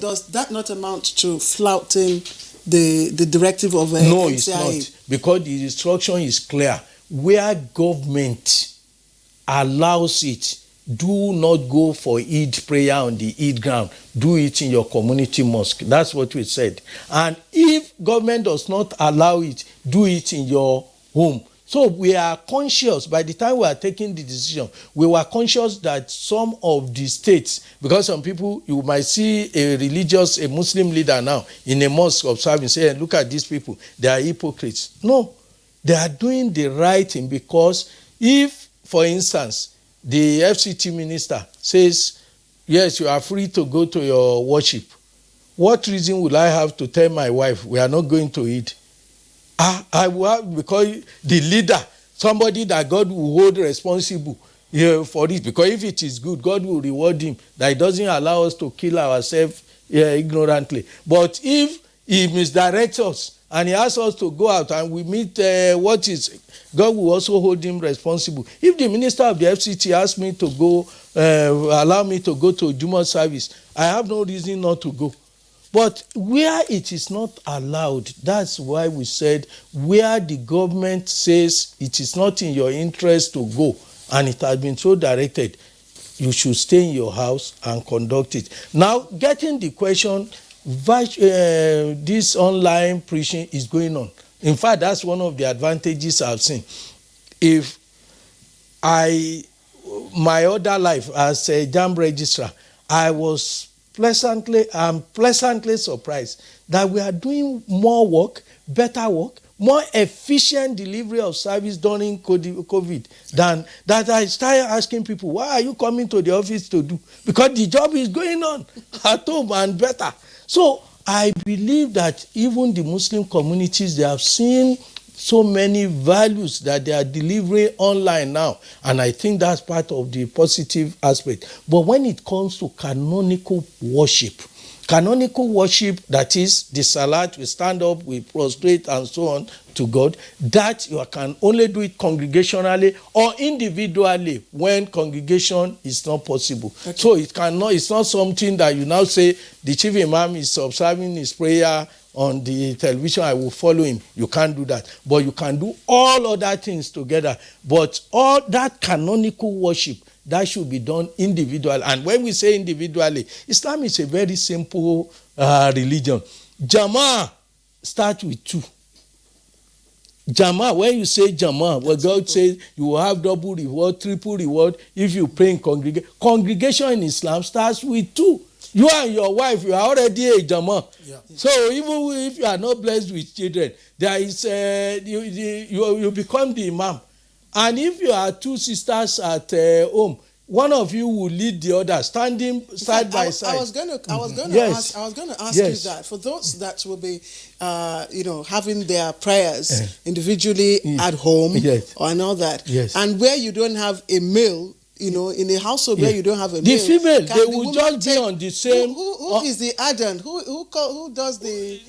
does that not amount to flouting the directive of NTA? No, it's not. Because the instruction is clear. Where government allows it, do not go for Eid prayer on the Eid ground. Do it in your community mosque. That's what we said. And if government does not allow it, do it in your home. So we are conscious, by the time we are taking the decision, we were conscious that some of the states, because some people, you might see a Muslim leader now in a mosque observing, saying, look at these people, they are hypocrites. No, they are doing the right thing, because if, for instance, the FCT minister says, yes, you are free to go to your worship, what reason will I have to tell my wife we are not going to eat? I will have, because the leader, somebody that God will hold responsible for it, because if it is good, God will reward him, that he doesn't allow us to kill ourselves ignorantly. But if he misdirects us and he asks us to go out and we meet God will also hold him responsible. If the minister of the FCT asks me to go, allow me to go to Juma service, I have no reason not to go. But where it is not allowed, that's why we said where the government says it is not in your interest to go, and it has been so directed, you should stay in your house and conduct it. Now, getting the question, this online preaching is going on. In fact, that's one of the advantages I've seen. If my other life as a JAMB registrar, I was pleasantly surprised that we are doing more work, better work, more efficient delivery of service during COVID than that. I started asking people, why are you coming to the office to do? Because the job is going on at home and better. So I believe that even the Muslim communities, they have seen so many values that they are delivering online now. And I think that's part of the positive aspect. But when it comes to canonical worship, that is the salat, we stand up, we prostrate and so on to God, that you can only do it congregationally or individually when congregation is not possible. Okay. So it's not something that you now say the chief imam is observing his prayer on the television, I will follow him. You can't do that. But you can do all other things together. But all that canonical worship, that should be done individually. And when we say individually, Islam is a very simple religion. Jama'ah starts with two. Jama'ah, when you say Jama'ah, well, God says you will have double reward, triple reward if you pray in congregation. Congregation in Islam starts with two. You and your wife, you are already a Jama'ah. Yeah. So even if you are not blessed with children, there is you become the imam. And if you are two sisters at home, one of you will lead the other, standing side by side. I was going to ask you that for those that will be, having their prayers individually at home or and all that, and where you don't have a male. In a household where you don't have a the male, female, they will just be on the same. Who is the adhan? Who does the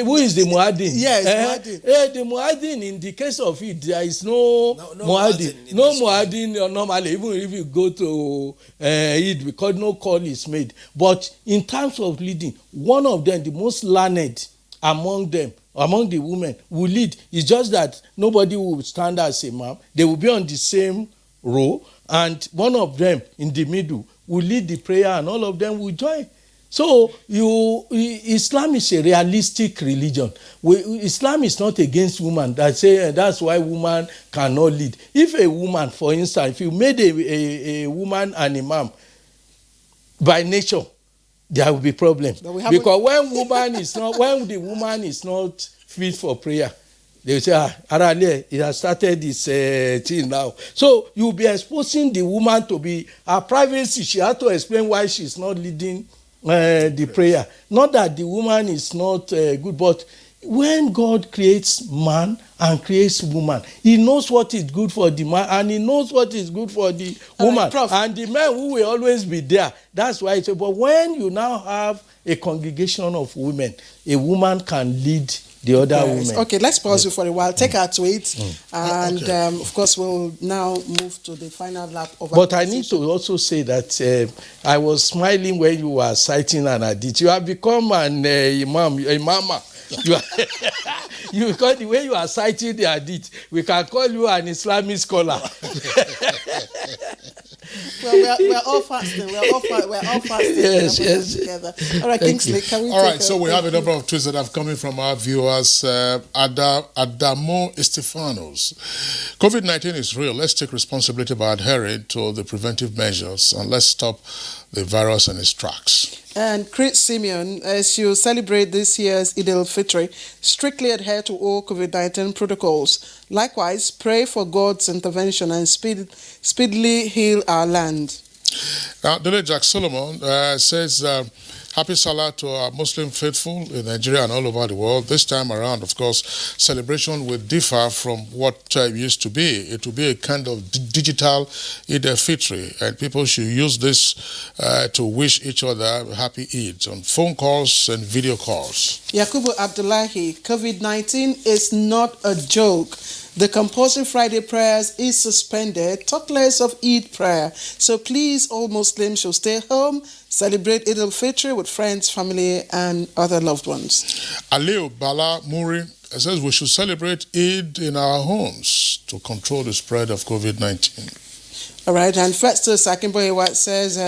who is the muaddin? Yes, muaddin. The muaddin, in the case of it, there is no muaddin. No muaddin normally, even if you go to Eid, because no call is made. But in terms of leading, one of them, the most learned among them, among the women, will lead. It's just that nobody will stand as imam. They will be on the same row, and one of them in the middle will lead the prayer, and all of them will join. So Islam is a realistic religion. Islam is not against women that say that's why woman cannot lead. If a woman, for instance, if you made a woman an imam, by nature, there will be problem. Because when the woman is not fit for prayer, they will say, Arale, it has started this thing now. So you'll be exposing the woman to be her privacy. She has to explain why she's not leading the prayer. Not that the woman is not good, but when God creates man and creates woman, he knows what is good for the man and he knows what is good for the woman. And the man who will always be there. That's why it's but when you now have a congregation of women, a woman can lead the other women. Okay, let's pause you for a while. Take our tweets, and of course, we'll now move to the final lap of. But I need to also say that I was smiling when you were citing an hadith. You have become an imam, a mama. Because the way you are citing the hadith, we can call you an Islamic scholar. Well, we're all fasting. We're all fasting. Yes. Together. All right, Kingsley, can we? All right, so we have a number of tweets that have come in from our viewers. Adamo Estefanos. COVID-19 is real. Let's take responsibility by adhering to the preventive measures and let's stop the virus in its tracks. And Chris Simeon, as you celebrate this year's Eid al-Fitr, strictly adhere to all COVID-19 protocols. Likewise, pray for God's intervention and speedily heal our land. Now, Dele Jack Solomon says, happy Salah to our Muslim faithful in Nigeria and all over the world. This time around, of course, celebration will differ from what it used to be. It will be a kind of digital Eid al-Fitr, and people should use this to wish each other happy Eid on phone calls and video calls. Yakubu Abdullahi, COVID-19 is not a joke. The compulsory Friday prayers is suspended. Talk less of Eid prayer. So please, all Muslims should stay home, celebrate Eid al-Fitr with friends, family, and other loved ones. Aliu Bala Muri says we should celebrate Eid in our homes to control the spread of COVID-19. All right, and Festus Akimboyewa says,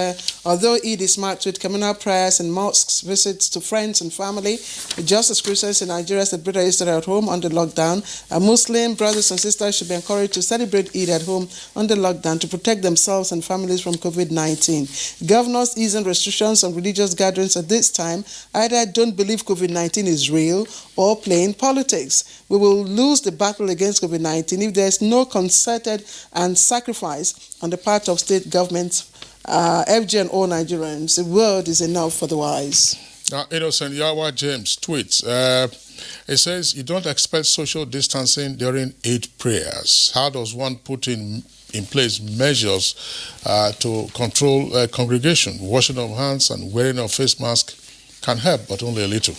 although Eid is marked with communal prayers and mosques, visits to friends and family, just as Christians in Nigeria celebrate Easter at home under lockdown, Muslim brothers and sisters should be encouraged to celebrate Eid at home under lockdown to protect themselves and families from COVID-19. Governors easing restrictions on religious gatherings at this time either don't believe COVID-19 is real or playing politics. We will lose the battle against COVID-19 if there is no concerted and sacrifice on the part of state governments, FG and all Nigerians. The word is enough for the wise. Now, Innocent Yawa James tweets, it says, you don't expect social distancing during Eid prayers. How does one put in place measures to control congregation? Washing of hands and wearing of face mask can help, but only a little.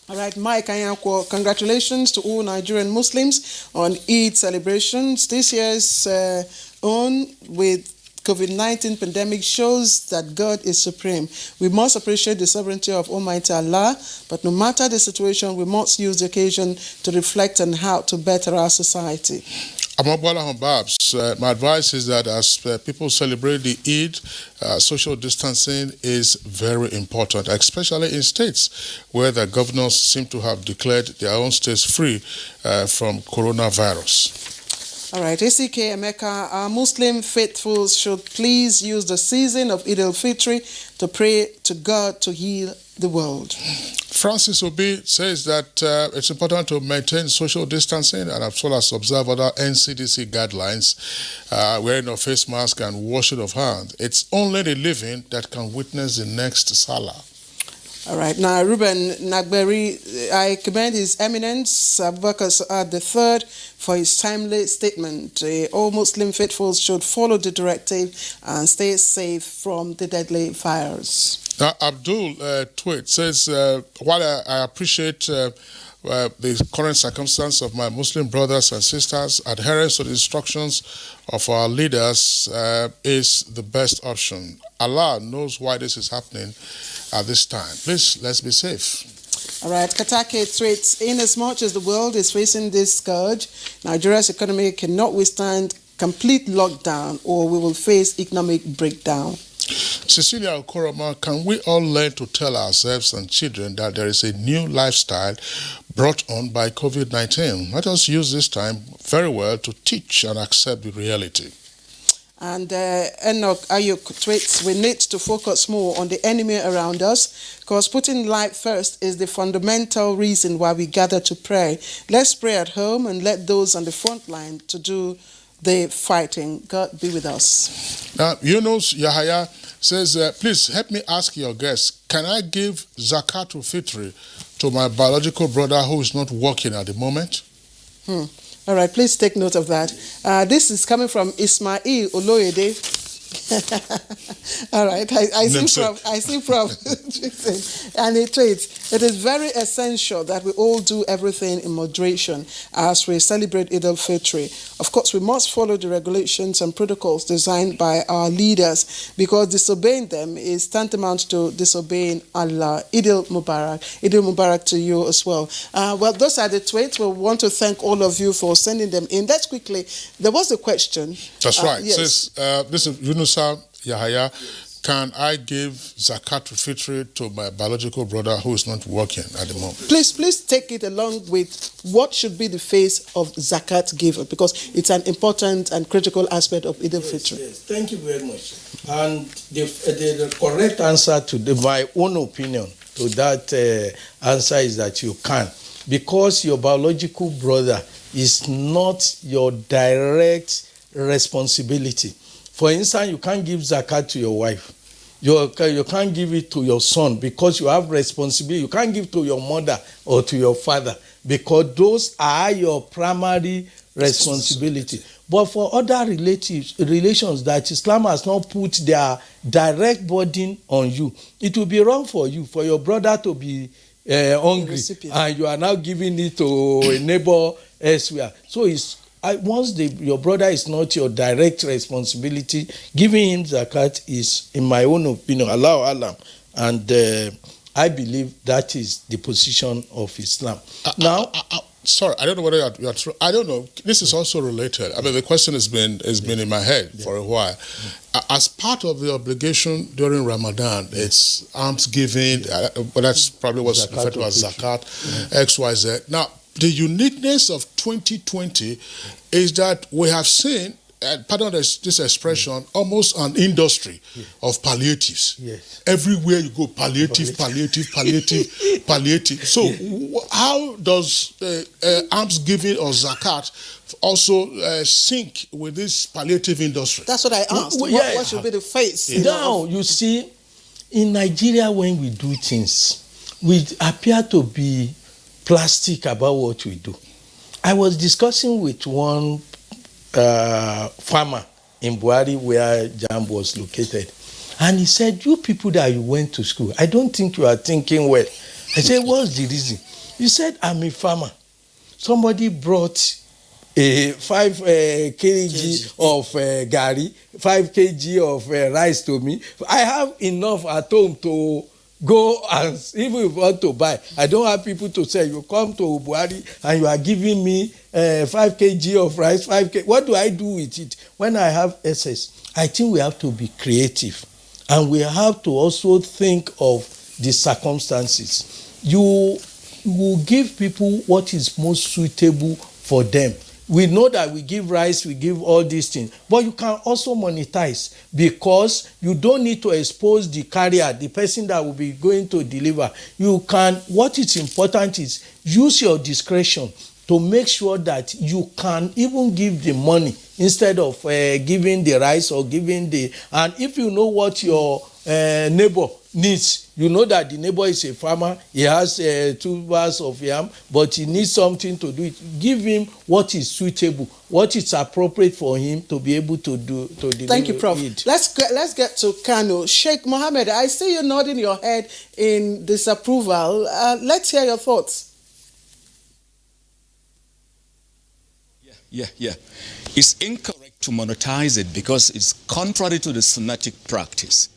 All right, Mike Anyanko, congratulations to all Nigerian Muslims on Eid celebrations. This year's on with COVID-19 pandemic shows that God is supreme. We must appreciate the sovereignty of Almighty Allah, but no matter the situation, we must use the occasion to reflect on how to better our society. Amabwala Babs, my advice is that as people celebrate the Eid, social distancing is very important, especially in states where the governors seem to have declared their own states free from coronavirus. All right, ACK Emeka, our Muslim faithfuls should please use the season of Eid al-Fitr to pray to God to heal the world. Francis Obi says that it's important to maintain social distancing and as well as observe other NCDC guidelines, wearing a face mask and washing of hands. It's only the living that can witness the next Salah. All right. Now, Ruben Nagberi, I commend His Eminence Abubakar Sa'ad III for his timely statement. All Muslim faithfuls should follow the directive and stay safe from the deadly virus. Now, Abdul tweet says, while I appreciate the current circumstance of my Muslim brothers and sisters, adherence to the instructions of our leaders is the best option. Allah knows why this is happening at this time. Please, let's be safe. All right, Katake tweets, inasmuch as the world is facing this scourge, Nigeria's economy cannot withstand complete lockdown or we will face economic breakdown. Cecilia Okoroma, can we all learn to tell ourselves and children that there is a new lifestyle brought on by COVID-19? Let us use this time very well to teach and accept the reality. And Enoch Ayuk tweets, we need to focus more on the enemy around us because putting life first is the fundamental reason why we gather to pray. Let's pray at home and let those on the front line to do the fighting. God be with us. Now, Yunus Yahaya says, please help me ask your guests, can I give Zakat al-Fitr to my biological brother who is not working at the moment? All right, please take note of that. This is coming from Ismail Oloyede. All right, I see from and he tweets, it is very essential that we all do everything in moderation as we celebrate Eid al-Fitr. Of course, we must follow the regulations and protocols designed by our leaders because disobeying them is tantamount to disobeying Allah. Eid al-Mubarak. Eid al-Mubarak to you as well. Well, those are the tweets. We want to thank all of you for sending them in. Let's quickly, there was a question. That's right. Yes. Says, this is Yunusa Yahaya. Can I give Zakat al-Fitr to my biological brother who is not working at the moment? Please take it along with what should be the face of Zakat giver because it's an important and critical aspect of Eid al-Fitr. Yes, thank you very much. And the correct answer to my own opinion to that answer is that you can. Because your biological brother is not your direct responsibility. For instance, you can't give zakat to your wife. You can't give it to your son because you have responsibility. You can't give to your mother or to your father because those are your primary responsibility. But for other relations that Islam has not put their direct burden on you, it will be wrong for you, for your brother to be hungry and you are now giving it to a neighbor elsewhere. So it's once your brother is not your direct responsibility, giving him zakat is, in my own opinion, Allahu Alam, and I believe that is the position of Islam. Now, sorry, I don't know whether you're true. I don't know. This is also related. I mean, the question has been in my head for a while. As part of the obligation during Ramadan, it's alms giving. But that's probably what's referred to as zakat, X, Y, Z. Now, the uniqueness of 2020 is that we have seen, pardon this expression, almost an industry of palliatives. Yes. Everywhere you go, palliative. So how does alms giving or zakat also sync with this palliative industry? That's what I asked. What should be the face? Now, you see, in Nigeria, when we do things, we appear to be plastic about what we do. I was discussing with one farmer in Buhari where JAMB was located, and he said, you people that you went to school, I don't think you are thinking well. I said, what's the reason? He said, I'm a farmer. Somebody brought a 5 kg of gari, 5 kg of rice to me. I have enough at home to go, and even if you want to buy, I don't have people to say, you come to Buhari and you are giving me 5 kg of rice, 5 kg. What do I do with it? When I have excess, I think we have to be creative, and we have to also think of the circumstances. You will give people what is most suitable for them. We know that we give rice, we give all these things, but you can also monetize, because you don't need to expose the carrier, the person that will be going to deliver. You can, what is important is use your discretion to make sure that you can even give the money instead of giving the rice or giving the, and if you know what your neighbor needs, you know that the neighbor is a farmer, he has 2 bars of yam, but he needs something to do it. Give him what is suitable, what is appropriate for him to be able to do, to deliver. Thank you, Prof. Let's get to Kano. Sheikh Mohammed, I see you nodding your head in disapproval. Let's hear your thoughts. Yeah. It's incorrect to monetize it because it's contrary to the Sunnatic practice.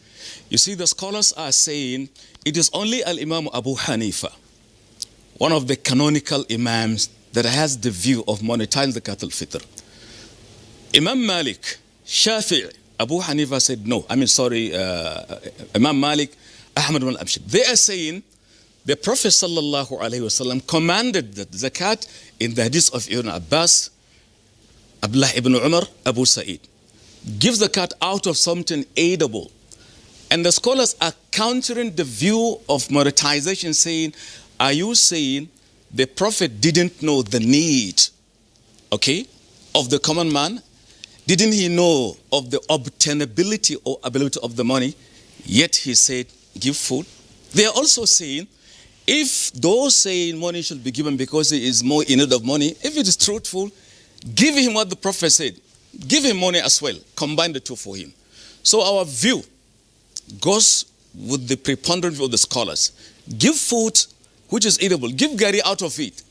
You see, the scholars are saying it is only Al-Imam Abu Hanifa, one of the canonical imams, that has the view of monetizing the Zakat al-Fitr. Imam Malik, Shafi'i, Abu Hanifa said no. Imam Malik, Ahmad ibn al-Abshir. They are saying the Prophet sallallahu alaihi wasallam commanded that zakat in the hadith of Ibn Abbas, Abdullah ibn Umar, Abu Sa'id. Give zakat out of something edible. And the scholars are countering the view of monetization, saying, are you saying the Prophet didn't know the need, of the common man? Didn't he know of the obtainability or ability of the money? Yet he said, give food. They are also saying, if those saying money should be given because he is more in need of money, if it is truthful, give him what the Prophet said. Give him money as well. Combine the two for him. So our view goes with the preponderant view of the scholars. Give food which is edible. Give gari out of it.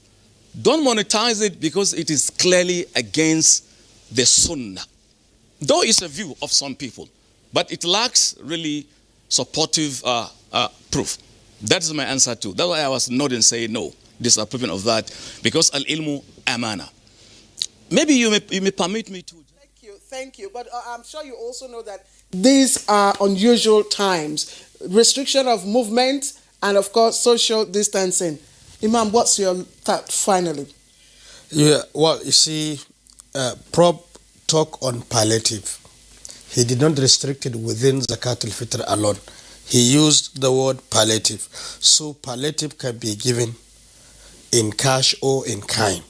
Don't monetize it because it is clearly against the sunnah. Though it's a view of some people, but it lacks really supportive proof. That is my answer to. That's why I was nodding saying no, disapproving of that, because al-ilmu amana. Maybe you may permit me to. Thank you. But I'm sure you also know that these are unusual times. Restriction of movement and, of course, social distancing. Imam, what's your thought finally? Yeah, well, you see, Prof talk on palliative. He did not restrict it within Zakat al-Fitr alone. He used the word palliative. So palliative can be given in cash or in kind.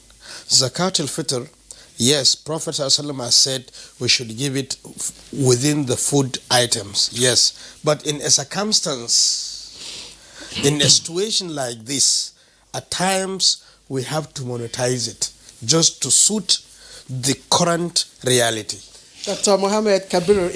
Zakat al-Fitr, yes, Prophet ﷺ has said we should give it within the food items, yes. But in a circumstance, in a situation like this, at times we have to monetize it just to suit the current reality. Dr. Mohammed Kabir,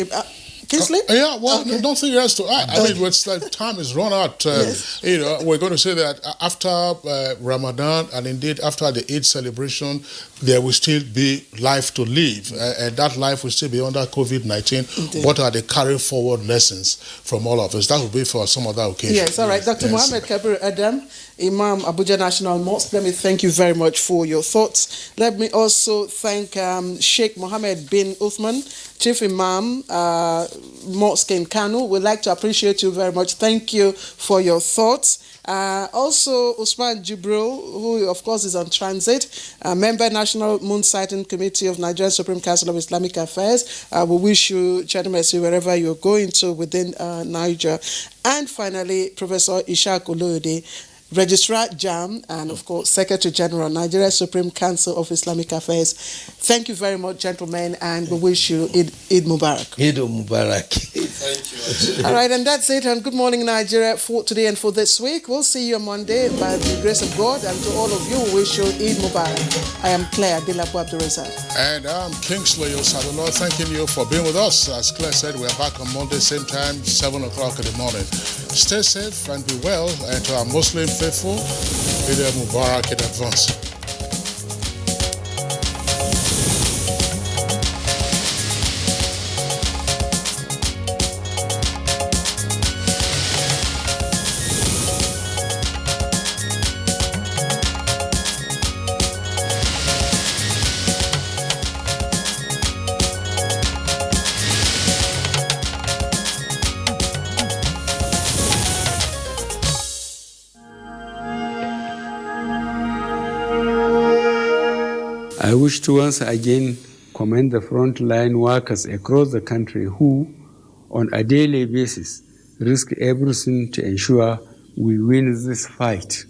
You sleep? Yeah, well, nothing else to add. I mean, it's like time is run out. Yes. You know, we're going to say that after Ramadan and indeed after the Eid celebration, there will still be life to live, and that life will still be under COVID-19. What are the carry forward lessons from all of us? That will be for some other occasion. Yes, all right. Dr. Mohammed Kabir Adam, Imam Abuja National Mosque, let me thank you very much for your thoughts. Let me also thank Sheikh Mohammed bin Uthman, Chief Imam, Mosque in Kano. We'd like to appreciate you very much. Thank you for your thoughts. Also, Usman Jibril, who of course is on transit, member National Moon Sighting Committee of Nigerian Supreme Council of Islamic Affairs. We wish you mercy wherever you're going to within Niger. And finally, Professor Ishaq Oloyede, Registrar JAM, and of course, Secretary General, Nigeria Supreme Council of Islamic Affairs. Thank you very much, gentlemen, and we wish you Eid Mubarak. Eid Mubarak. Thank you. All right, and that's it. And good morning, Nigeria, for today and for this week. We'll see you on Monday by the grace of God. And to all of you, we wish you Eid Mubarak. I am Claire Dilapo Abdurazak. And I'm Kingsley Osadolo, thanking you for being with us. As Claire said, we're back on Monday, same time, 7 o'clock in the morning. Stay safe and be well. And to our Muslim faithful, Eid Mubarak in advance. I wish to once again commend the frontline workers across the country who, on a daily basis, risk everything to ensure we win this fight.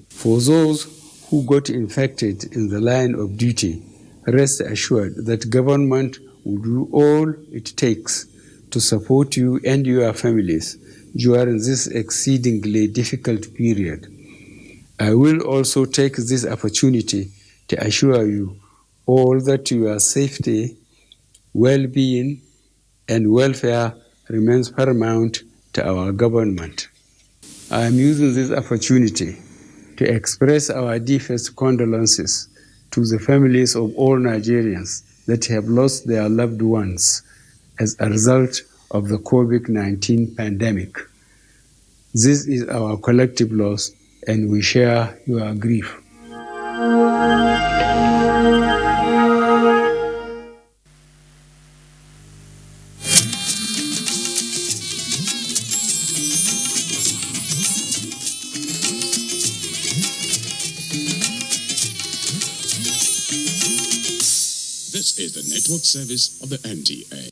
For those who got infected in the line of duty, rest assured that government will do all it takes to support you and your families during this exceedingly difficult period. I will also take this opportunity to assure you all that your safety, well-being, and welfare remains paramount to our government. I am using this opportunity to express our deepest condolences to the families of all Nigerians that have lost their loved ones as a result of the COVID-19 pandemic. This is our collective loss, and we share your grief. This is the network service of the NTA.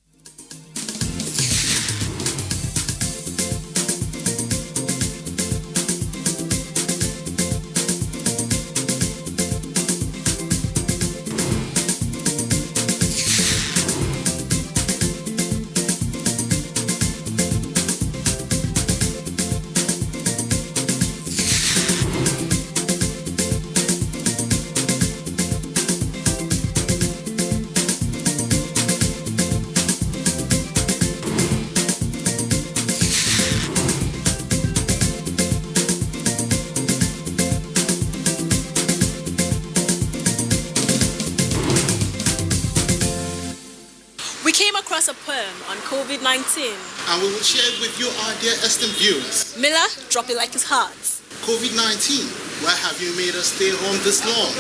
A poem on COVID-19. And we will share it with you, our dear esteemed viewers. Miller, drop it like it's hot. COVID-19, why have you made us stay home this long?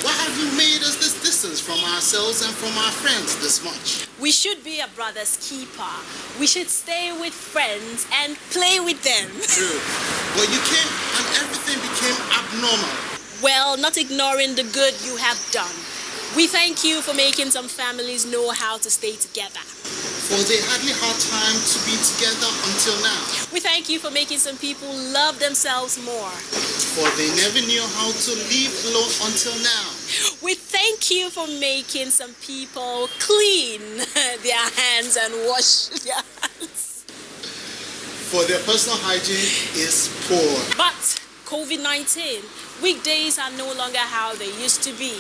Why have you made us this distance from ourselves and from our friends this much? We should be a brother's keeper. We should stay with friends and play with them. True. But you came and everything became abnormal. Well, not ignoring the good you have done. We thank you for making some families know how to stay together. For they hardly had time to be together until now. We thank you for making some people love themselves more. For they never knew how to live alone until now. We thank you for making some people clean their hands and wash their hands. For their personal hygiene is poor. But COVID-19, weekdays are no longer how they used to be.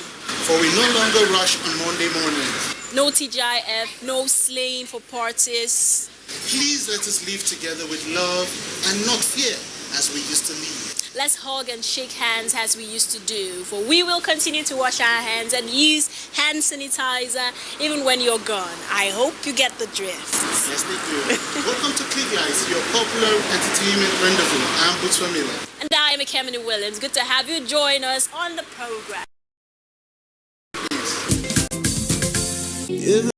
For we no longer rush on Monday mornings. No TGIF, no slaying for parties. Please let us live together with love and not fear as we used to live. Let's hug and shake hands as we used to do, for we will continue to wash our hands and use hand sanitizer even when you're gone. I hope you get the drift. Yes, they do. Welcome to Click Lights, your popular entertainment rendezvous. I'm Butswa Miller. And I am Ekemini Williams. Good to have you join us on the program.